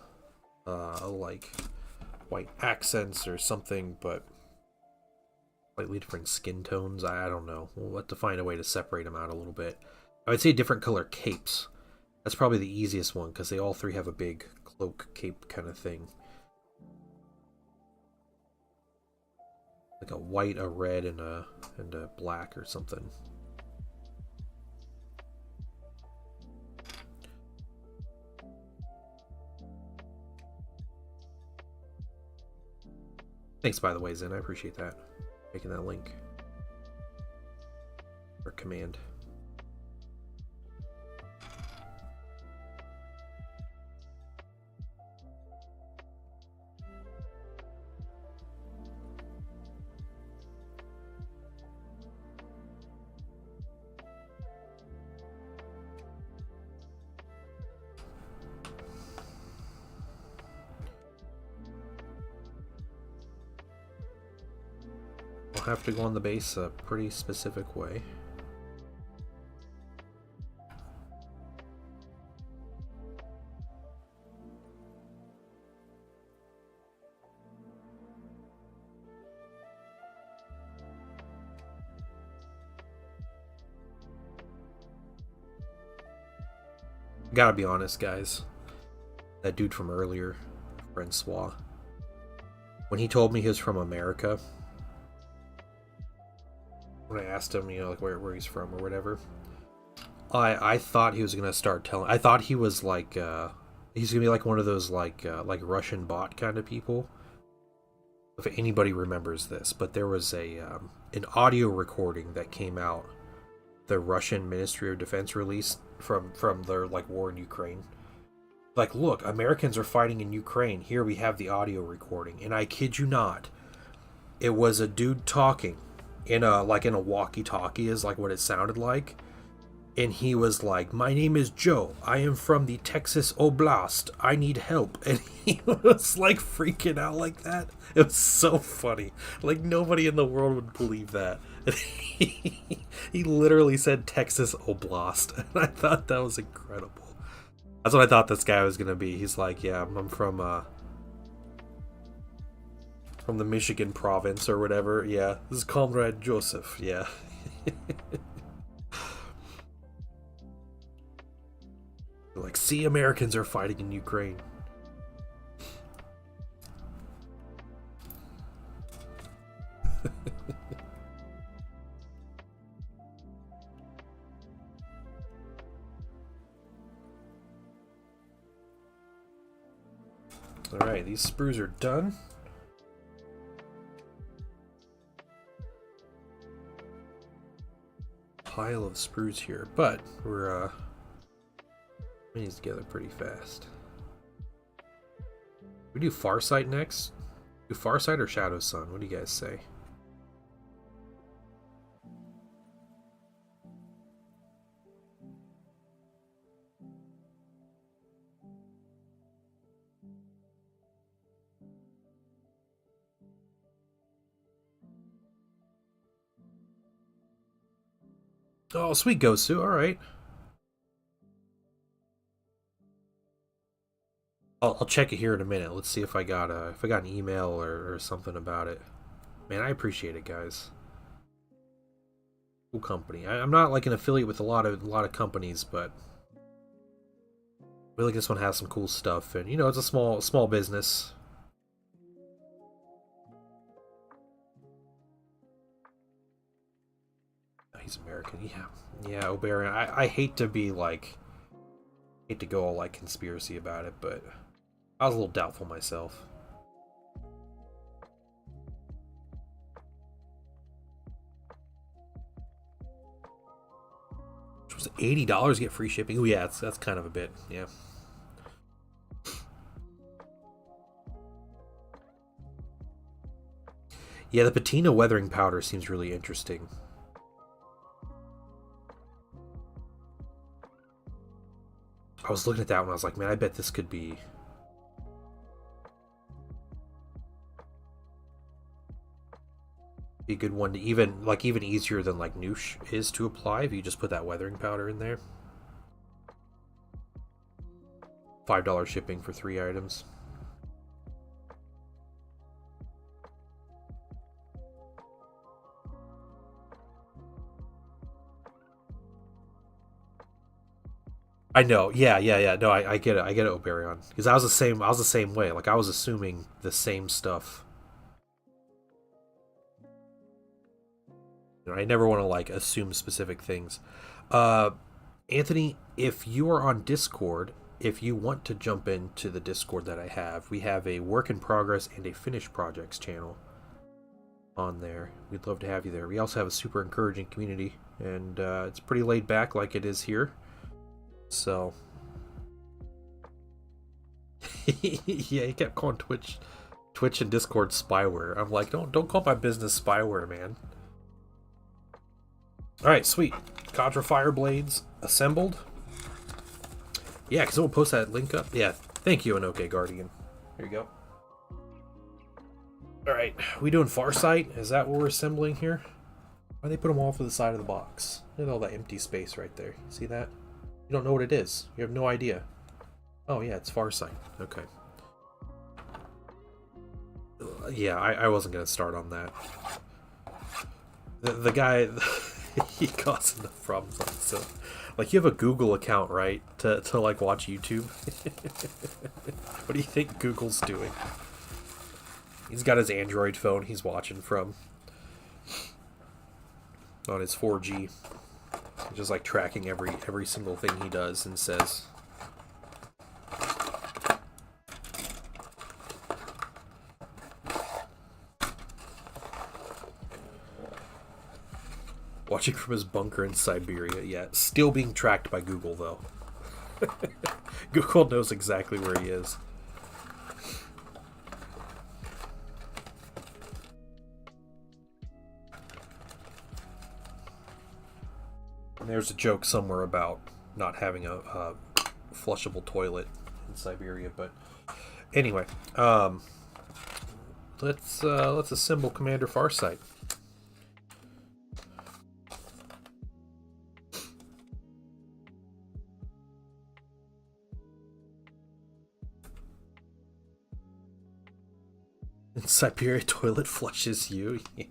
like white accents or something, but slightly different skin tones. I don't know. We'll have to find a way to separate them out a little bit. I would say different color capes. That's probably the easiest one, because they all 3 have a big cloak cape kind of thing. Like a white, a red, and a black or something. Thanks, by the way, Zen. I appreciate that. Making that link. Or command. don't have to go on the base a pretty specific way. Gotta be honest, guys. That dude from earlier, Francois, when he told me he was from America, when I asked him, you know, like where he's from or whatever, I thought he was gonna start telling. I thought he was like he's gonna be like one of those like Russian bot kind of people. If anybody remembers this, but there was a an audio recording that came out, the Russian Ministry of Defense released from their like war in Ukraine. Like, look, Americans are fighting in Ukraine. Here we have the audio recording, and I kid you not, it was a dude talking in a walkie-talkie is like what it sounded like, and he was like, "My name is Joe. I am from the Texas Oblast. I need help." And he was like freaking out like that. It was so funny. Like nobody in the world would believe that. And he literally said Texas Oblast, and I thought that was incredible. That's what I thought this guy was gonna be. He's like, "Yeah, I'm from the Michigan province or whatever. Yeah, this is Comrade Joseph. Yeah." Like, see, Americans are fighting in Ukraine. Alright, these sprues are done. Pile of sprues here, but we're putting these together pretty fast. We do Farsight next? Do Farsight or Shadow Sun? What do you guys say? Oh, sweet Gosu, alright. I'll check it here in a minute. Let's see if I got an email or something about it. Man, I appreciate it, guys. Cool company. I'm not like an affiliate with a lot of companies, but I feel like this one has some cool stuff, and you know, it's a small business. He's American. Yeah, Oberian. I hate to be like, hate to go all like conspiracy about it, but I was a little doubtful myself. Which was $80 to get free shipping. Oh yeah, that's kind of a bit. Yeah. Yeah, the patina weathering powder seems really interesting. I was looking at that one, I was like, man, I bet this could be a good one to even easier than like Noosh is to apply if you just put that weathering powder in there. $5 shipping for 3 items. I know, yeah. No, I get it. I get it, Oberion. Because I was the same way. Like I was assuming the same stuff. You know, I never want to like assume specific things. Anthony, if you are on Discord, if you want to jump into the Discord that I have, we have a work in progress and a finished projects channel on there. We'd love to have you there. We also have a super encouraging community, and it's pretty laid back like it is here. So, yeah, he kept calling Twitch and Discord spyware. I'm like, don't call my business spyware, man. All right, sweet. Contra Fire Blades assembled. Yeah, because we'll post that link up. Yeah, thank you, Anoke Guardian. Here you go. Alright, we doing Farsight? Is that what we're assembling here? Why they put them all to the side of the box? Look at all that empty space right there. See that? You don't know what it is. You have no idea. Oh yeah, it's Farsight. Okay. Yeah, I wasn't gonna start on that. The guy, he caused enough problems on so. Like, you have a Google account, right? To like watch YouTube? What do you think Google's doing? He's got his Android phone he's watching from. On his 4G. Just like tracking every single thing he does and says. Watching from his bunker in Siberia, yeah. Still being tracked by Google, though. Google knows exactly where he is. And there's a joke somewhere about not having a flushable toilet in Siberia, but anyway, let's assemble Commander Farsight. And Siberia toilet flushes you. Yeah.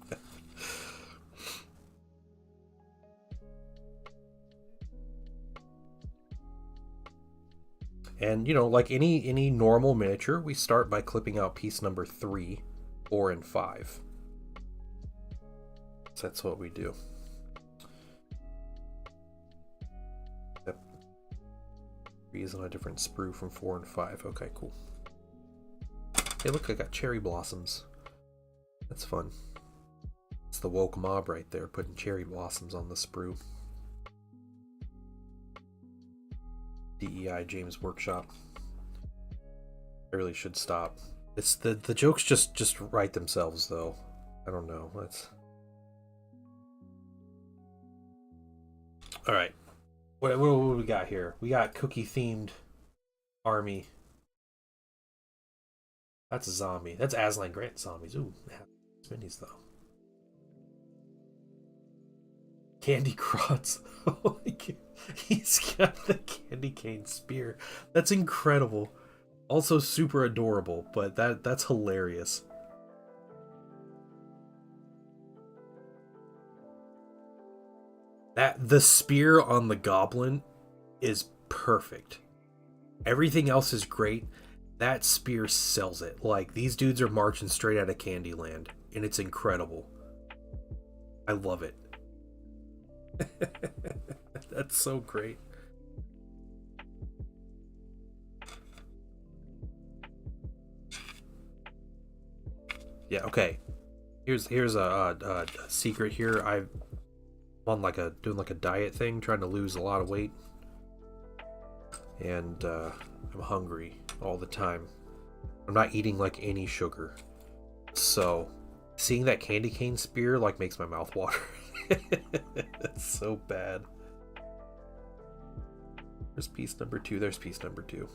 And, you know, like any normal miniature, we start by clipping out piece number 3, 4, and 5. So that's what we do. Yep. 3 is on a different sprue from 4 and 5. Okay, cool. Hey, look, I got cherry blossoms. That's fun. It's the woke mob right there, putting cherry blossoms on the sprue. DEI James Workshop. I really should stop. It's the jokes just write themselves, though. I don't know. Let's. All right. What do we got here? We got cookie themed army. That's a zombie. That's Aslan Grant zombies. Ooh, minis though. Candy Crots. Oh my God. He's got the candy cane spear. That's incredible. Also super adorable, but that's hilarious. The spear on the goblin is perfect. Everything else is great. That spear sells it. Like, these dudes are marching straight out of Candyland, and it's incredible. I love it. That's so great. Yeah, okay. Here's a secret here. I'm on doing like a diet thing, trying to lose a lot of weight, and I'm hungry all the time. I'm not eating like any sugar, so seeing that candy cane spear like makes my mouth water. It's so bad. There's piece number 2. There's piece number 2.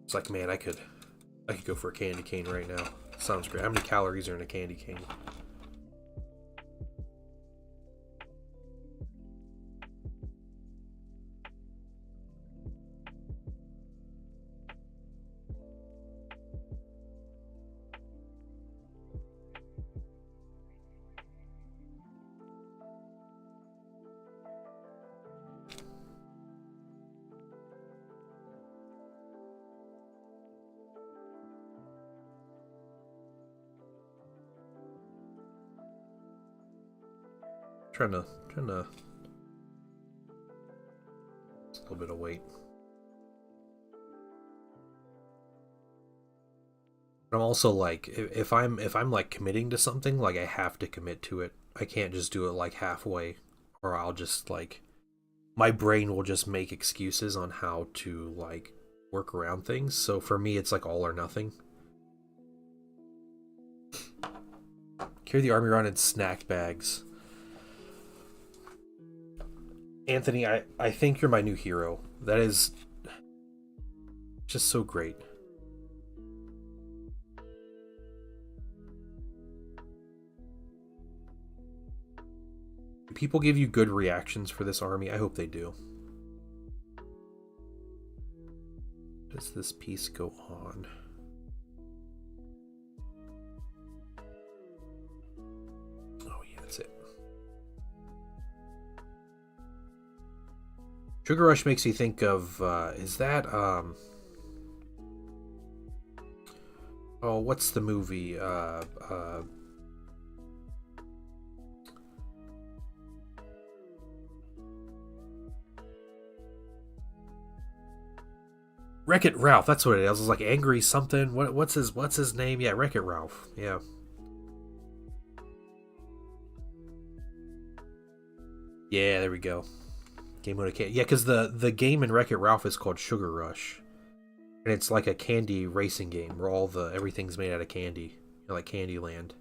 It's like, man, I could go for a candy cane right now. Sounds great. How many calories are in a candy cane? Trying to just a little bit of weight. But I'm also like, if I'm like committing to something, like I have to commit to it. I can't just do it like halfway, or I'll just like, my brain will just make excuses on how to like work around things. So for me, it's like all or nothing. Carry the army around in snack bags. Anthony, I think you're my new hero. That is just so great. Do people give you good reactions for this army? I hope they do. Does this piece go on? Oh yeah, that's it. Sugar Rush makes you think of, is that, oh, what's the movie? Wreck-It Ralph, that's what it is. I was like Angry something. What's his name? Yeah, Wreck-It Ralph. Yeah. Yeah, there we go. Game mode of candy. Yeah, because the game in Wreck-It Ralph is called Sugar Rush, and it's like a candy racing game where everything's made out of candy, like Candyland.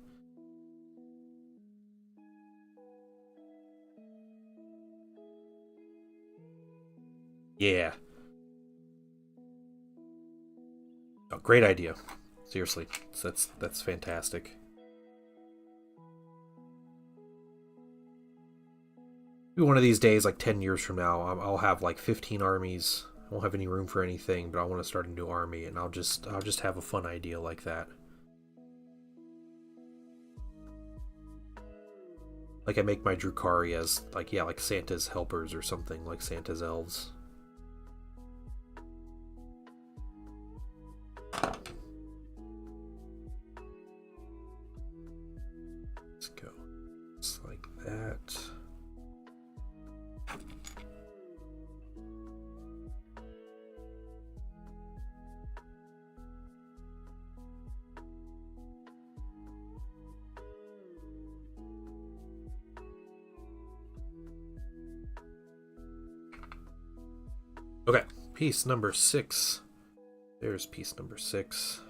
Yeah. Oh, great idea. Seriously, that's fantastic. One of these days, like 10 years from now, I'll have like 15 armies. I won't have any room for anything, but I want to start a new army, and I'll just have a fun idea like that. Like I make my Drukari as like Santa's helpers or something, like Santa's elves. Let's go. Just like that. Okay, piece number 6. There's piece number 6.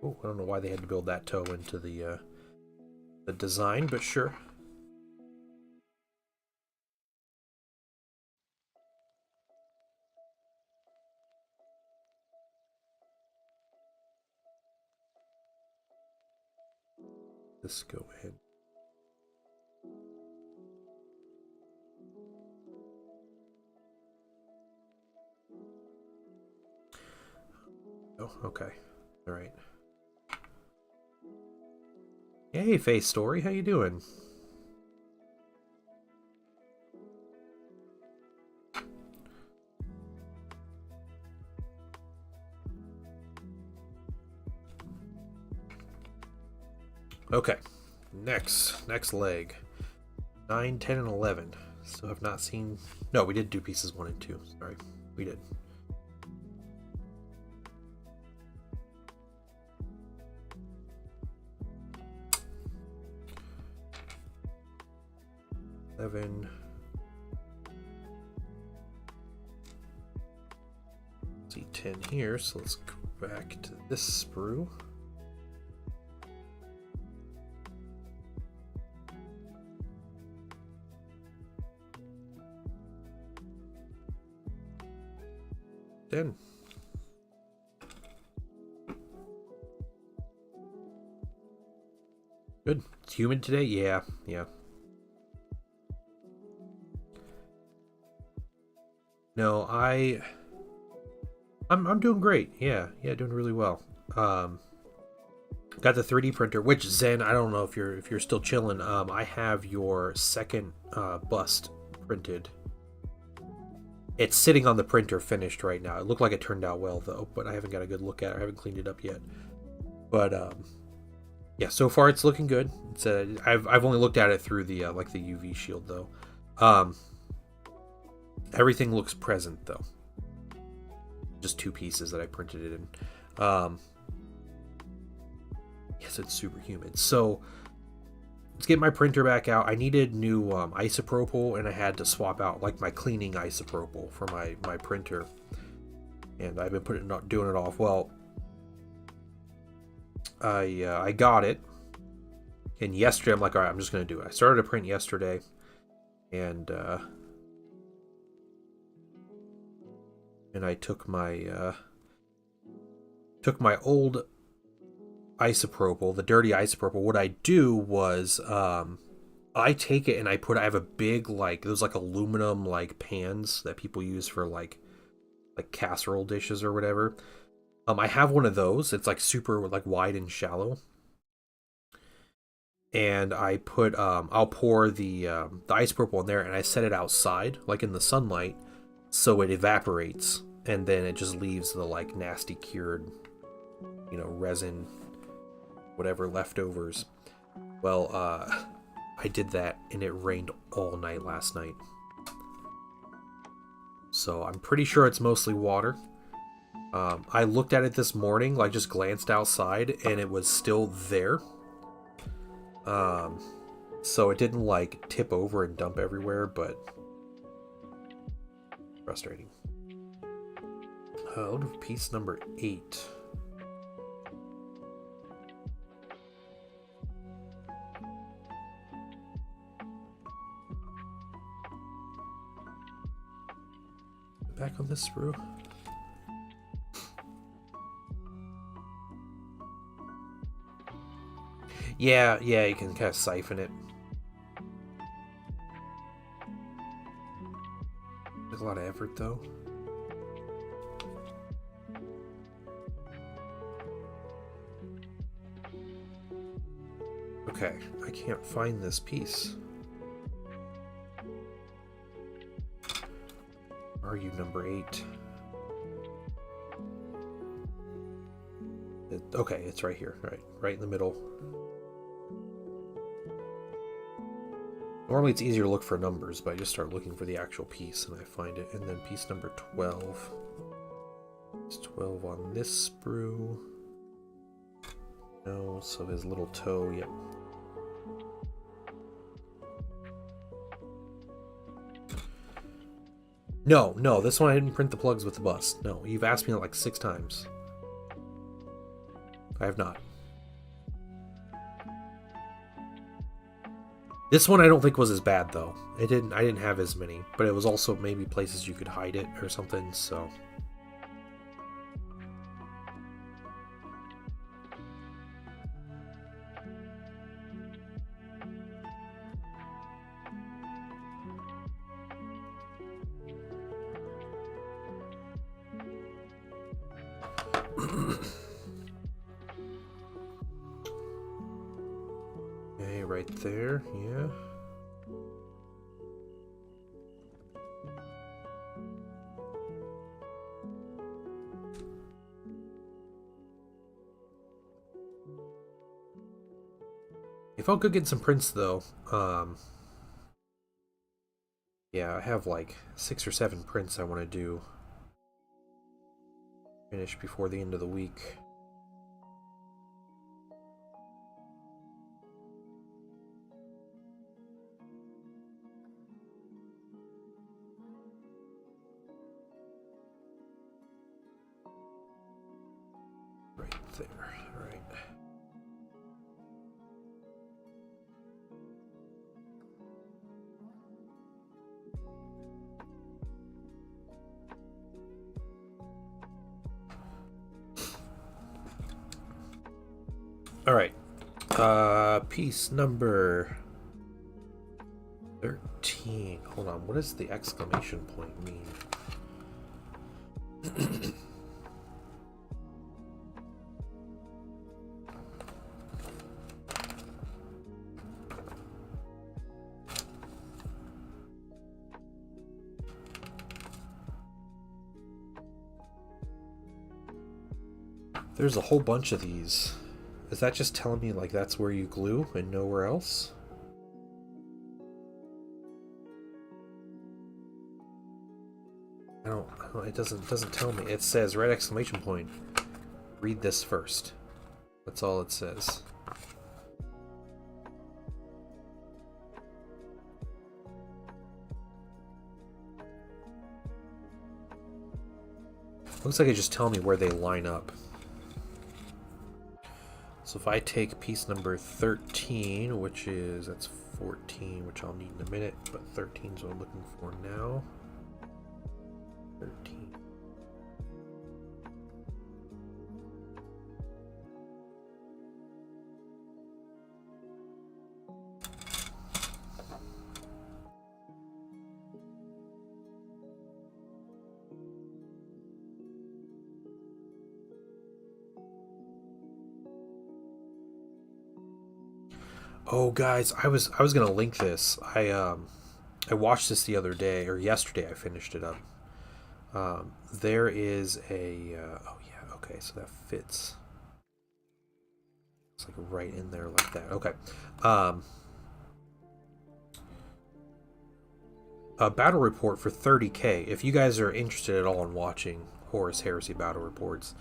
Oh, I don't know why they had to build that toe into the design, but sure. This go in. Oh, okay. All right. Hey, Face Story, how you doing? Okay, next leg. 9, 10, and 11. So I've not seen... No, we did do pieces 1 and 2. Sorry, we did. See 10 here, so let's go back to this sprue. Good. It's humid today? Yeah. No, I'm doing great. Yeah, doing really well. Got the 3D printer, which Zen, I don't know if you're still chilling. I have your second bust printed. It's sitting on the printer finished right now. It looked like it turned out well though, but I haven't got a good look at it. I haven't cleaned it up yet. But yeah, so far it's looking good. It's I've only looked at it through the like the UV shield though. Everything looks present though. Just 2 pieces that I printed it in. Yes, it's super humid. So let's get my printer back out. I needed new isopropyl, and I had to swap out like my cleaning isopropyl for my printer. And I've been doing it off. Well, I got it, and yesterday I'm like, all right, I'm just gonna do it. I started to print yesterday, and I took my old isopropyl, the dirty isopropyl. What I do was I take it and I have a big, like, those like aluminum like pans that people use for like casserole dishes or whatever. I have one of those. It's like super like wide and shallow. And I put I'll pour the isopropyl in there, and I set it outside, like in the sunlight, so it evaporates, and then it just leaves the like nasty cured, resin, whatever leftovers. Well, I did that, and it rained all night last night. So I'm pretty sure it's mostly water. I looked at it this morning, like just glanced outside, and it was still there. So it didn't like tip over and dump everywhere, but frustrating. Look at piece number 8. Back on this sprue. Yeah, you can kind of siphon it. There's a lot of effort, though. Okay, I can't find this piece. Where are you, number 8? Okay, it's right here. Right in the middle. Normally it's easier to look for numbers, but I just start looking for the actual piece and I find it. And then piece number 12. It's 12 on this sprue. No, so his little toe, yep. No, this one I didn't print the plugs with the bus. No, you've asked me that like 6 times. I have not. This one I don't think was as bad though. I didn't have as many, but it was also maybe places you could hide it or something, so. Okay, right there, yeah. It felt good getting some prints though. Yeah, I have like 6 or 7 prints I want to do. Finish before the end of the week. Right there, all right. All right, piece number 13. Hold on, what does the exclamation point mean? There's a whole bunch of these. Is that just telling me like that's where you glue and nowhere else? It doesn't tell me. It says red exclamation point. Read this first. That's all it says. Looks like it just tell me where they line up. So if I take piece number 13, that's 14, which I'll need in a minute, but 13 is what I'm looking for now. 13. Oh, guys, I was gonna link this. I watched this the other day, or yesterday. I finished it up. There is a oh yeah, okay, so that fits. It's like right in there like that. Okay. A battle report for 30K. If you guys are interested at all in watching Horus Heresy battle reports,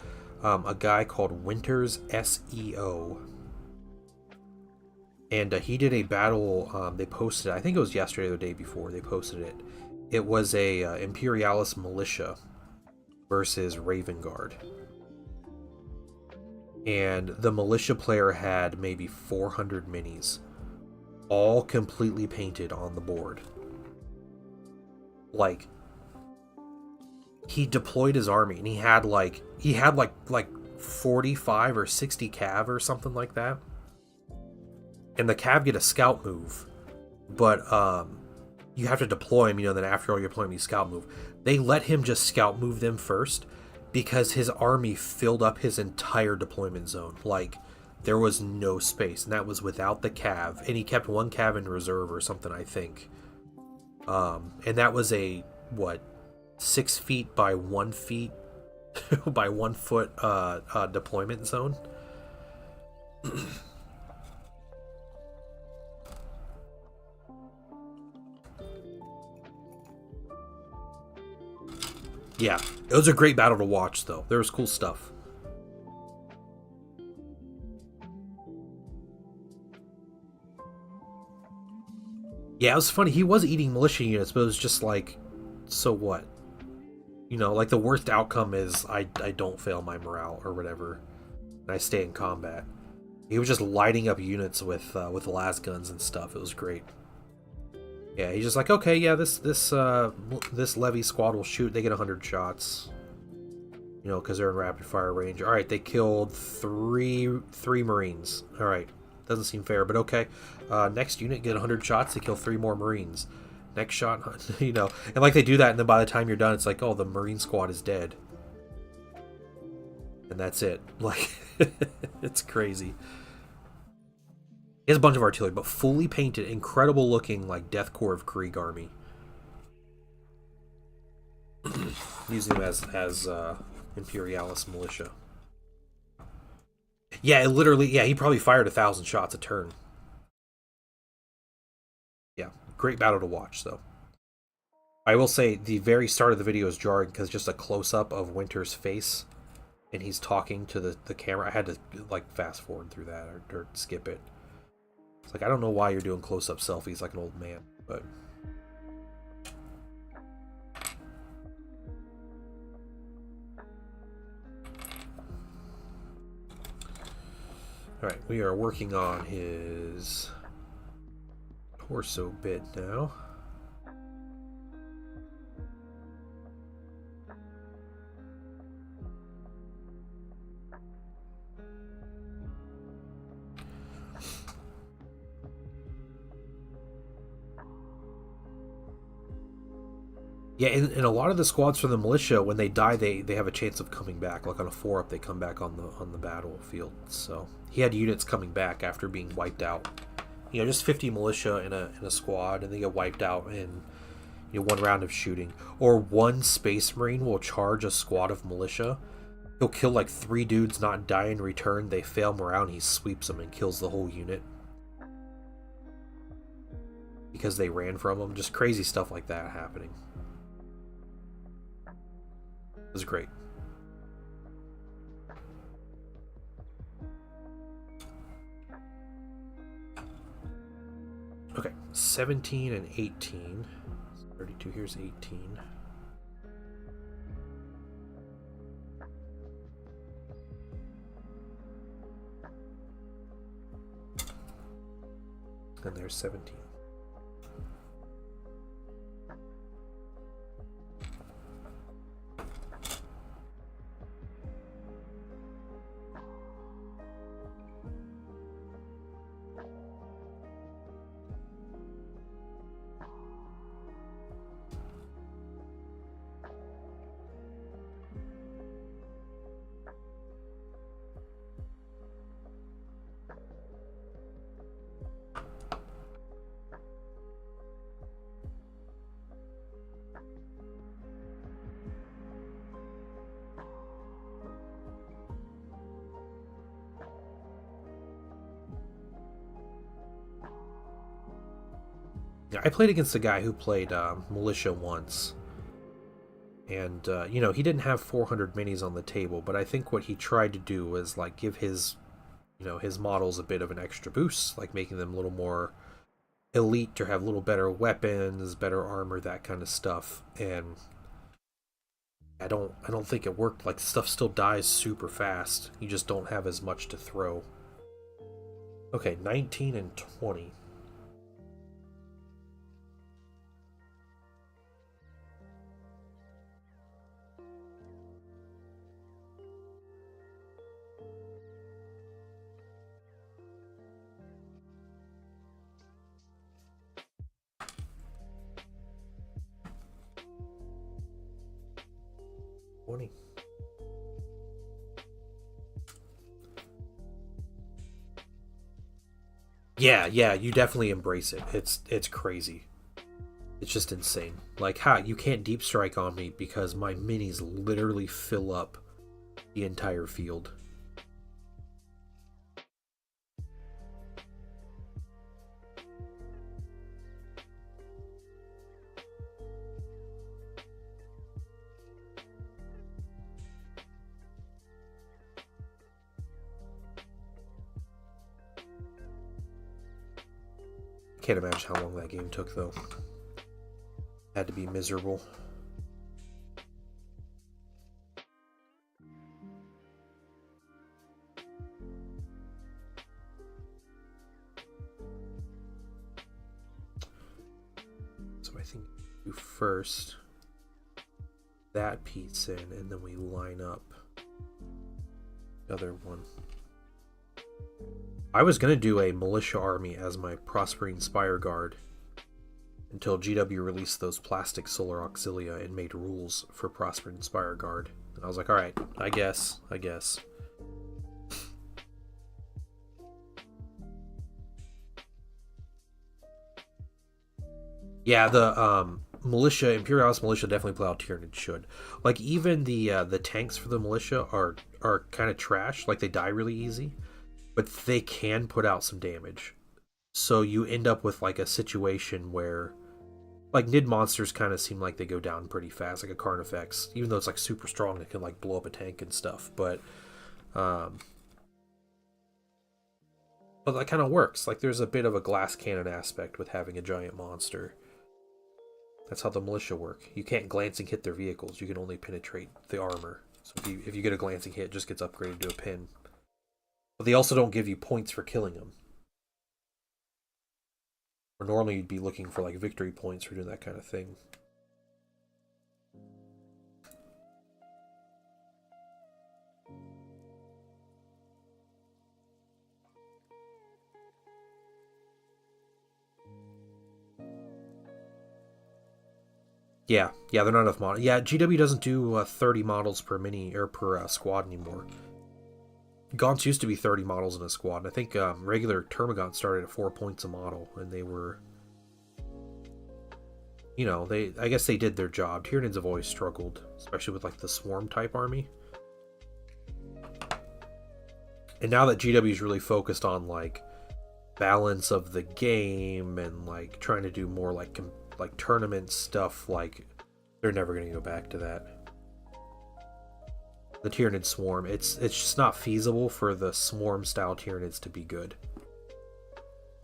a guy called Winters SEO. And he did a battle, they posted it, I think it was yesterday or the day before they posted it. It was a Imperialis militia versus Raven Guard. And the militia player had maybe 400 minis, all completely painted on the board. Like, he deployed his army, and he had like 45 or 60 cav or something like that. And the cav get a scout move, but you have to deploy him, then after all you're deploying you scout move. They let him just scout move them first because his army filled up his entire deployment zone. Like, there was no space, and that was without the cav. And he kept one cav in reserve or something, I think. And that was a, 6 feet by 1 feet by 1 foot deployment zone. Yeah, it was a great battle to watch, though. There was cool stuff. Yeah, it was funny. He was eating militia units, but it was just like, so what? Like the worst outcome is I don't fail my morale or whatever, and I stay in combat. He was just lighting up units with las guns and stuff. It was great. Yeah, he's just like, okay, yeah, this levy squad will shoot. They get 100 shots, because they're in rapid fire range. All right, they killed three Marines. All right, doesn't seem fair, but okay. Next unit get 100 shots. They kill 3 more Marines. Next shot, and like they do that, and then by the time you're done, it's like, oh, the Marine squad is dead, and that's it. Like, it's crazy. He has a bunch of artillery, but fully painted, incredible looking, like Death Corps of Krieg army. Using them as Imperialis militia. Yeah, he probably fired 1,000 shots a turn. Yeah, great battle to watch, though. I will say the very start of the video is jarring because just a close-up of Winter's face, and he's talking to the camera. I had to fast forward through that or skip it. It's like, I don't know why you're doing close-up selfies like an old man, but... Alright, we are working on his torso bit now. Yeah, and a lot of the squads from the militia, when they die, they have a chance of coming back. Like on a 4-up, they come back on the battlefield. So he had units coming back after being wiped out. Just 50 militia in a squad, and they get wiped out in 1 round of shooting. Or 1 Space Marine will charge a squad of militia. He'll kill 3 dudes, not die in return. They fail morale, and he sweeps them and kills the whole unit because they ran from him. Just crazy stuff like that happening. was great. Okay, 17 and 18. 32, here's 18. And there's 17. I played against a guy who played Militia once, and you know, he didn't have 400 minis on the table, but I think what he tried to do was like give his, you know, his models a bit of an extra boost, like making them a little more elite or have a little better weapons, better armor, that kind of stuff. And I don't think it worked. Like, stuff still dies super fast. You just don't have as much to throw. Okay, 19 and 20. Yeah, you definitely embrace it. It's crazy. It's just insane. Like, you can't deep strike on me because my minis literally fill up the entire field. Can't imagine how long that game took, though. Had to be miserable. So I think we do first that piece in, and then we line up the other one. I was going to do a militia army as my Prospering Spire Guard until GW released those plastic solar auxilia and made rules for Prospering Spire Guard. I was like, alright, I guess. Yeah, the Imperialis militia definitely play out Tyranid should. Like, even the tanks for the militia are kind of trash. Like, they die really easy, but they can put out some damage. So you end up with like a situation where, like, Nid monsters kind of seem like they go down pretty fast, like a Carnifex, even though it's like super strong, it can like blow up a tank and stuff. But that kind of works. Like, there's a bit of a glass cannon aspect with having a giant monster. That's how the militia work. You can't glancing hit their vehicles. You can only penetrate the armor. So if you get a glancing hit, it just gets upgraded to a pin. But they also don't give you points for killing them. Or normally you'd be looking for like victory points for doing that kind of thing. Yeah, they're not enough models. Yeah, GW doesn't do 30 models per mini or per squad anymore. Gaunts used to be 30 models in a squad, and I think regular Termagant started at 4 points a model, and they were, you know, I guess they did their job. Tyranids have always struggled, especially with like the swarm type army. And now that GW is really focused on like balance of the game and like trying to do more like tournament stuff, like they're never going to go back to that. the Tyranid Swarm. It's just not feasible for the Swarm style Tyranids to be good.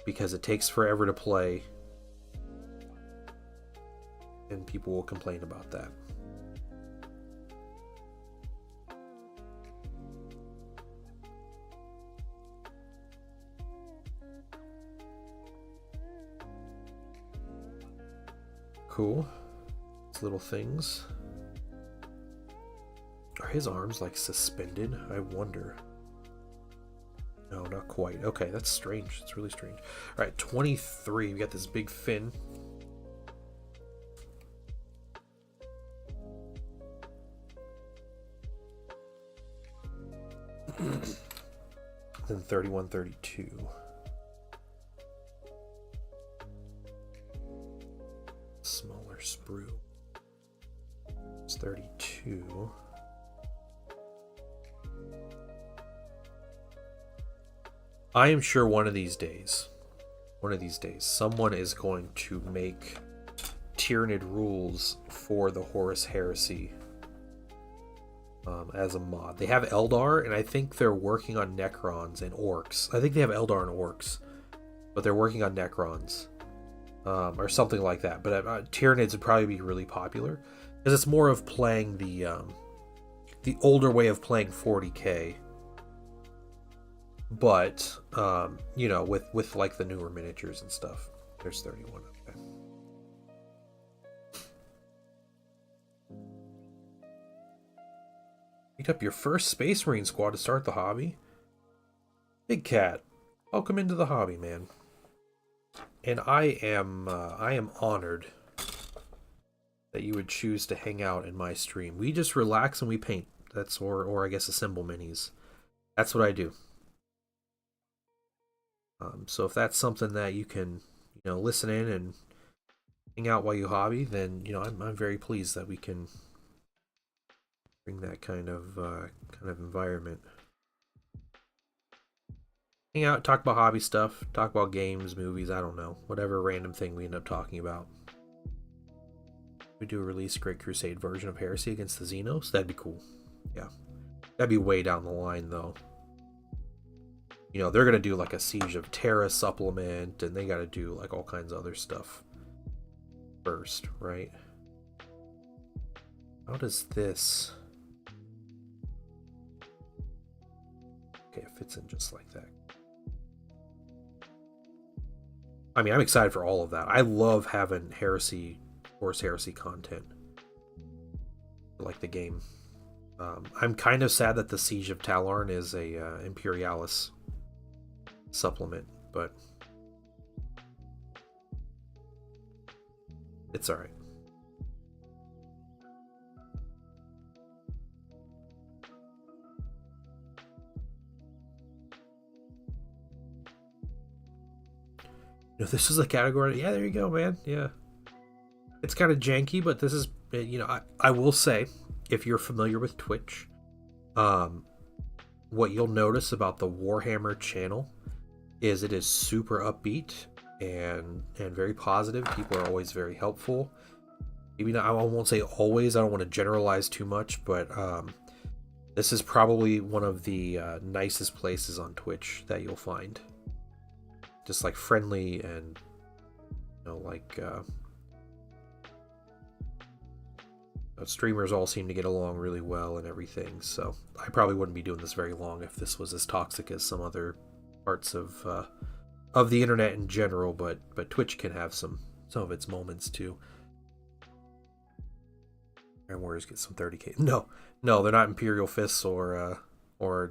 Because it takes forever to play. And people will complain about that. Cool. These little things. Are his arms like suspended? I wonder. No, not quite. Okay, that's strange. It's really strange. All right, 23. We got this big fin. Then 31, 32. Smaller sprue. It's 32. I am sure one of these days, someone is going to make Tyranid rules for the Horus Heresy as a mod. They have Eldar, and I think they're working on Necrons and Orcs. I think they have Eldar and Orcs, but they're working on Necrons. Or something like that. But Tyranids would probably be really popular because it's more of playing the older way of playing 40k. But you know, with like the newer miniatures and stuff. There's 31. Okay. Picked up your first Space Marine squad to start the hobby. Big Cat, welcome into the hobby, man. And I am honored that you would choose to hang out in my stream. We just relax and we paint. That's or I guess assemble minis. That's what I do. So if that's something that you can, you know, listen in and hang out while you hobby, then you know I'm very pleased that we can bring that kind of environment. Hang out, talk about hobby stuff, talk about games, movies, I don't know. Whatever random thing we end up talking about. We do a release Great Crusade version of Heresy against the Xenos. That'd be cool. Yeah. That'd be way down the line, though. You know, they're going to do like a Siege of Terra supplement, and they got to do like all kinds of other stuff first, right? How does this... Okay, it fits in just like that. I mean, I'm excited for all of that. I love having Heresy, Horus Heresy content. I like the game. I'm kind of sad that the Siege of Talorn is a Imperialis supplement, but it's alright. You know, this is a category. Yeah, there you go, man. Yeah. It's kind of janky, but this is, you know, I will say, if you're familiar with Twitch, what you'll notice about the Warhammer channel is it is super upbeat and very positive. People are always very helpful. Maybe not, I won't say always. I don't want to generalize too much, but this is probably one of the nicest places on Twitch that you'll find. Just like friendly and, you know, like streamers all seem to get along really well and everything. So I probably wouldn't be doing this very long if this was as toxic as some other parts of the internet in general. But Twitch can have some of its moments too. Iron Warriors get some 30k. No, they're not Imperial Fists or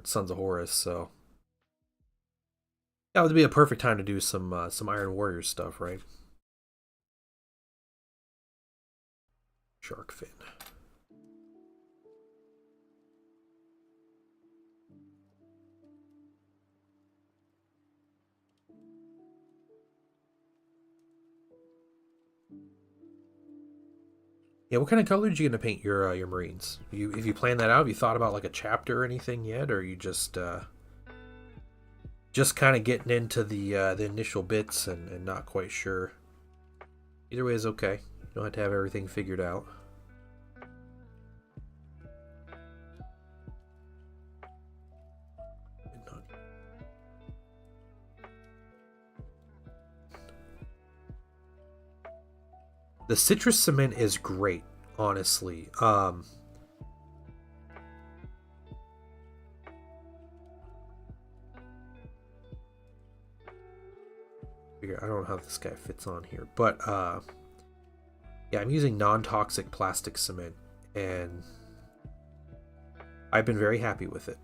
Sons of Horus. So. That would be a perfect time to do some Iron Warriors stuff, right? Shark fin. Yeah, what kind of color did you gonna paint your Marines? If you planned that out, have you thought about like a chapter or anything yet, or are you just kind of getting into the initial bits and not quite sure? Either way is okay. You don't have to have everything figured out. The citrus cement is great, honestly. I don't know how this guy fits on here, but yeah, I'm using non-toxic plastic cement, and I've been very happy with it.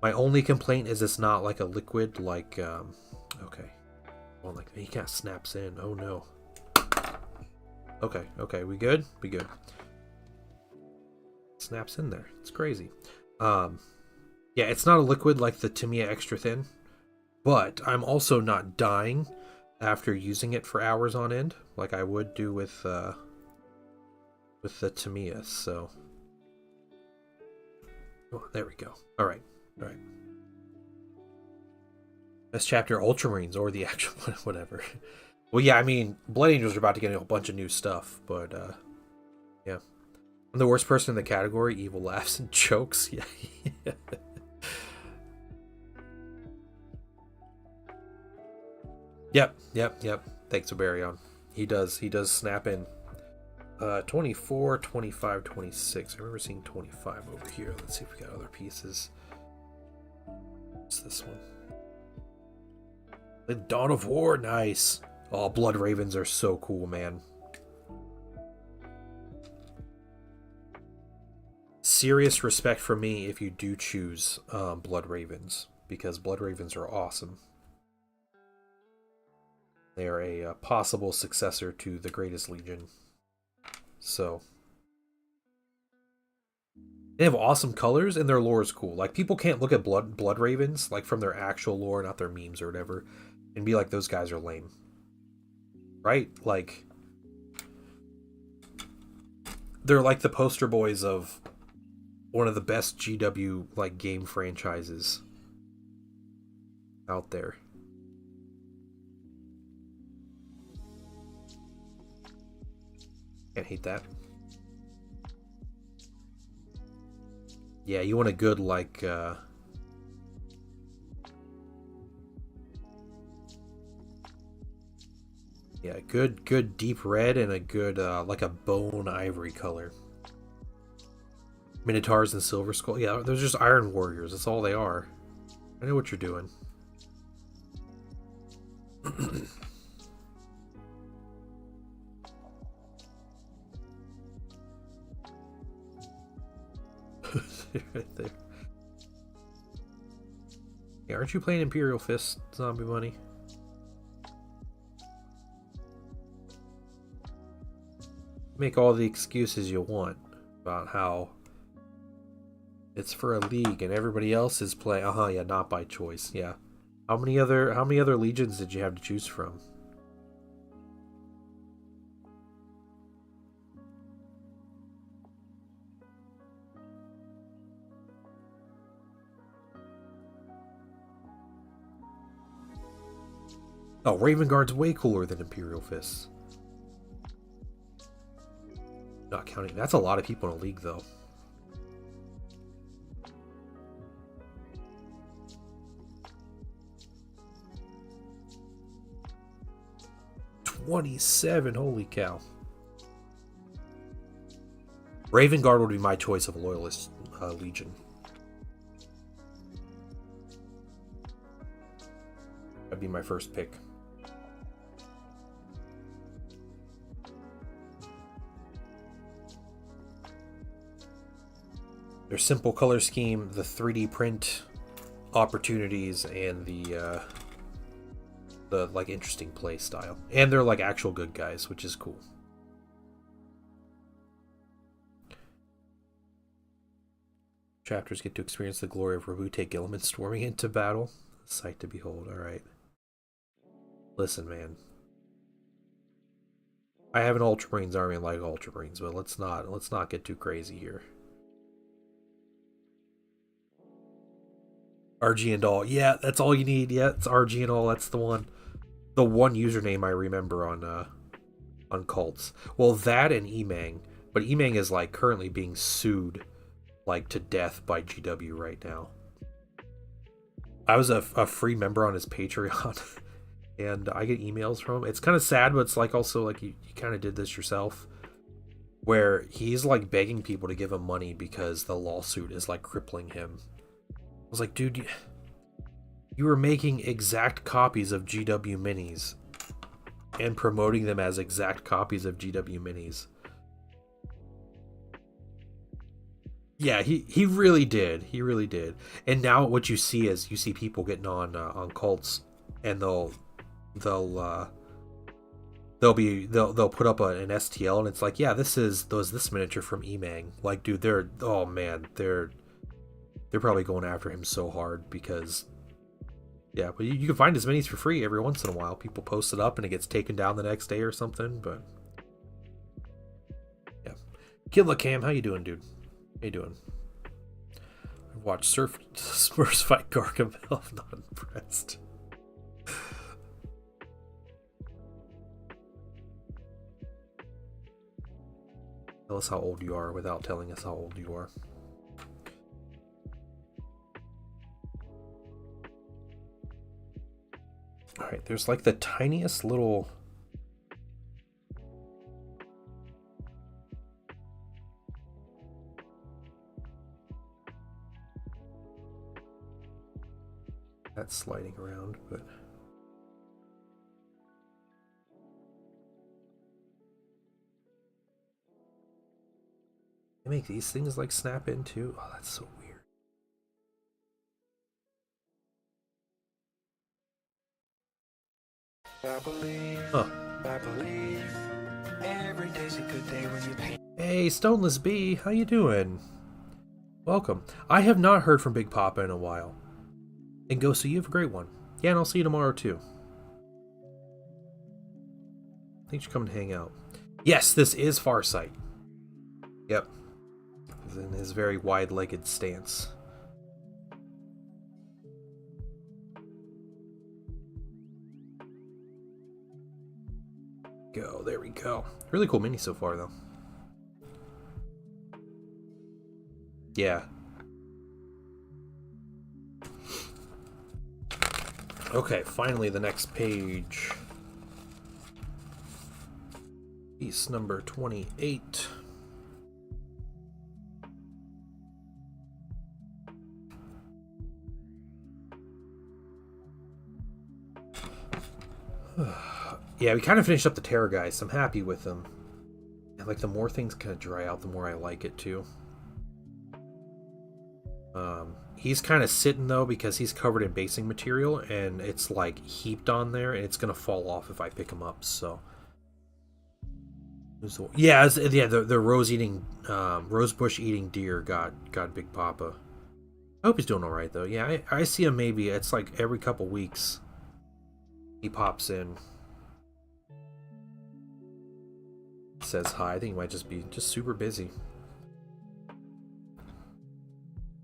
My only complaint is it's not like a liquid, like okay, well, like he kind of snaps in. Oh no. Okay, we good? We good. Snaps in there. It's crazy. Yeah, it's not a liquid like the Tamiya Extra Thin, but I'm also not dying after using it for hours on end, like I would do with the Tamiya. So, oh, there we go. All right. Best chapter, Ultramarines, or the actual whatever. Well, yeah, I mean, Blood Angels are about to get a bunch of new stuff, but yeah. I'm the worst person in the category. Evil laughs and chokes. Yeah. Yep. Thanks, Oberion. He does snap in. 24, 25, 26. I remember seeing 25 over here. Let's see if we got other pieces. What's this one? The Dawn of War, nice. Oh, Blood Ravens are so cool, man. Serious respect for me if you do choose Blood Ravens, because Blood Ravens are awesome. They are a possible successor to the Greatest Legion. So they have awesome colors, and their lore is cool. Like, people can't look at Blood Ravens, like, from their actual lore, not their memes or whatever, and be like, those guys are lame. Right? Like, they're like the poster boys of one of the best GW, like, game franchises out there. Can't hate that. Yeah, you want a good, like, yeah, good deep red and a good, like a bone ivory color. Minotaurs and Silver Skull. Yeah, they're just Iron Warriors. That's all they are. I know what you're doing. Right there. Yeah, aren't you playing Imperial Fist, Zombie Money? Make all the excuses you want about how it's for a league and everybody else is playing. Yeah, not by choice. Yeah. How many other legions did you have to choose from? Oh, Raven Guard's way cooler than Imperial Fists. Not counting. That's a lot of people in a league, though. $27. Holy cow. Raven Guard would be my choice of a Loyalist Legion. That'd be my first pick. Their simple color scheme, the 3D print opportunities, and the like interesting play style, and they're like actual good guys, which is cool. Chapters get to experience the glory of Rabute Gilliman storming into battle. Sight to behold. All right. Listen, man. I have an Ultramarines army and like Ultramarines, but let's not get too crazy here. RG and all. Yeah, that's all you need. Yeah, it's RG and all. That's the one. The one username I remember on cults. Well, that and Emang. But Emang is like currently being sued like to death by GW right now. I was a free member on his Patreon and I get emails from him. It's kind of sad, but it's like also like you kind of did this yourself, where he's like begging people to give him money because the lawsuit is like crippling him. I was like, dude, you were making exact copies of GW Minis and promoting them as exact copies of GW Minis. Yeah, he really did. He really did. And now what you see is you see people getting on cults, and they'll put up an STL, and it's like, yeah, this miniature from Emang. Like, dude, they're probably going after him so hard because, yeah, but you can find his minis for free every once in a while. People post it up and it gets taken down the next day or something. But yeah, Killa Cam, how you doing, dude? How you doing? I watched Smurfs fight Gargamel. I'm not impressed. Tell us how old you are without telling us how old you are. Alright, there's like the tiniest little... That's sliding around, but... They make these things like snap in too? Oh, that's so weird.
I believe, I believe every day's a good day when you paint.
Hey, Stoneless B, how you doing? Welcome. I have not heard from Big Papa in a while. And Ghost, you have a great one. Yeah, and I'll see you tomorrow too. Thanks for coming to hang out. Yes, this is Farsight. Yep. In his very wide-legged stance. Go, there we go. Really cool mini so far, though. Yeah. Okay, finally the next page. Piece number 28. Yeah, we kind of finished up the Terrorgeist. I'm happy with them. And like the more things kind of dry out, the more I like it too. He's kind of sitting though because he's covered in basing material and it's like heaped on there and it's gonna fall off if I pick him up. So yeah, the rosebush eating deer got Big Papa. I hope he's doing all right though. Yeah, I see him maybe. It's like every couple weeks he pops in. Says hi. I think he might just be super busy.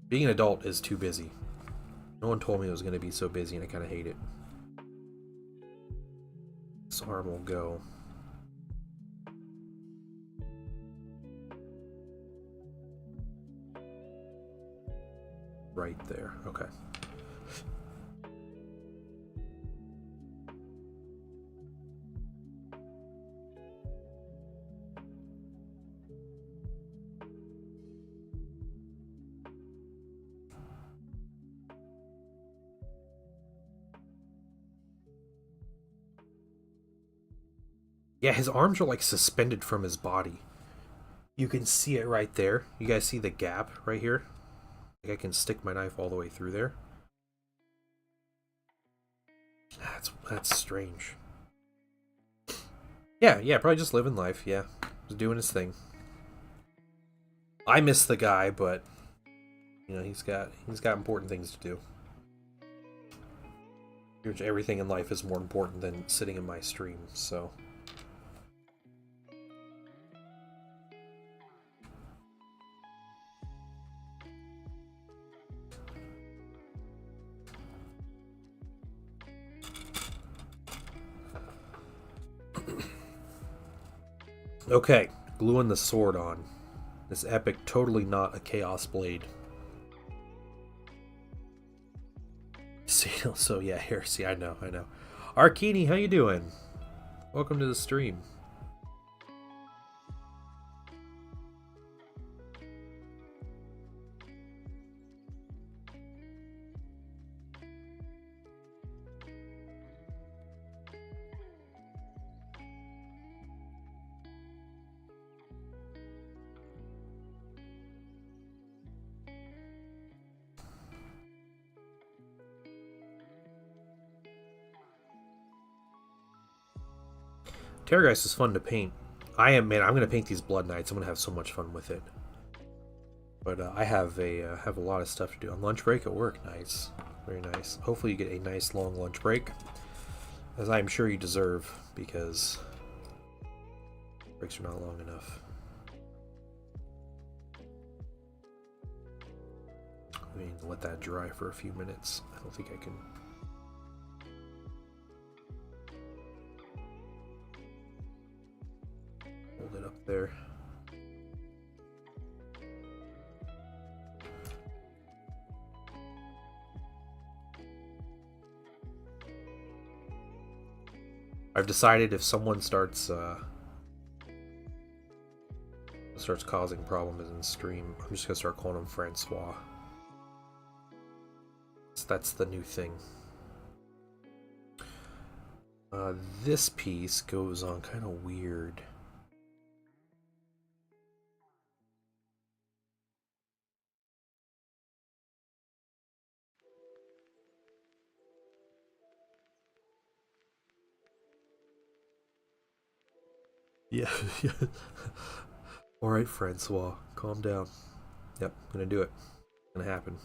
Being an adult is too busy. No one told me it was going to be so busy, and I kind of hate it. This arm will go. Right there. Okay. Yeah, his arms are like suspended from his body. You can see it right there. You guys see the gap right here? Like I can stick my knife all the way through there. That's strange. Yeah, probably just living life, yeah. Just doing his thing. I miss the guy, but you know, he's got important things to do. Everything in life is more important than sitting in my stream, so. Okay, gluing the sword on. This epic, totally not a Chaos Blade. See, so yeah, heresy, I know. Arkini, how you doing? Welcome to the stream. Terrorgeist is fun to paint. I'm gonna paint these Blood Knights. I'm gonna have so much fun with it. But I have a lot of stuff to do on lunch break at work. Nice, very nice. Hopefully you get a nice long lunch break, as I'm sure you deserve, because breaks are not long enough. I mean, let that dry for a few minutes. I don't think I can. Hold it up there. I've decided if someone starts causing problems in the stream, I'm just gonna start calling him Francois. So that's the new thing. This piece goes on kind of weird. Yeah, yeah. Alright, Francois, calm down. Yep, I'm gonna do it. It's gonna happen.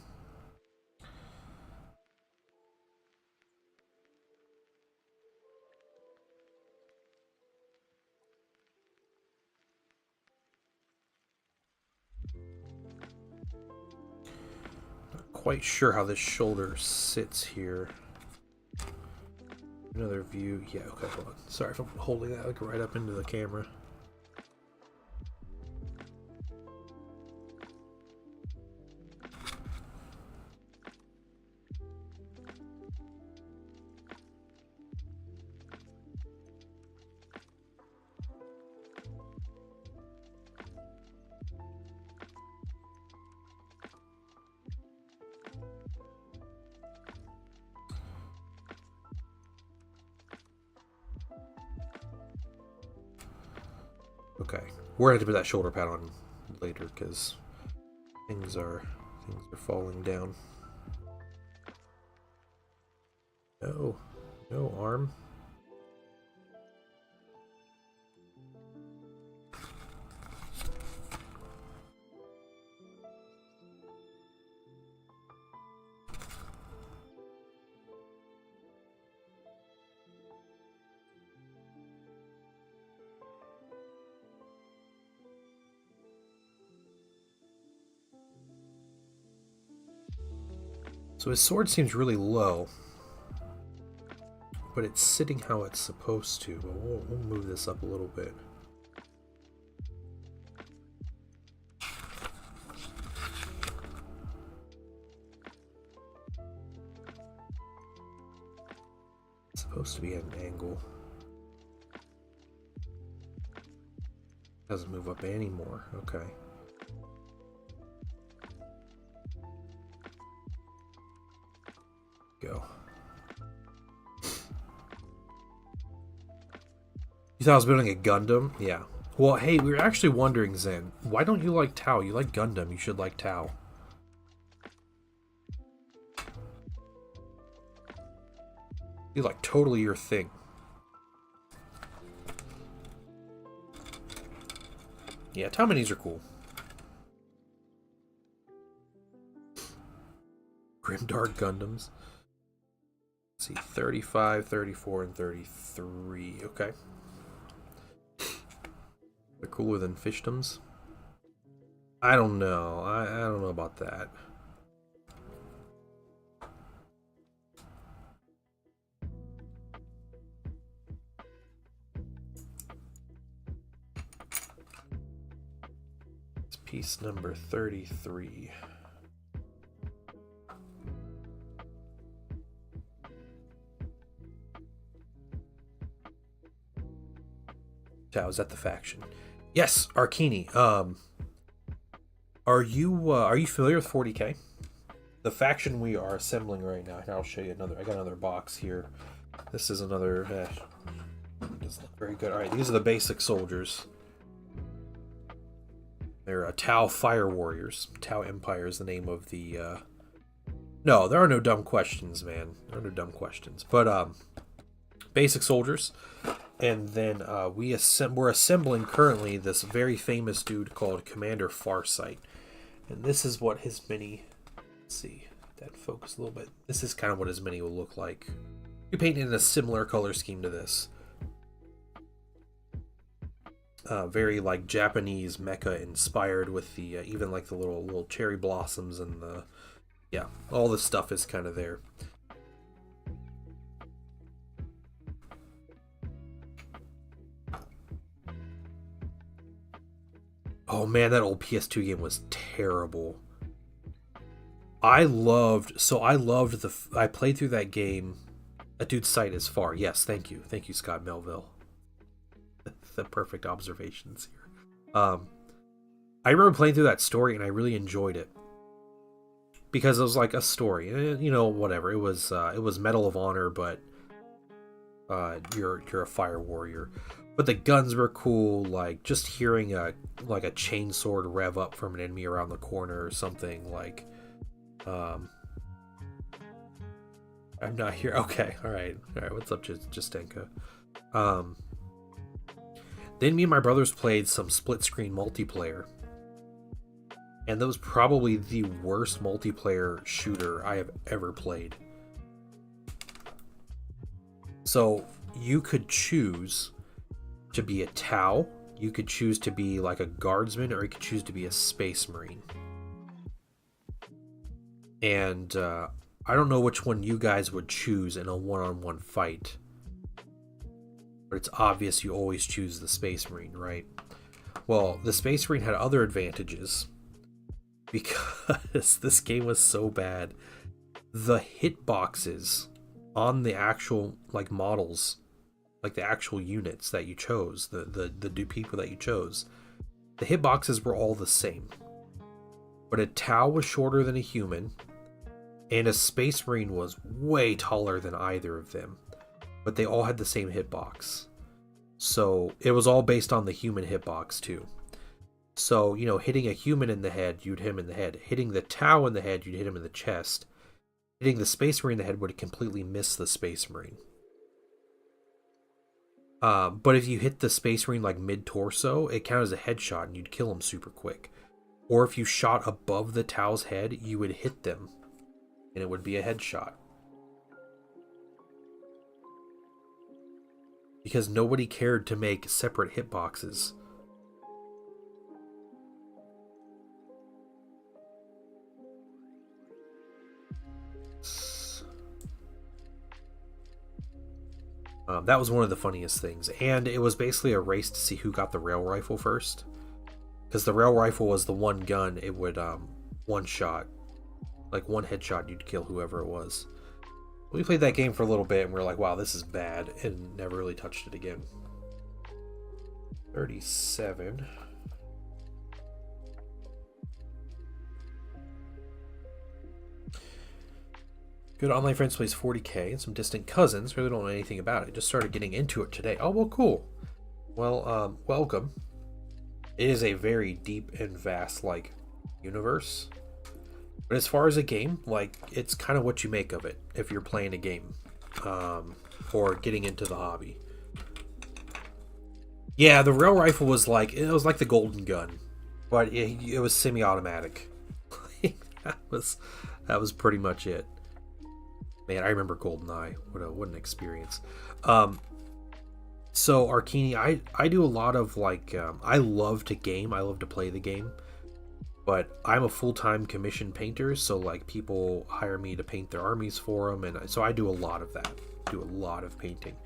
Not quite sure how this shoulder sits here. Another view. Yeah, okay, hold on. Sorry if I'm holding that like right up into the camera. Okay, we're gonna have to put that shoulder pad on later because things are falling down. No, no arm. So his sword seems really low, but it's sitting how it's supposed to. But we'll move this up a little bit. It's supposed to be at an angle. Doesn't move up anymore. Okay. Go. You thought I was building a Gundam? Yeah. Well, hey, we were actually wondering, Zen, why don't you like Tau? You like Gundam, you should like Tau. You like totally your thing. Yeah, Tau minis are cool. Grimdark Gundams. Let's see, 35, 34, and 33. Okay. They're cooler than Fishdoms. I don't know. I don't know about that. It's piece number 33. Tao, is that the faction? Yes, Arkini. Are you familiar with 40K? The faction we are assembling right now. And I'll show you another. I got another box here. This is another. Doesn't look very good. All right, these are the basic soldiers. They're Tau Fire Warriors. Tau Empire is the name of the. No, there are no dumb questions, man. There are no dumb questions. But basic soldiers, and then we're assembling currently this very famous dude called Commander Farsight, and this is what his mini. Let's see that focus a little bit. This is kind of what his mini will look like. You paint it in a similar color scheme to this. Very like Japanese mecha inspired with the even like the little cherry blossoms and the all this stuff is kind of there. Oh man, that old PS2 game was terrible. I played through that game. That dude's sight is far. Yes, thank you, Scott Melville. The perfect observations here. I remember playing through that story and I really enjoyed it because it was like a story, whatever. It was Medal of Honor, but you're a fire warrior. But the guns were cool. Like just hearing a chainsword rev up from an enemy around the corner or something. Like, I'm not here. Okay, all right. What's up, Justenka? Then me and my brothers played some split screen multiplayer. And that was probably the worst multiplayer shooter I have ever played. So you could choose to be a Tau, you could choose to be like a guardsman, or you could choose to be a space marine. And I don't know which one you guys would choose in a one-on-one fight. But it's obvious you always choose the Space Marine, right? Well, the Space Marine had other advantages because this game was so bad. The hitboxes on the actual models, like the actual units that you chose, the people that you chose, the hitboxes were all the same. But a Tau was shorter than a human, and a Space Marine was way taller than either of them. But they all had the same hitbox. So it was all based on the human hitbox too. So, hitting a human in the head, you'd hit him in the head. Hitting the Tau in the head, you'd hit him in the chest. Hitting the Space Marine in the head would completely miss the Space Marine. But if you hit the Space Marine like mid-torso, it counted as a headshot and you'd kill him super quick. Or if you shot above the Tau's head, you would hit them and it would be a headshot. Because nobody cared to make separate hitboxes. That was one of the funniest things. And it was basically a race to see who got the rail rifle first. Because the rail rifle was the one gun, it would one shot. Like one headshot, you'd kill whoever it was. We played that game for a little bit and we were like, wow, this is bad, and never really touched it again. 37. Good online friends plays 40K and some distant cousins. Really don't know anything about it. Just started getting into it today. Oh, well, cool. Well, welcome. It is a very deep and vast, universe. But as far as a game, it's kind of what you make of it if you're playing a game or getting into the hobby. Yeah, the rail rifle was like the golden gun, but it was semi-automatic. that was pretty much it. Man, I remember GoldenEye. What an experience. So Arkini, I do a lot of I love to game. I love to play the game. But I'm a full-time commissioned painter, so people hire me to paint their armies for them, and so I do a lot of that. Do a lot of painting.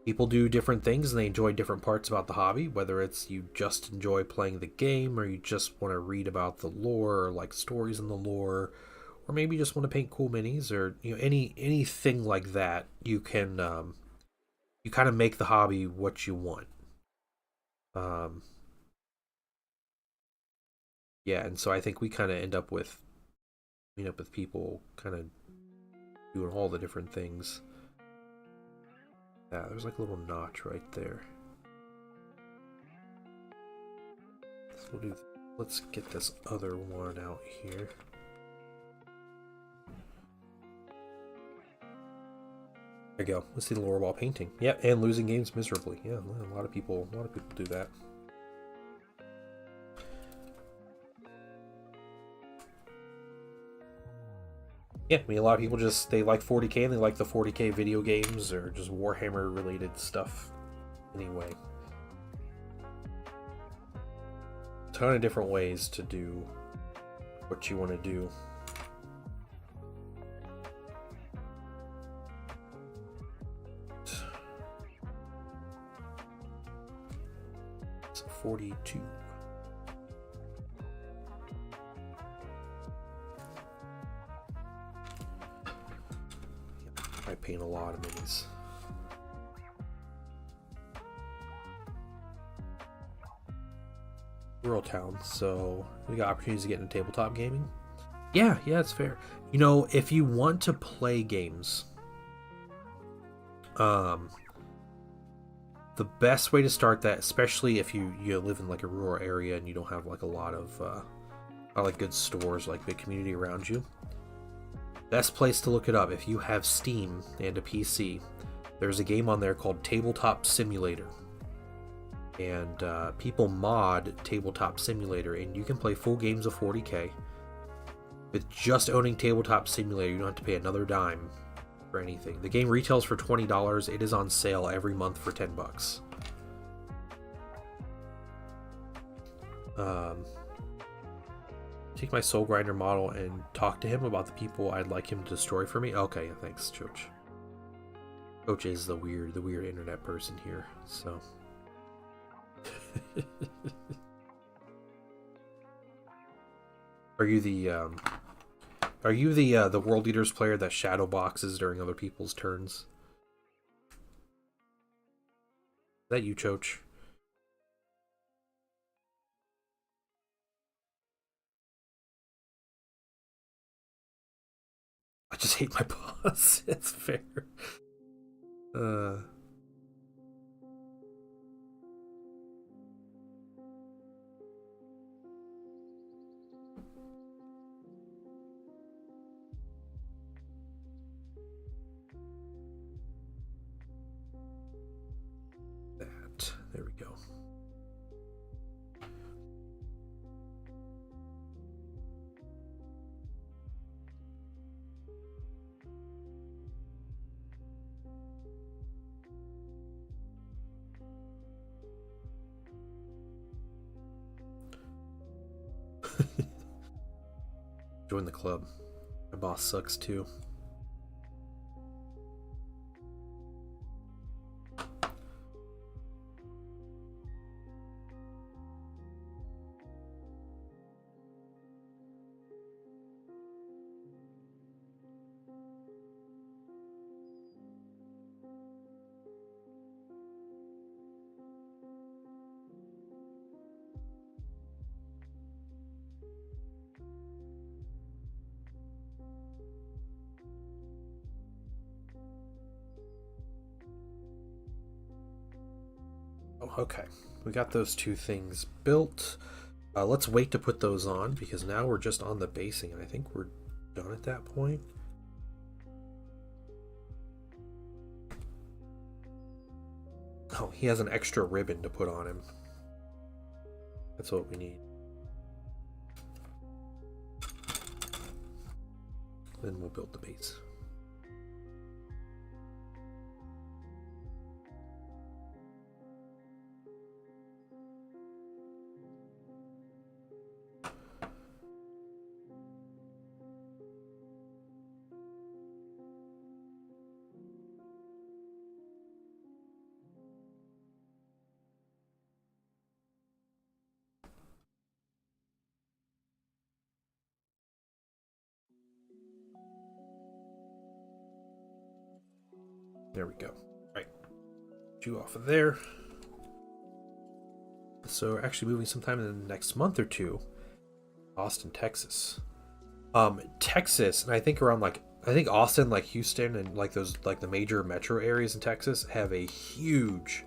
People do different things, and they enjoy different parts about the hobby. Whether it's you just enjoy playing the game, or you just want to read about the lore, or stories in the lore, or maybe you just want to paint cool minis, or anything like that. You can you kind of make the hobby what you want. Um, yeah, and so I think we kind of end up with meet up with people kind of doing all the different things. Yeah, there's like a little notch right there. So we'll do, let's get this other one out here. There you go. Let's see the lower wall painting. Yeah, and losing games miserably. Yeah, a lot of people do that. Yeah, I mean, a lot of people just, they like 40k and they like the 40k video games or just Warhammer related stuff anyway. A ton of different ways to do what you want to do. It's 42. I paint a lot of minis. Rural town, so we got opportunities to get into tabletop gaming. Yeah, it's fair. You know, if you want to play games, the best way to start that, especially if you live in like a rural area and you don't have like a lot of like good stores, like big community around you, best place to look it up, if you have Steam and a PC, there's a game on there called Tabletop Simulator. And people mod Tabletop Simulator, and you can play full games of 40k. With just owning Tabletop Simulator, you don't have to pay another dime for anything. The game retails for $20. It is on sale every month for $10. Take my Soul Grinder model and talk to him about the people I'd like him to destroy for me. Okay, thanks, Choach. Choach is the weird internet person here, so. Are you the World Eaters player that shadow boxes during other people's turns? Is that you, Choach? I just hate my boss. It's fair. There we go. Join the club. My boss sucks too. Okay, we got those two things built. Let's wait to put those on, because now we're just on the basing, and I think we're done at that point. Oh, he has an extra ribbon to put on him. That's what we need. Then we'll build the base. There we go. Right. you off of there. So we're actually moving sometime in the next month or two. Austin, Texas. Texas, and I think around like I think Austin, like Houston, and like those like the major metro areas in Texas have a huge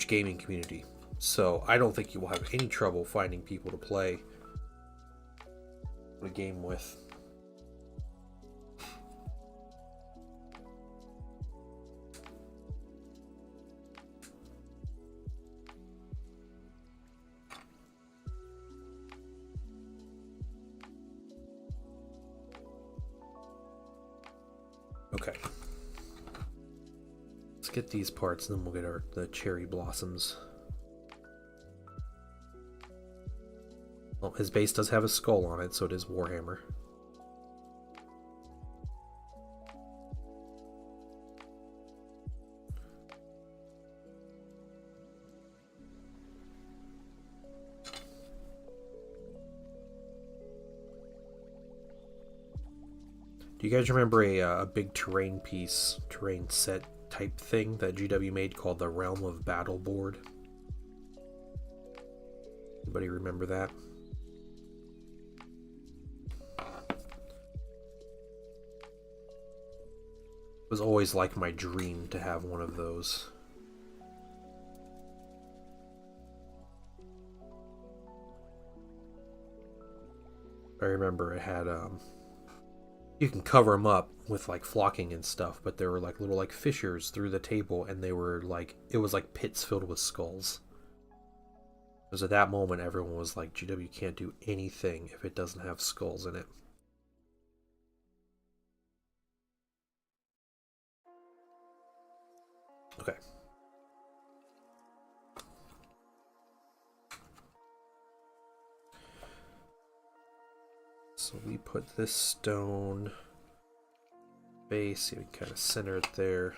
gaming community. So I don't think you will have any trouble finding people to play a game with. Okay. Let's get these parts, and then we'll get the cherry blossoms. Well, his base does have a skull on it, so it is Warhammer. Do you guys remember a big terrain set type thing that GW made called the Realm of Battle board? Anybody remember that? It was always like my dream to have one of those. I remember it had you can cover them up with like flocking and stuff, but there were like little like fissures through the table, and they were like, it was like pits filled with skulls. Because at that moment everyone was like, GW can't do anything if it doesn't have skulls in it. Okay. So we put this stone base, we kind of center it there.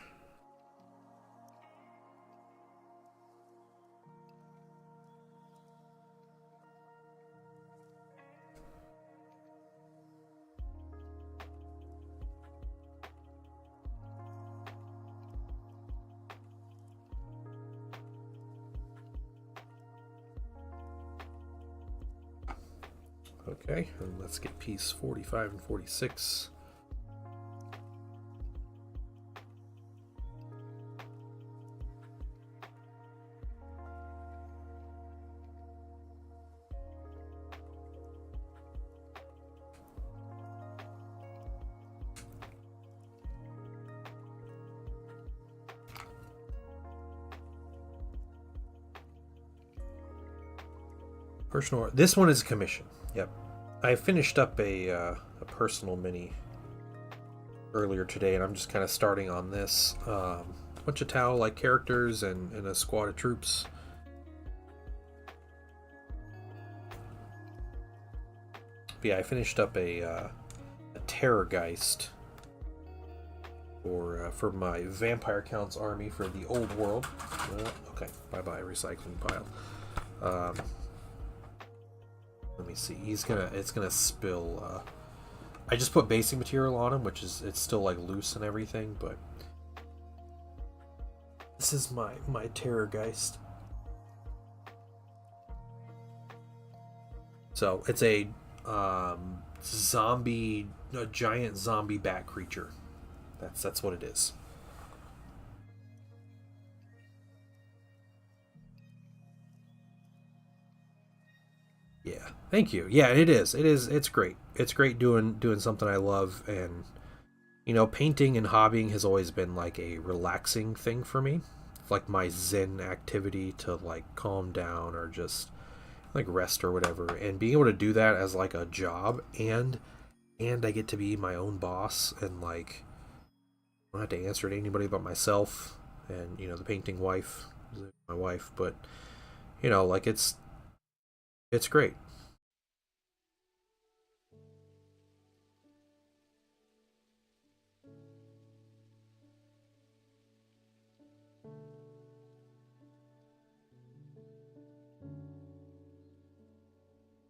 Okay, and let's get piece 45 and 46. Personal. This one is a commission. Yep. I finished up a personal mini earlier today, and I'm just kind of starting on this. Bunch of Tau-like characters and a squad of troops. But yeah, I finished up a Terrorgeist for my Vampire Counts army for the old world. Okay, bye-bye recycling pile. Let me see. It's gonna spill. I just put basic material on him, which is it's still like loose and everything, but this is my Terrorgeist. So it's a giant zombie bat creature. That's what it is. Yeah, thank you. Yeah, it is. It's great. It's great doing something I love, and painting and hobbying has always been like a relaxing thing for me. It's like my zen activity to like calm down or just like rest or whatever. And being able to do that as like a job, and I get to be my own boss, and like I don't have to answer to anybody but myself and the painting wife, my wife, but like it's great.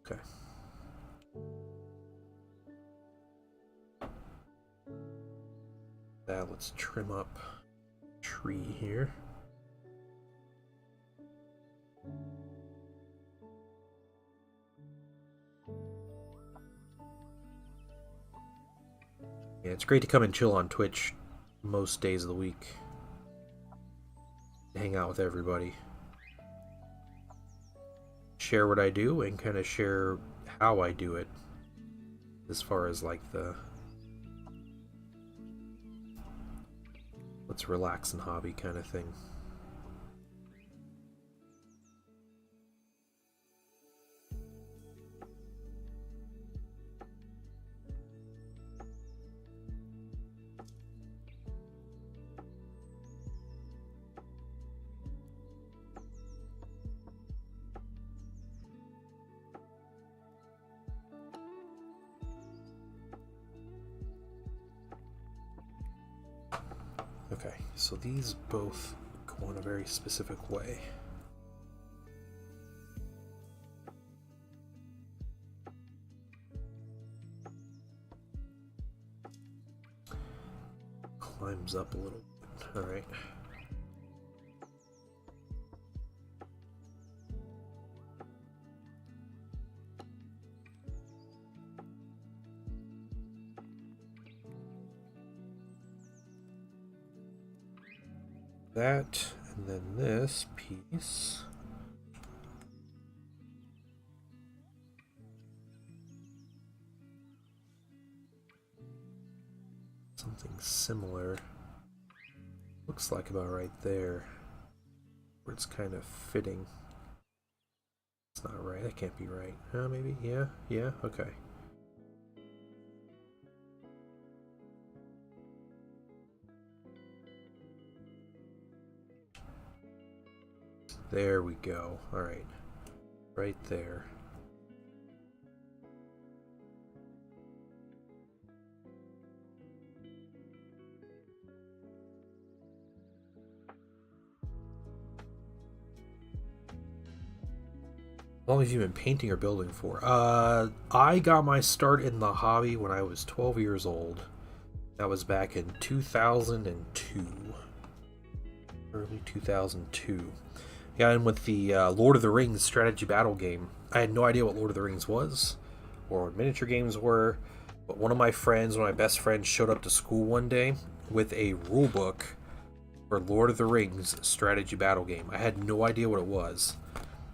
Okay. Now let's trim up tree here. Yeah, it's great to come and chill on Twitch most days of the week. Hang out with everybody. Share what I do and kind of share how I do it. As far as like the let's relax and hobby kind of thing. Okay, so these both go in a very specific way. Climbs up a little bit. All right. That, and then this piece. Something similar. Looks like about right there. Where it's kind of fitting. It's not right. That can't be right. Maybe? Yeah? Yeah? Okay. There we go. Alright. Right there. How long have you been painting or building for? I got my start in the hobby when I was 12 years old. That was back in 2002. Early 2002. Got in with the Lord of the Rings strategy battle game. I had no idea what Lord of the Rings was or what miniature games were, but one of my best friends, showed up to school one day with a rule book for Lord of the Rings strategy battle game. I had no idea what it was,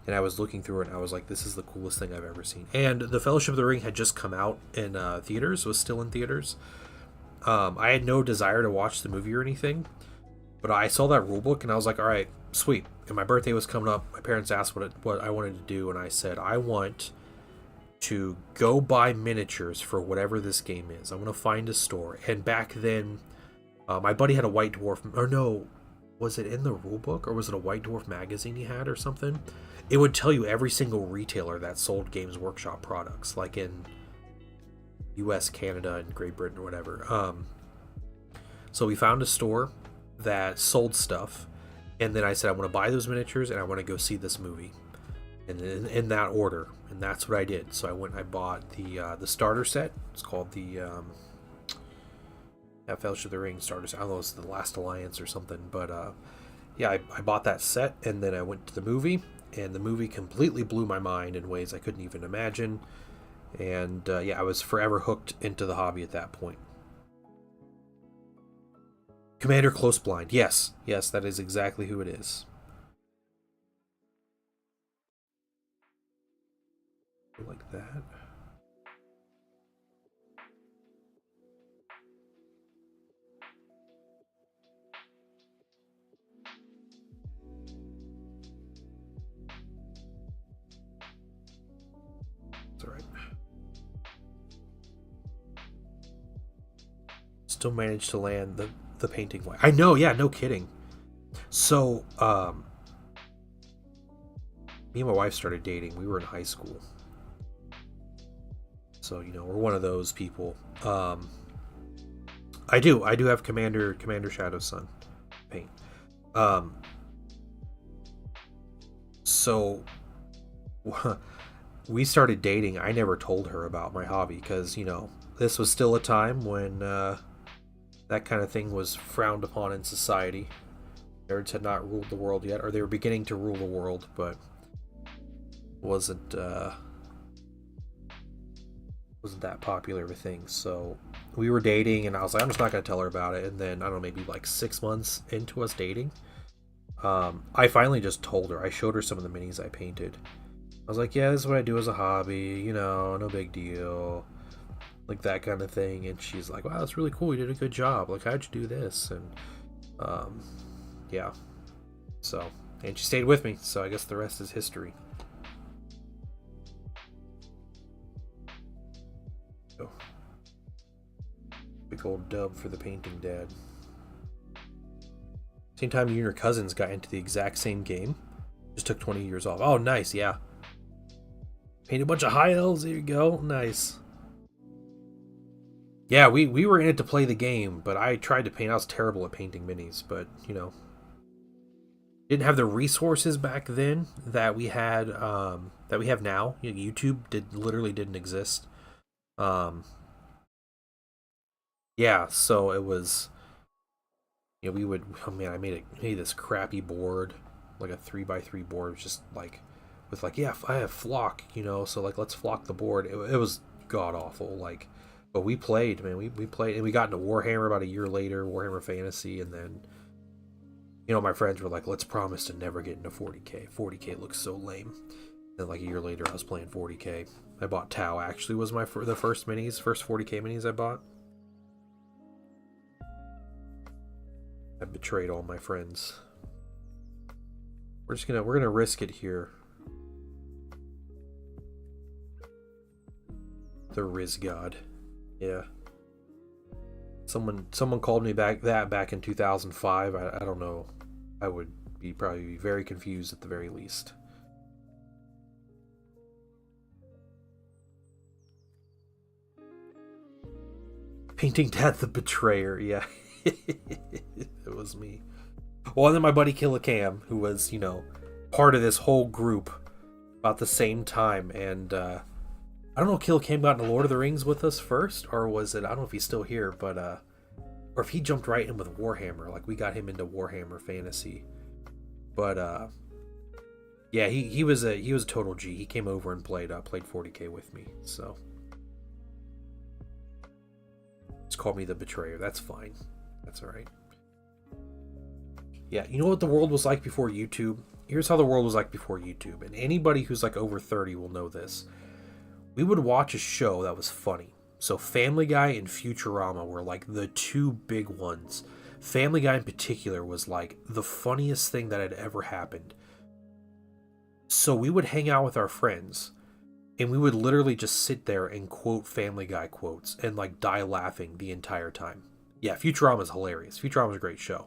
and I was looking through it, and I was like, this is the coolest thing I've ever seen. And The Fellowship of the Ring had just come out in theaters, was still in theaters. I had no desire to watch the movie or anything, but I saw that rule book, and I was like, all right, sweet. And my birthday was coming up. My parents asked what I wanted to do, and I said, I want to go buy miniatures for whatever this game is. I want to find a store. And back then, my buddy had a White Dwarf, or no, was it in the rule book, or was it a White Dwarf magazine he had or something? It would tell you every single retailer that sold Games Workshop products, like in US, Canada, and Great Britain or whatever. So we found a store that sold stuff, and then I said, I want to buy those miniatures and I want to go see this movie, and in that order. And that's what I did. So I went and I bought the starter set. It's called the Fellowship of the Ring starter set. I don't know, it's the Last Alliance or something, but yeah, I bought that set, and then I went to the movie, and the movie completely blew my mind in ways I couldn't even imagine. And yeah, I was forever hooked into the hobby at that point. Commander Close Blind. Yes, that is exactly who it is. Like that. It's alright. Still managed to land the painting way. I know, yeah, no kidding. So, me and my wife started dating. We were in high school. So, you know, we're one of those people. I do have Commander Shadow's Son paint. So we started dating. I never told her about my hobby because, you know, this was still a time when that kind of thing was frowned upon in society. Nerds had not ruled the world yet, or they were beginning to rule the world, but wasn't that popular of a thing. So we were dating, and I was like, I'm just not gonna tell her about it. And then I don't know, maybe like 6 months into us dating, I finally just told her. I showed her some of the minis I painted. I was like, yeah, this is what I do as a hobby, you know, no big deal, like that kind of thing. And she's like, wow, that's really cool, you did a good job, like, how'd you do this? And yeah, so, and she stayed with me, so I guess the rest is history. So, big old dub for the painting dad. Same time you and your cousins got into the exact same game. Just took 20 years off. Oh, nice, yeah. Paint a bunch of high elves, there you go. Nice. Yeah, we were in it to play the game, but I tried to paint. I was terrible at painting minis, but, you know, didn't have the resources back then that we had, that we have now. You know, YouTube literally didn't exist. Yeah, so it was, you know, we would, oh man, I made this crappy board, like a 3x3 board, just like, with like, yeah, I have flock, you know, so like, let's flock the board. It was god awful, like, but we played, man, we played, and we got into Warhammer about a year later, Warhammer Fantasy, and then, you know, my friends were like, let's promise to never get into 40k. 40k looks so lame. Then like a year later, I was playing 40k. I bought Tau, actually, was the first 40k minis I bought. I betrayed all my friends. We're gonna risk it here. The Riz God. Yeah. Someone called me back in 2005. I don't know. I would probably be very confused at the very least. Painting Dad the Betrayer, yeah. It was me. Well, and then my buddy Killa Cam, who was, you know, part of this whole group about the same time, and I don't know if Killa Cam got into Lord of the Rings with us first, or was it, I don't know if he's still here, but or if he jumped right in with Warhammer, like we got him into Warhammer Fantasy. But yeah, he was a total G. He came over and played 40k with me, so just called me the Betrayer. That's fine. That's all right. Yeah, you know what the world was like before YouTube? Here's how the world was like before YouTube, and anybody who's like over 30 will know this. We would watch a show that was funny. So Family Guy and Futurama were like the two big ones. Family Guy in particular was like the funniest thing that had ever happened. So we would hang out with our friends, and we would literally just sit there and quote Family Guy quotes and like die laughing the entire time. Yeah, Futurama is hilarious. Futurama is a great show.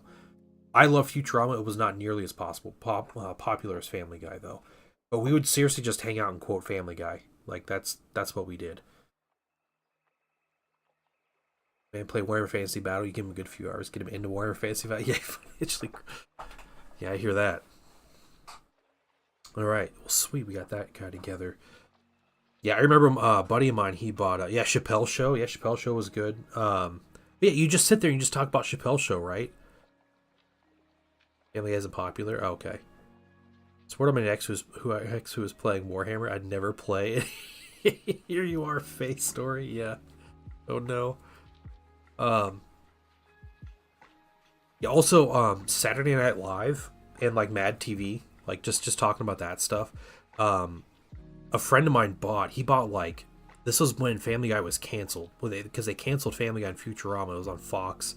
I love Futurama. It was not nearly as popular as Family Guy, though. But we would seriously just hang out and quote Family Guy. Like, that's what we did. Man, play Warhammer Fantasy Battle. You give him a good few hours. Get him into Warhammer Fantasy Battle. Yeah, I hear that. All right. Well, sweet. We got that guy together. Yeah, I remember a buddy of mine, he bought, Chappelle Show. Yeah, Chappelle Show was good. Yeah, you just sit there and you just talk about Chappelle Show, right? Family isn't popular? Oh, okay. So one of my ex who was playing Warhammer, I'd never play. Here you are, face story. Yeah. Oh no. Yeah, also Saturday Night Live and like Mad TV, like just talking about that stuff. A friend of mine bought like, this was when Family Guy was canceled, because they canceled Family Guy and Futurama. It was on Fox.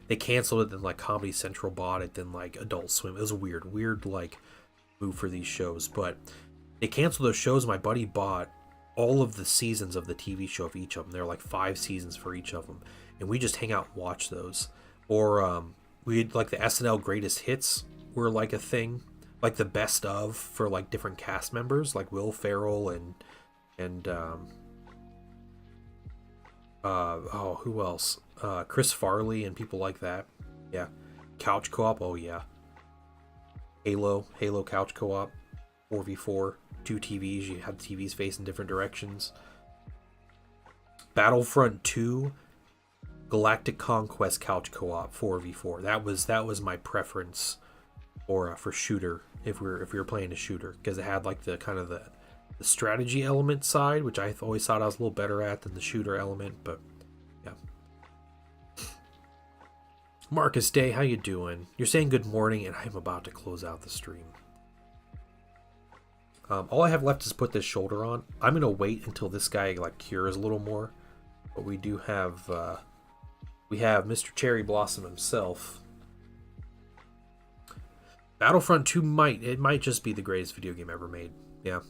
They canceled it, then like Comedy Central bought it, then like Adult Swim. It was a weird like move for these shows, but they canceled those shows. My buddy bought all of the seasons of the TV show of each of them. There are like 5 seasons for each of them, and we just hang out and watch those. Or we'd like the SNL Greatest Hits were like a thing, like the best of for like different cast members, like Will Ferrell and who else? Chris Farley and people like that. Yeah. Couch co-op. Oh yeah. Halo couch co-op. 4v4. 2 TVs. You had TVs facing different directions. Battlefront 2. Galactic Conquest couch co-op. 4v4. That was my preference for shooter if we were playing a shooter, because it had like the kind of the strategy element side, which I always thought I was a little better at than the shooter element. But yeah, Marcus Day, how you doing? You're saying good morning, and I'm about to close out the stream. All I have left is put this shoulder on. I'm gonna wait until this guy like cures a little more, but we do have we have Mr. Cherry Blossom himself. Battlefront 2 might just be the greatest video game ever made. Yeah,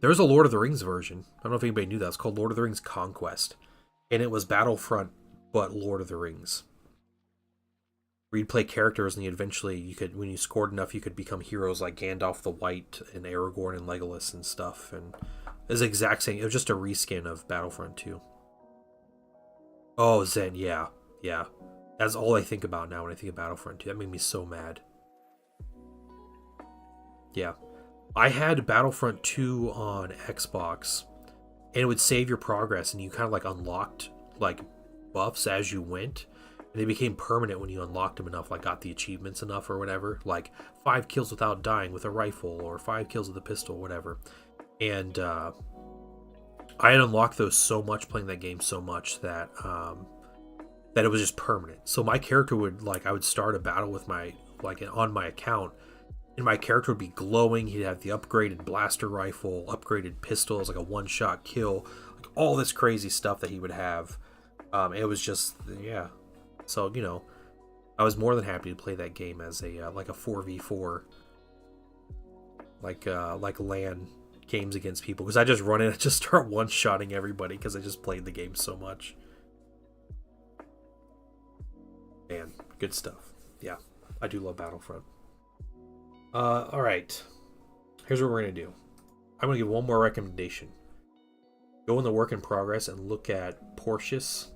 there's a Lord of the Rings version. I don't know if anybody knew that. It's called Lord of the Rings Conquest, and it was Battlefront but Lord of the Rings. Where you'd play characters, and you eventually could, when you scored enough, you could become heroes like Gandalf the White and Aragorn and Legolas and stuff. And it was the exact same. It was just a reskin of Battlefront 2. Oh, Zen, yeah. That's all I think about now when I think of Battlefront 2. That made me so mad. Yeah. I had Battlefront 2 on Xbox, and it would save your progress, and you kind of like unlocked like buffs as you went. And they became permanent when you unlocked them enough, like got the achievements enough or whatever. Like 5 kills without dying with a rifle, or 5 kills with a pistol, whatever. And I had unlocked those so much, playing that game so much, that that it was just permanent. So my character would, like, I would start a battle with my, like, on my account, and my character would be glowing. He'd have the upgraded blaster rifle, upgraded pistols, like a one-shot kill, like all this crazy stuff that he would have. It was just, yeah. So, you know, I was more than happy to play that game as a like a 4v4, like LAN games against people, because I just run in and just start one-shotting everybody because I just played the game so much. Man, good stuff. Yeah, I do love Battlefront. All right, here's what we're gonna do. I'm gonna give one more recommendation. Go in the work in progress and look at Portius.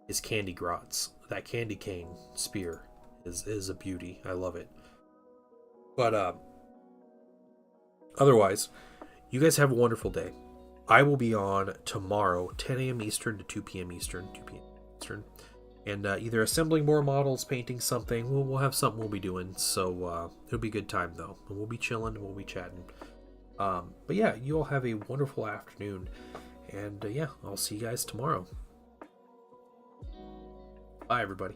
Is Candy Grots. That candy cane spear is a beauty. I love it. But otherwise, you guys have a wonderful day. I will be on tomorrow, 10 a.m. Eastern to 2 p.m. Eastern, 2 p.m. Eastern, and either assembling more models, painting something. We'll have something we'll be doing. So it'll be a good time though. And we'll be chilling and we'll be chatting. But yeah, you all have a wonderful afternoon, and yeah, I'll see you guys tomorrow. Bye, everybody.